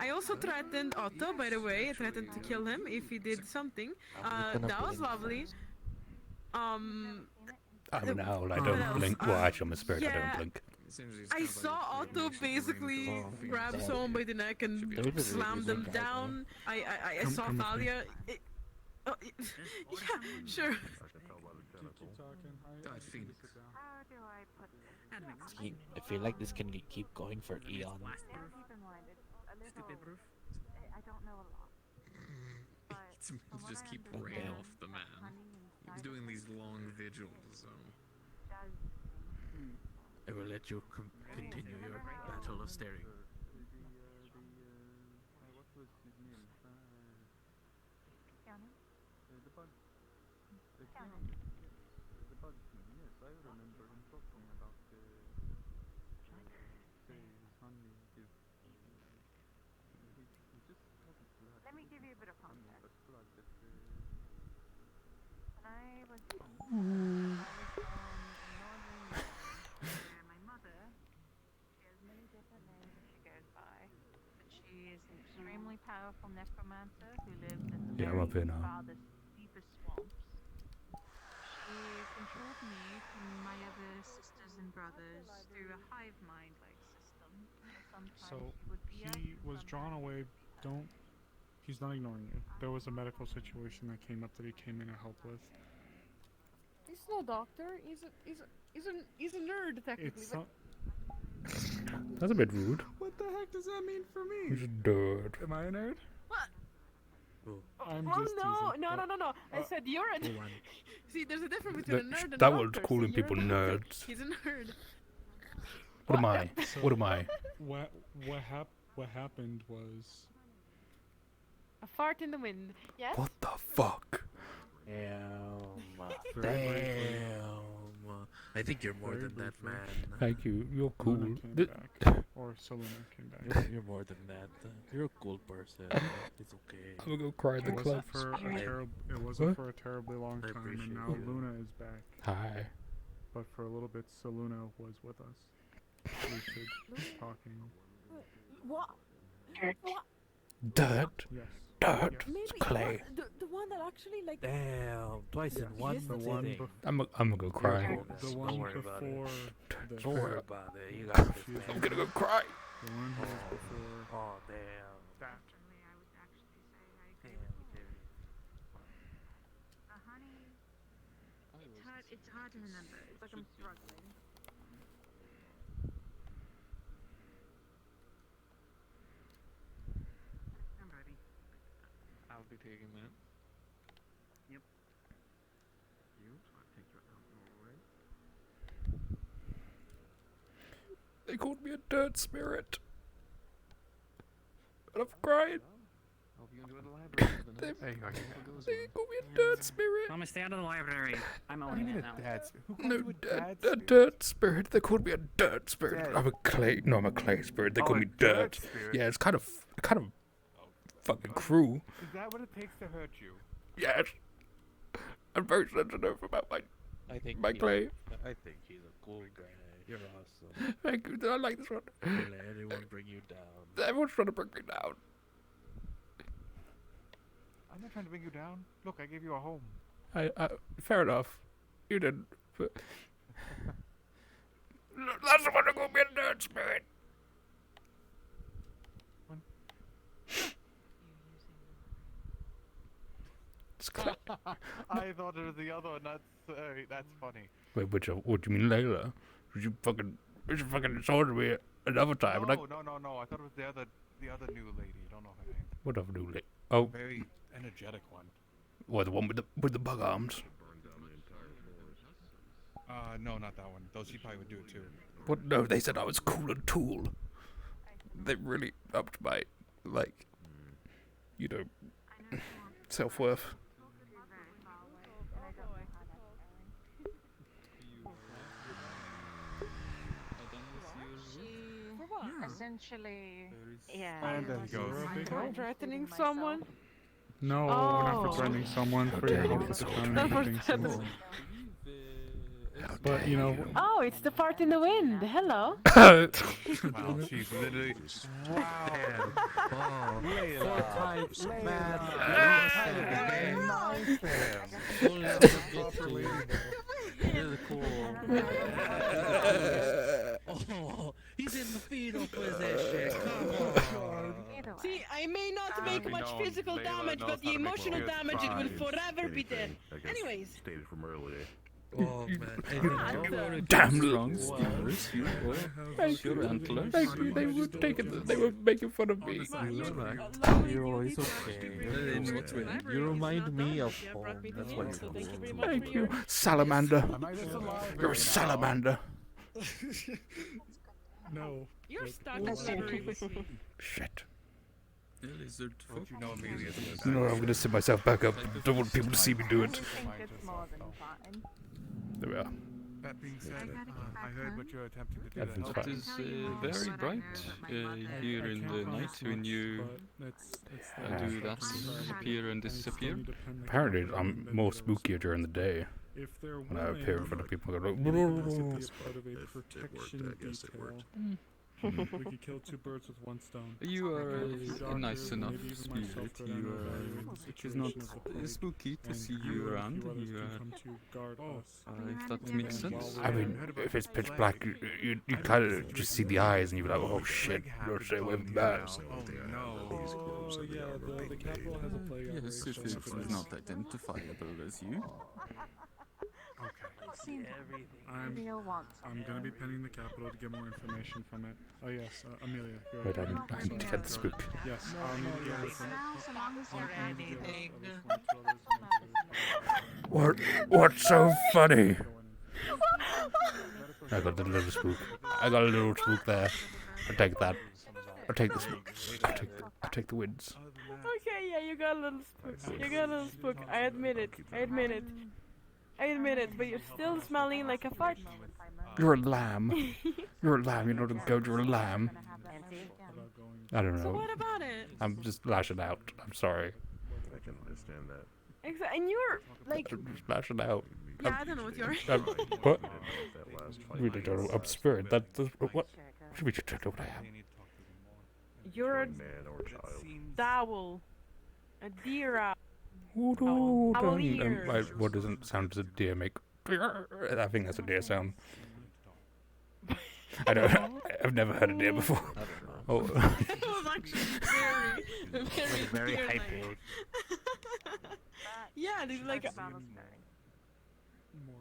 I also threatened Otto, by the way. I threatened to kill him if he did something. That was lovely. I'm an owl. I don't blink. Well, actually, I'm a spirit. I don't blink. I saw Otto basically grab someone by the neck and slam them down. I saw Thalia. Yeah, sure. I feel like this can keep going for eons. Stupid proof. I don't know a lot. Just keep preying off the man. He's doing these long vigils, so. I will let you continue your battle of staring. What was his name? The bug. The bugsman, yes, I remember him talking about his honey. He just hasn't blood. Let me give you a bit of context. But blood that When I was in my mother, she has many different names that she goes by, but she is an extremely powerful necromancer who lives in the Yeah, I'm up here now. farthest, deepest swamps. She controlled me from my other sisters and brothers through a hive mind-like system. Sometimes So she would be he was drawn away. He's not ignoring you. There was a medical situation that came up that he came in to help with. He's no doctor. He's a nerd technically. It's not. That's a bit rude. What the heck does that mean for me? He's a nerd. Am I a nerd? What? I'm Well, just no. teasing. I said you're a. See, there's a difference between a nerd and a That doctor. was calling so you're people a doctor. nerds. He's a nerd. What am I? What am I? What happened was. A fart in the wind. Yes. What the fuck? Damn. Right. I think you're more Very than that, briefly. man. Thank you. You're cool. Luna came back. Or Selena came back. You're more than that. You're a cool person. It's okay. I'm gonna go cry in the It club. wasn't What? for a terribly long I time, and appreciate now you. Luna is back. Hi. But for a little bit, Selena was with us. Lucid, talking. What? What? Dirt. Yes. Dirt. Maybe It's clay. the one that actually like. Damn, twice in one The one sitting. I'm gonna go cry. The Don't one worry about before. it. The, Don't worry about it. You got this, man. I'm gonna go cry. the one who was before Oh, damn. that. It's hard to remember. It's like I'm struggling. I'm ready. I'll be taking that. Yep. You? So I take your alcohol away. They called me a dirt spirit. And I'm crying. Hope you enjoy the library for the night. Hey, They called me a dirt spirit. Thomas, stay out of the library. I'm owning it now. Who called No, you a dad a spirit? dirt spirit. They called me a dirt spirit. Dead. I'm a clay. No, I'm a clay spirit. They Oh, call a me dirt dirt. spirit? Yeah, it's kind of fucking cruel. Is that what it takes to hurt you? Yes. I'm very sensitive about I think my clay. I think he's a cool guy. You're awesome. Thank you. I like this one. Don't let anyone bring you down. Everyone's trying to bring me down. I'm not trying to bring you down. Look, I gave you a home. Fair enough. You didn't. But that's the one who called me a dirt spirit. I thought it was the other one. That's funny. Wait, what do you mean, Layla? Did you fucking insulted me another time? No, no. I thought it was the other new lady. Don't know her name. What other new lady? Oh, Very energetic one. what, the one with the bug arms? No, not that one. Though she probably would do it too. What? No, they said I was cool and tool. They really upped my, self-worth. Essentially, yeah. And there he goes. For threatening someone. No, not for threatening someone. For your help with the counter things. But you know. Oh, it's the fart in the wind. Hello. Wow, she's literally. Wow. Oh, he's in the fetal position. Come on. See, I may not make much physical damage, but the emotional damage, it will forever be there. Anyways. Stated from earlier. Oh man. Damn Thank you. Thank you. They were making fun of me. You're always okay. You remind me of home. That's why you're cool. Thank you. Salamander. You're a salamander. No. You're stuck in memories. Shit. Lizard folk. You know Amelia's in You know what? I'm gonna sit myself back up. Don't want people to see me do it. There we are. That being said, I heard what you're attempting to do. Everything's That fine. It is very bright here in the night when you do that appear and disappear. Apparently, I'm more spookier during the day. If they're When I appear in front of people, I go Part of a protection I guess it detail. worked. We could kill two birds with one stone. You are Doctor, a nice enough maybe even myself spirit. could You evaluate are. the It is not situation of the plague, spooky to and see you you and a around. few others You can are. come to guard us. If that makes sense. I mean, if it's pitch black, you kind of just see the eyes and you're like, oh shit, don't stay away from that. Oh yeah, the capital has a plague Yes, if outbreak, it so is not identifiable as you. I'm gonna be penning the capital to get more information from it. Oh yes, Amelia. Go Wait, ahead. I need to get the spook. Yes, I'll need to get with What's so funny? I got the little spook. I got a little spook there. I'll take that. I'll take the spook. I'll take the wins. Okay, yeah, you got a little spook. You got a little spook. I admit it. I admit it, but you're still smelling like a fart. You're a lamb. You're a lamb. You're not a goat. You're a lamb. I don't know. So what about it? I'm just lashing out. I'm sorry. I can understand that. And you're like, I'm just lashing out. yeah, I don't know what you're. What? Really don't know. I'm spirit. That's what? We should know what I am. You're a man or child. dowel, a deer owl. What doesn't sound does a deer make? I think that's a deer sound. I don't. I've never heard a deer before. Oh. It was actually very Very hype. Yeah, there's like. More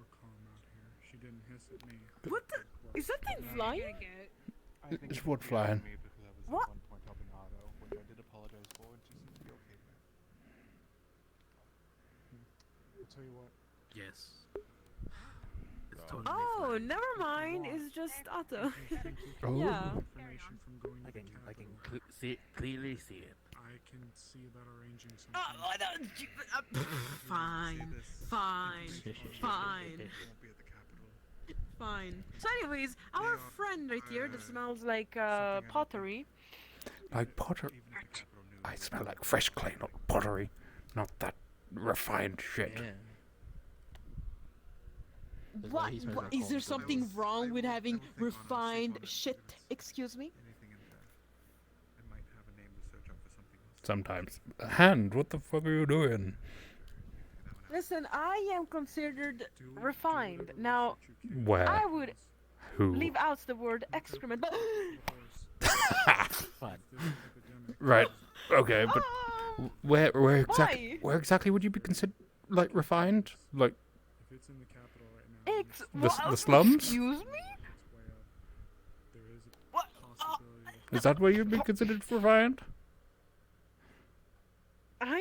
calm out here. She didn't hiss at me. What the? Is that thing flying? It's wood flying. What? Which I did apologize for, and she seemed to be okay with. I'll tell you what. Yes. Oh, never mind. It's just Otto. Oh. Yeah. I can clearly see it. I can see about arranging something. Oh, fine, fine, fine, fine. So, anyways, our friend right here that smells like pottery. Like pottery. I smell like fresh clay, not pottery, not that refined shit. Yeah. What? Is there something wrong with having refined shit? Excuse me? Sometimes. Hand, what the fuck are you doing? Listen, I am considered refined. Now, Where? I would Who? leave out the word excrement, but Right. Okay, but where Why? exactly would you be considered like refined? Like If it's in the capital right now. the slums? Excuse me? What? Is that where you'd be considered refined? I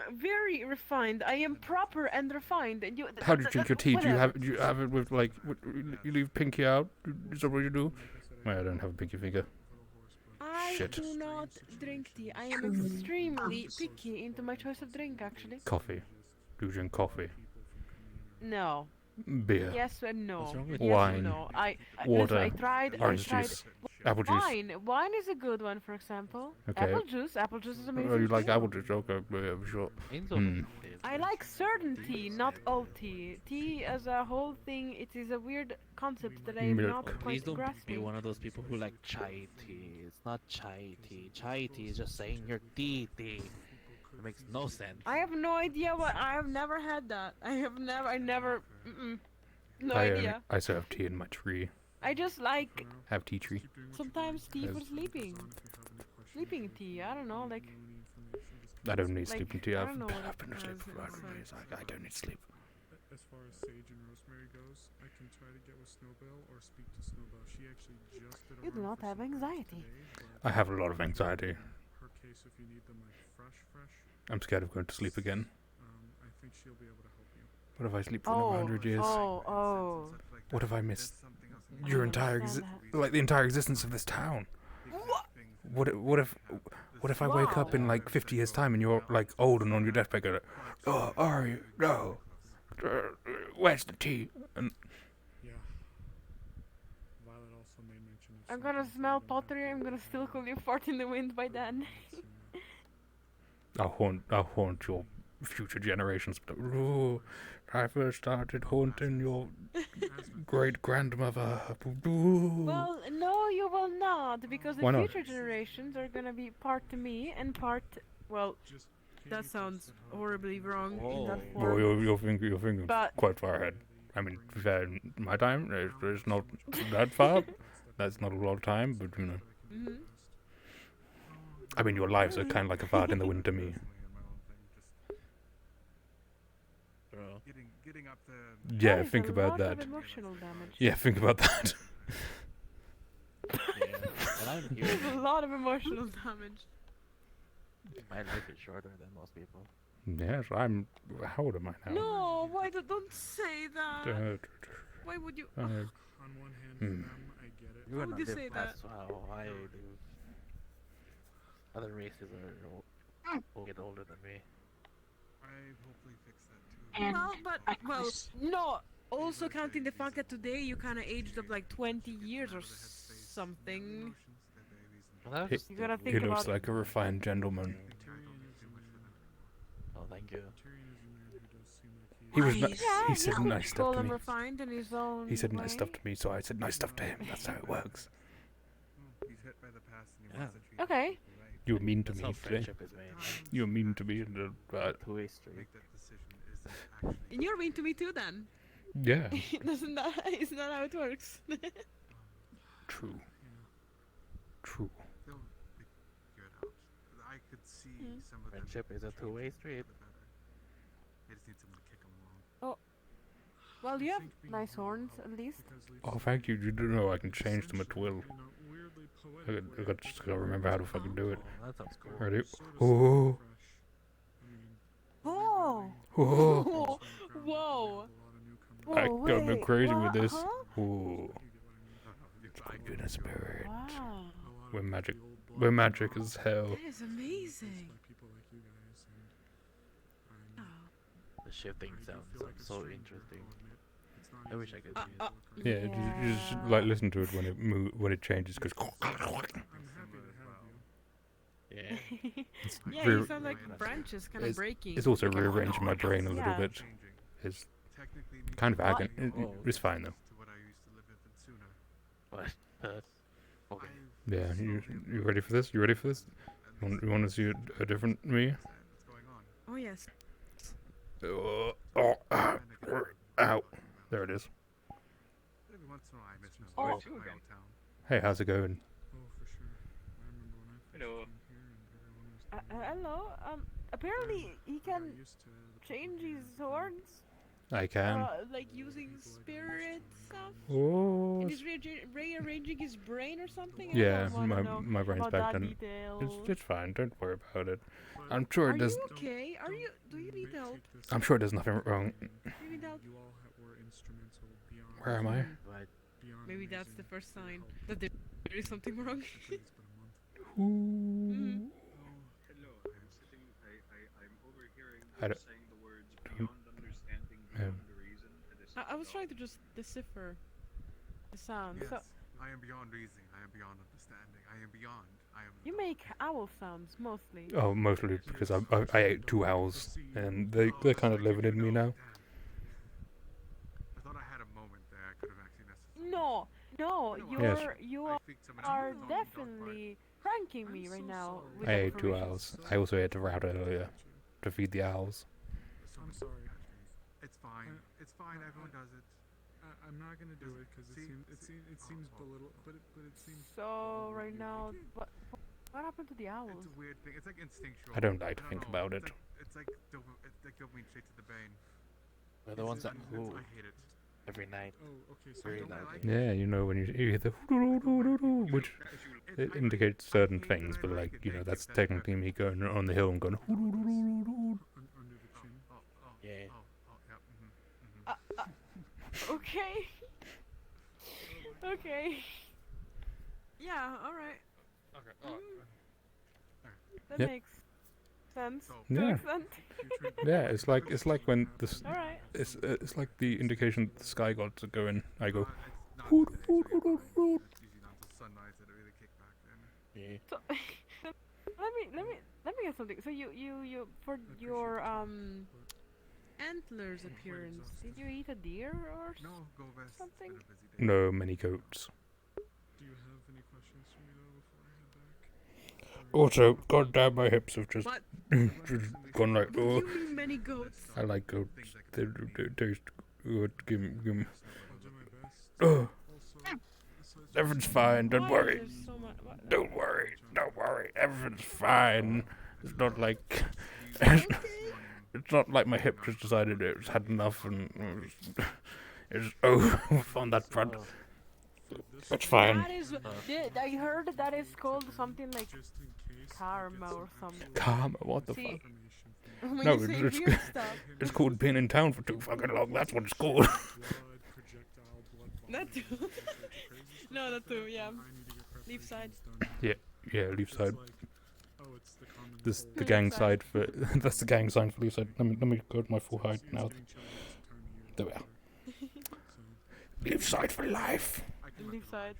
am very refined. I am proper and refined. And you. How do you drink your tea? Do you have it with like you leave pinky out? Is that what you do? Well, I don't have a pinky finger. I Shit. do not drink tea. I am extremely picky into my choice of drink, actually. Coffee. Do you drink coffee? No. Beer. Yes and no. What's wrong with Yes wine? and no. Water. Listen, I tried. Orange juice. Apple juice. Wine is a good one, for example. Okay. Apple juice is amazing. Oh, you like too. apple juice? Okay, yeah, sure. I like certain tea, not all tea. Tea as a whole thing, it is a weird concept that I am not Please quite don't be grasping. one of those people who like chai tea. It's not chai tea. Chai tea is just saying your tea. It makes no sense. I have no idea what. I have never had that. I never. No I idea. I still have tea in my tree. I just like Have tea tree. sometimes tea for Yes. sleeping. Sleeping tea. I don't know, like. I don't need Like, sleeping tea. I I've don't know what been it asleep has for in 5 itself. days. I don't need sleep. As far as Sage and Rosemary goes, I can try to get with Snowbell or speak to Snowbell. She actually just did a You do run not for have something anxiety. today, I have a lot of anxiety. her case, if you need them like fresh, I'm scared of going to sleep again. I think she'll be able to help you. What if I sleep for another 100 years? Oh. What if I miss your entire the entire existence of this town? What if I wake up in like 50 years time and you're like old and on your deathbed going, "Oh, are you? No. Where's the tea?" And Yeah. Violet also made mention of I'm gonna smell pottery. I'm gonna still call you fart in the wind by then. I'll haunt your future generations. Ooh, I first started haunting your great grandmother. Well, no, you will not, because the Why not? future generations are gonna be part me and part. Well, that sounds horribly wrong in that form. Well, you're thinking But- quite far ahead. I mean, to be fair, in my time, there's not that far. That's not a lot of time, but you know. Mhm. I mean, your lives are kind of like a fart in the wind to me. Bro. Getting up the. Yeah, That is think a about lot that. of emotional damage. Yeah, think about that. And I'm here. There's a lot of emotional damage. My life is shorter than most people. Yes, I'm. How old am I now? No, why don't say that? Why would you? On one hand, for them, I get it. You Why wanna would you live say past that? how I do. Other races will get older than me. I hopefully fix that too. And well, but well, reckless. no. Also counting the fact that today you kind of aged up like 20 years or something. You gotta think He looks about. like a refined gentleman. Oh, thank you. He was. Yeah, He said you nice could stuff call to him me. refined in his own He said way. nice stuff to me, so I said nice stuff to him. That's how it works. He's hit by the past and he Yeah. wants to treat Okay. people right. You were mean to That's me how today. friendship is made. You were mean to me. And, Two-way street. Make that decision isn't actually And you're mean to me too, then. yeah. Isn't that how it works? True. True. they'll figure it out. I could see some of them. Friendship is a two-way street. They just need someone to kick them along. Oh. Well, you have nice horns, at least. Oh, thank you. You do know I can change them at will. I just gotta remember how to fucking do it. Oh, that sounds cool. Ready? Oh. Oh! Oh. Whoa! I Whoa, got me wait, crazy with what? this. Huh? Ooh. It's called in a spirit. Wow. We're magic. We're magic as hell. That is amazing. The shifting sounds so interesting. I wish I could do it. Yeah, you just like listen to it when it changes. Cause Yeah. Yeah, you sound like branches kind of breaking. It's also rearranging my brain a little Yeah. bit. It's kind of agony. It's fine though. What? Okay. Yeah, you ready for this? You ready for this? You want to see a different me? Oh yes. Oh, ow. There it is. Every once in a while I miss Oh. my hometown. Hey, how's it going? Hello. Hello. Apparently he can change his horns. I can. Like using spirit stuff. Oh. And he's rearranging his brain or something. I Yeah, don't wanna know my brain's about back that then. detail. It's fine. Don't worry about it. I'm sure Are it does. you okay? Are you? Do you need help? I'm sure there's nothing wrong. Do you need help? Where am I? Maybe that's the first sign that there is something wrong. Ooh. I don't. I was trying to just decipher the sound. Yes, So I am beyond reasoning. I am beyond understanding. I am beyond. I am. you make owl sounds mostly. Oh, mostly because I ate 2 owls and they're kind of living in me now. I thought I had a moment there. I could have actually necessarily. No, Yes. you are definitely pranking me right now. With I ate 2 information. owls. I also ate a rat earlier to feed the owls. I'm sorry. It's fine. It's fine. Everyone does it. I'm not gonna do it because it seems belittle, but it seems. So right now, what happened to the owls? It's a weird thing. It's like instinctual. I don't like to think about it. It's like dopamine straight to the brain. We're the ones that who I hate it. every night. Oh, okay. So Very I don't loudly. like Yeah, you know when you hear the which it indicates certain things, but like that's technically me going on the hill and going. under the chin. Yeah. Okay. Okay. Yeah. All right. Okay. That Yep. makes sense. Yeah. To an extent. Yeah, it's like when this. All right. It's like the indication the sky gods are going. I go. Yeah. So, let me get something. So you for your antlers appearance, did you eat a deer or something? No, many goats. Do you have any questions for me though before I head back? Also, goddamn, my hips have just What? just gone like. What do Oh, you mean many goats? I like goats. They taste good. Give 'em. I'll do my best. Oh, Also, everything's fine. Don't Why worry. is there so much? Don't worry. Don't worry. Everything's fine. It's not like. It's not like my hip just decided it's had enough and it's over on that front. It's fine. That is. I heard that is called something like karma or something. Karma? What the See, fuck? when No, you say weird stuff. it's called being in town for too fucking long. That's what it's called. That too. No, that too. Yeah. Leaf side. Yeah, leaf side. Oh, it's the common this the gang side for that's the gang sign for leaf side. Let me go to my full height now. There we are. Leaf side for life. Leaf side.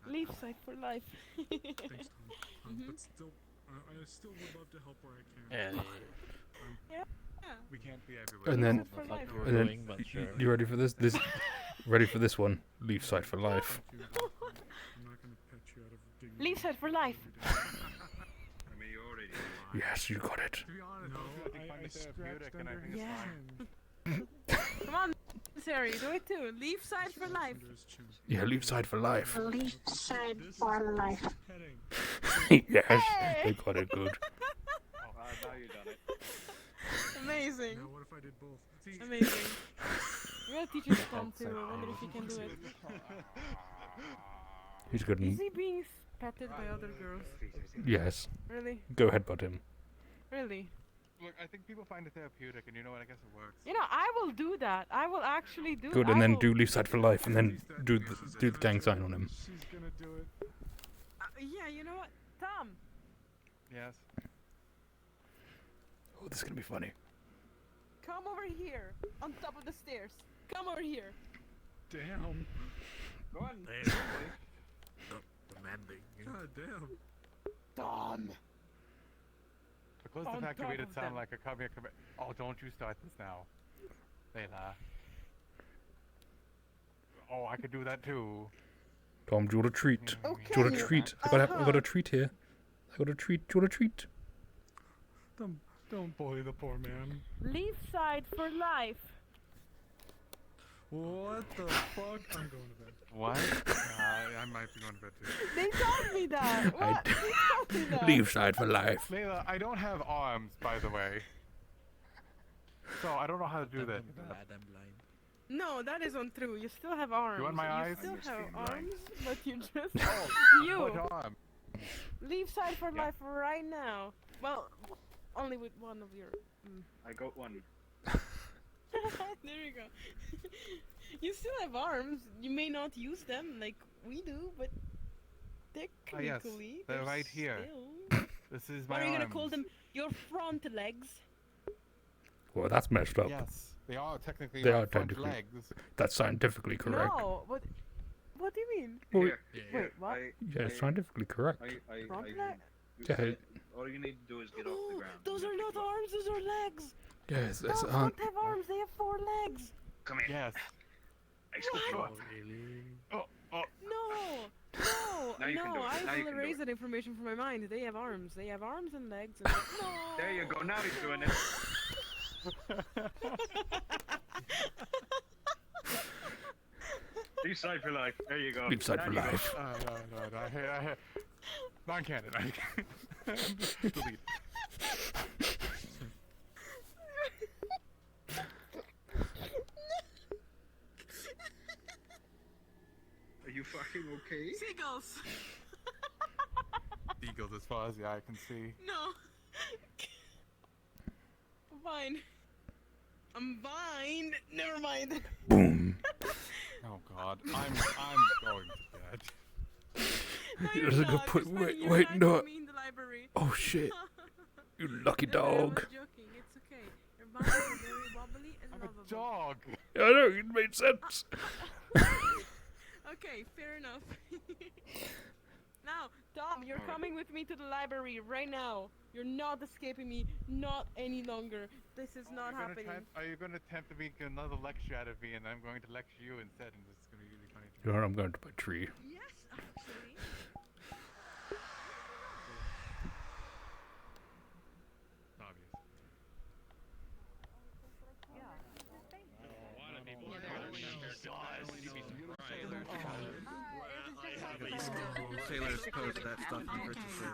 Leaf side for life. Thanks, Tom. But still, I still would love to help where I can. Yeah. We can't be everywhere. And then you ready for this? Ready for this one? Leaf side for life. I'm not gonna pet you out of dignity. Leaf side for life. Yes, you got it. To be honest, I scratched under his Yeah. Come on, Sari, do it too. Leaf side for life. Yeah, leaf side for life. Leaf side for life. Yes, Hey! they got it good. now you've done it. Amazing. Now what if I did both? See? Amazing. We gotta teach you to Tom too. I wonder if he can do it. He's good. Is he being petted by other girls? Yes. Really? Go ahead, bud him. Really? Look, I think people find it therapeutic, and you know what? I guess it works. You know, I will do that. I will actually do Good, it. and I then will... do leaf side for life, and then do the gang sign on him. She's gonna do it. Yeah, you know what? Tom! Yes. Oh, this is gonna be funny. Come over here. On top of the stairs. Come over here. Damn. Go on. Demanding. God damn. Tom! Because the On fact you top made it of sound them. like a come here, oh, don't you start this now. Layla. Oh, I could do that too. Tom, do you want a treat? Okay. Do you want a treat? I got a treat here. I got a treat. Do you want a treat? Don't bully the poor man. Leaf side for life. What the fuck? I'm going to bed. What? I might be going to bed too. They told me that. What? They told me that. Leaf side for life. Layla, I don't have arms, by the way. So I don't know how to do that. I'm blind. No, that is untrue. You still have arms. You want my eyes? You still have arms, but you just... Oh, you! what arm? Leave side for life right now. Well, only with one of your... I got one. There you go. You still have arms. You may not use them like we do, but technically... yes, they're right here. Still... This is my What are you gonna arms. call them? Your front legs? Well, that's messed up. Yes. They are technically They my are front technically. legs. That's scientifically correct. No, what do you mean? Well, Wait, what? yeah, it's scientifically correct. Front leg? Yeah, All you need to do is get off the ground. Those are not arms, those are legs! yes, Dogs don't have arms, they have 4 legs! Come here. Yes. I scoop you up. Oh, oh. No, Now you can do it. I Now you will can do erase it. that information from my mind. They have arms. They have arms and legs. And no. There you go. Now he's doing it. Leaf side for life. There you go. Leaf side for There you go. life. No, I hear. Non-canon. Delete. Are you fucking okay? Seagulls! Eagles as far as the eye can see. No. Fine. I'm fine. Never mind. Boom. Oh God, I'm going to bed. No, He you're doesn't go not. put. You're Wait, fine. wait, You're no. not me in the library. Oh shit! You lucky No, I was dog. joking. It's okay. Your bones are very wobbly and I'm lovable. a dog. I know it made sense. Okay, fair enough. Now, Tom, you're coming with me to the library right now. You're not escaping me, not any longer. This is not happening. Are you going to attempt to make another lecture out of me, and I'm going to lecture you instead, and this is going to be really funny. You know, I'm going to my tree. Yes, actually. Obvious. Sailors posed that stuff in Christopher.